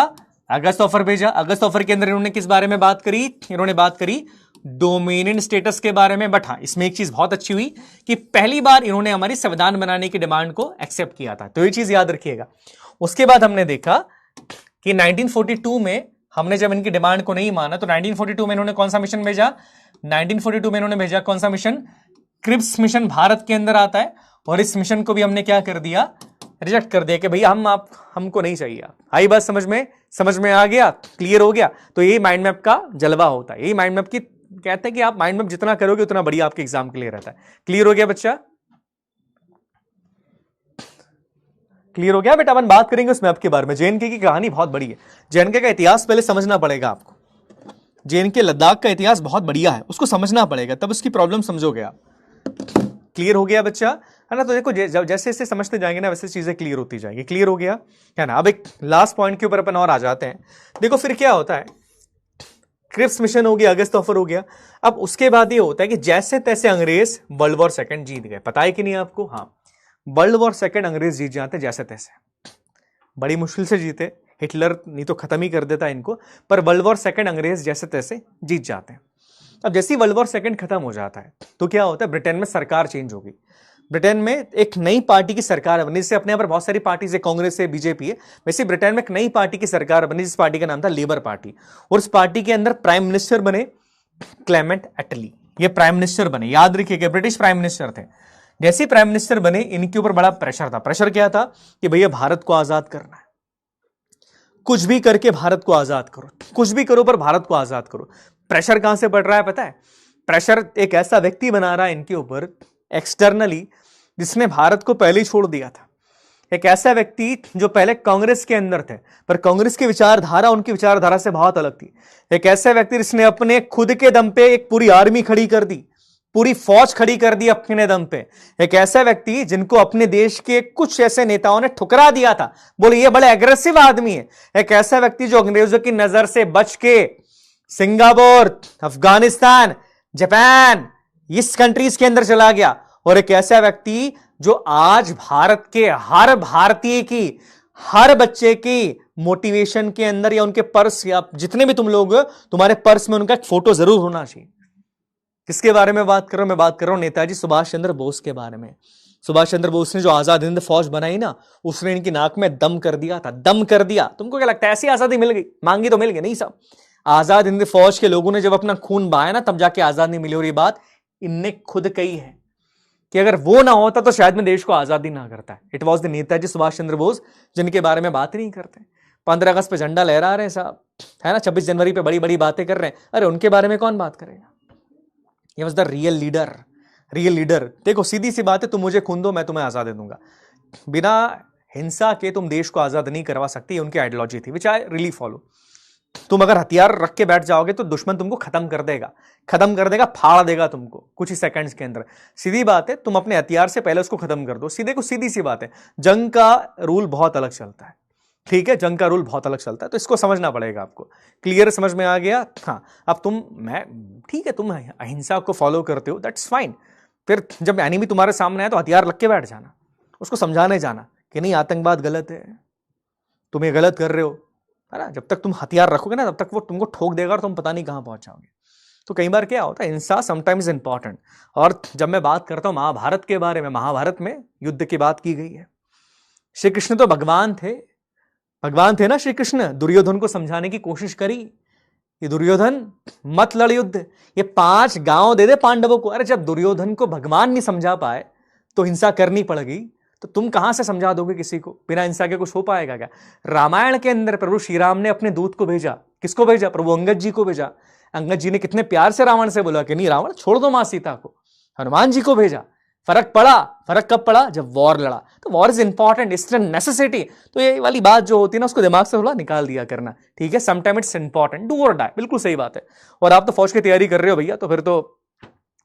A: अगस्त ऑफर भेजा। अगस्त ऑफर के अंदर इन्होंने किस बारे में बात करी? इन्होंने बात करी डोमिनियन स्टेटस के बारे में। बट हाँ, इसमें एक चीज बहुत अच्छी हुई कि पहली बार इन्होंने हमारी संविधान बनाने की डिमांड को एक्सेप्ट किया था, तो ये चीज याद रखिएगा। उसके बाद हमने देखा कि 1942 में हमने जब इनकी डिमांड को नहीं माना, तो 1942 में इन्होंने कौन सा मिशन भेजा? 1942 में इन्होंने भेजा कौन सा मिशन? क्रिप्स मिशन भारत के अंदर आता है, और इस मिशन को भी हमने क्या कर दिया? रिजेक्ट कर दिया कि भैया हमको नहीं चाहिए। आई बात समझ में आ गया? क्लियर हो गया? तो यही माइंड मैप का जलवा होता है, यही माइंड मैप की कहते हैं कि आप माइंड मैप जितना करोगे उतना बढ़िया आपके एग्जाम के लिए रहता है। क्लियर हो गया बच्चा? क्लियर हो गया बेटा? अपन बात करेंगे उस मैप के बारे में। जेएनके की कहानी बहुत बड़ी है, जेएनके का इतिहास पहले समझना पड़ेगा आपको। जेएनके लद्दाख का इतिहास बहुत बढ़िया है, उसको समझना पड़ेगा, तब उसकी प्रॉब्लम समझोगे आप। क्लियर हो गया बच्चा? है ना? तो देखो जैसे जैसे समझते जाएंगे ना वैसे चीजें क्लियर होती जाएंगी। क्लियर हो गया है ना? अब एक लास्ट पॉइंट के ऊपर अपन और आ जाते हैं। देखो फिर क्या होता है, क्रिप्स मिशन हो गया, अगस्त ऑफर हो गया। अब उसके बाद ये होता है कि जैसे तैसे अंग्रेज वर्ल्ड वॉर सेकंड जीत गए। पता है कि नहीं आपको? हाँ, वर्ल्ड वॉर सेकंड अंग्रेज जीत जाते जैसे तैसे, बड़ी मुश्किल से जीते, हिटलर नहीं तो खत्म ही कर देता इनको, पर वर्ल्ड वॉर सेकंड अंग्रेज जैसे तैसे जीत जाते हैं। अब जैसे ही वर्ल्ड वॉर सेकंड खत्म हो जाता है तो क्या होता है, ब्रिटेन में सरकार चेंज होगी। ब्रिटेन में एक नई पार्टी की सरकार बनी, जिससे अपने यहाँ पर बहुत सारी पार्टीज है, कांग्रेस है, बीजेपी है, वैसे ब्रिटेन में एक नई पार्टी की सरकार बनी जिस पार्टी का नाम था लेबर पार्टी। और उस पार्टी के अंदर प्राइम मिनिस्टर बने क्लेमेंट एटली, ये प्राइम मिनिस्टर बने, याद रखिएगा ब्रिटिश प्राइम मिनिस्टर थे। जैसे प्राइम मिनिस्टर बने इनके ऊपर बड़ा प्रेशर था। प्रेशर क्या था कि भैया भारत को आजाद करना है, कुछ भी करके भारत को आजाद करो, कुछ भी करो पर भारत को आजाद करो। प्रेशर कहां से पड़ रहा है पता है? प्रेशर एक ऐसा व्यक्ति बना रहा है इनके ऊपर एक्सटर्नली जिसने भारत को पहले ही छोड़ दिया था। एक ऐसा व्यक्ति जो पहले कांग्रेस के अंदर थे पर कांग्रेस की विचारधारा उनकी विचारधारा से बहुत अलग थी। एक ऐसा व्यक्ति जिसने अपने खुद के दम पे एक पूरी आर्मी खड़ी कर दी, पूरी फौज खड़ी कर दी अपने दम पे। एक ऐसा व्यक्ति जिनको अपने देश के कुछ ऐसे नेताओं ने ठुकरा दिया था, बोले ये बड़े एग्रेसिव आदमी है। एक ऐसा व्यक्ति जो अंग्रेजों की नजर से बच के सिंगापुर, अफगानिस्तान, जापान, इस कंट्रीज के अंदर चला गया। और एक ऐसा व्यक्ति जो आज भारत के हर भारतीय की, हर बच्चे की मोटिवेशन के अंदर या उनके पर्स या जितने भी तुम लोग हो, तुम्हारे पर्स में उनका एक फोटो जरूर होना चाहिए। किसके बारे में बात कर रहा हूं? मैं बात कर रहा हूं नेताजी सुभाष चंद्र बोस के बारे में। सुभाष चंद्र बोस ने जो आजाद हिंद फौज बनाई ना, उसने इनकी नाक में दम कर दिया था, दम कर दिया। तुमको क्या लगता है ऐसी आजादी मिल गई? मांगी तो मिल गई नहीं साहब। आजाद हिंद फौज के लोगों ने जब अपना खून बहाया ना, तब जाके आजादी मिली। और ये बात इनने खुद कही है कि अगर वो ना होता तो शायद मैं देश को आजादी ना करता। It was the Netaji Subhash Chandra Bose, जिनके बारे में बात नहीं करते। 15 अगस्त पे झंडा लहरा रहे हैं साहब, है ना, 26 जनवरी पे बड़ी बड़ी बातें कर रहे हैं, अरे उनके बारे में कौन बात करेगा? He was the real leader, real leader. देखो सीधी सी बात है, तुम मुझे खून दो, मैं तुम्हें आजादी दूंगा। बिना हिंसा के तुम देश को आजाद नहीं करवा सकती, ये उनकी आइडियोलॉजी थी, विच आई रियली फॉलो। तुम अगर हथियार रख के बैठ जाओगे तो दुश्मन तुमको खत्म कर देगा, फाड़ देगा तुमको कुछ ही सेकंड्स के अंदर। सीधी बात है, तुम अपने हथियार से पहले उसको खत्म कर दो। सीधे को सीधी सी बात है, जंग का रूल बहुत अलग चलता है, ठीक है, जंग का रूल बहुत अलग चलता है, तो इसको समझना पड़ेगा आपको। क्लियर समझ में आ गया? हाँ, अब ठीक है, तुम अहिंसा को फॉलो करते हो, दैट्स फाइन। फिर जब एनिमी तुम्हारे सामने है तो हथियार लग के बैठ जाना, उसको समझाने जाना कि नहीं आतंकवाद गलत है, तुम ये गलत कर रहे हो, है ना। जब तक तुम हथियार रखोगे ना, तब तक वो तुमको ठोक देगा और तुम पता नहीं कहां पहुंच जाओगे। तो कई बार क्या होता है, हिंसा समटाइम्स इंपॉर्टेंट। और जब मैं बात करता हूं महाभारत के बारे में, महाभारत में युद्ध की बात की गई है। श्री कृष्ण तो भगवान थे ना श्री कृष्ण। दुर्योधन को समझाने की कोशिश करी, ये दुर्योधन मत लड़ युद्ध, ये 5 गांव दे दे पांडवों को। अरे जब दुर्योधन को भगवान नहीं समझा पाए तो हिंसा करनी पड़ गई, तो तुम कहां से समझा दोगे किसी को? बिना हिंसा के कुछ हो पाएगा क्या? रामायण के अंदर प्रभु श्री राम ने अपने दूत को भेजा, किसको भेजा? प्रभु अंगद जी को भेजा। अंगद जी ने कितने प्यार से रावण से बोला कि नहीं रावण छोड़ दो मां सीता को। हनुमान जी को भेजा। फर्क कब पड़ा? जब वॉर लड़ा। तो war is important, it's necessity. तो ये वाली बात जो होती है ना, उसको दिमाग से थोड़ा निकाल दिया करना, ठीक है। समटाइम इट्स इंपॉर्टेंट, डू और डाई, बिल्कुल सही बात है। और आप तो फौज की तैयारी कर रहे हो भैया, तो फिर तो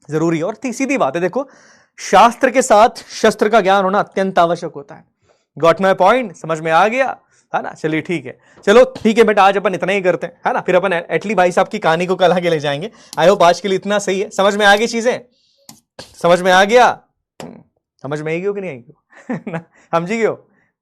A: जरूरी है। और सीधी बात है, देखो शास्त्र के साथ शस्त्र का ज्ञान होना अत्यंत आवश्यक होता है। Got my point? समझ में आ गया, है ना। चलिए ठीक है बेटा, आज अपन इतना ही करते हैं, है ना। फिर अपन एटली भाई साहब की कहानी को कल आगे ले जाएंगे। आई होप आज के लिए इतना सही है। समझ में आ गई चीजें? समझ में आ गया? समझ में आएगी हो कि नहीं आएगी? समझी गए हो?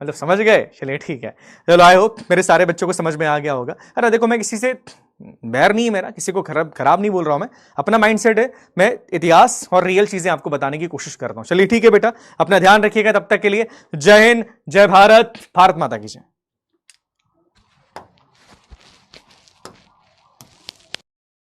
A: मतलब समझ गए? चलिए ठीक है। चलो आई होप मेरे सारे बच्चों को समझ में आ गया होगा, है ना। देखो मैं किसी से बैर नहीं है मेरा, किसी को खराब नहीं बोल रहा हूं मैं, अपना माइंडसेट है, मैं इतिहास और रियल चीजें आपको बताने की कोशिश करता हूं। चलिए ठीक है बेटा, अपना ध्यान रखिएगा। तब तक के लिए जय हिंद, जय भारत, भारत माता की जय।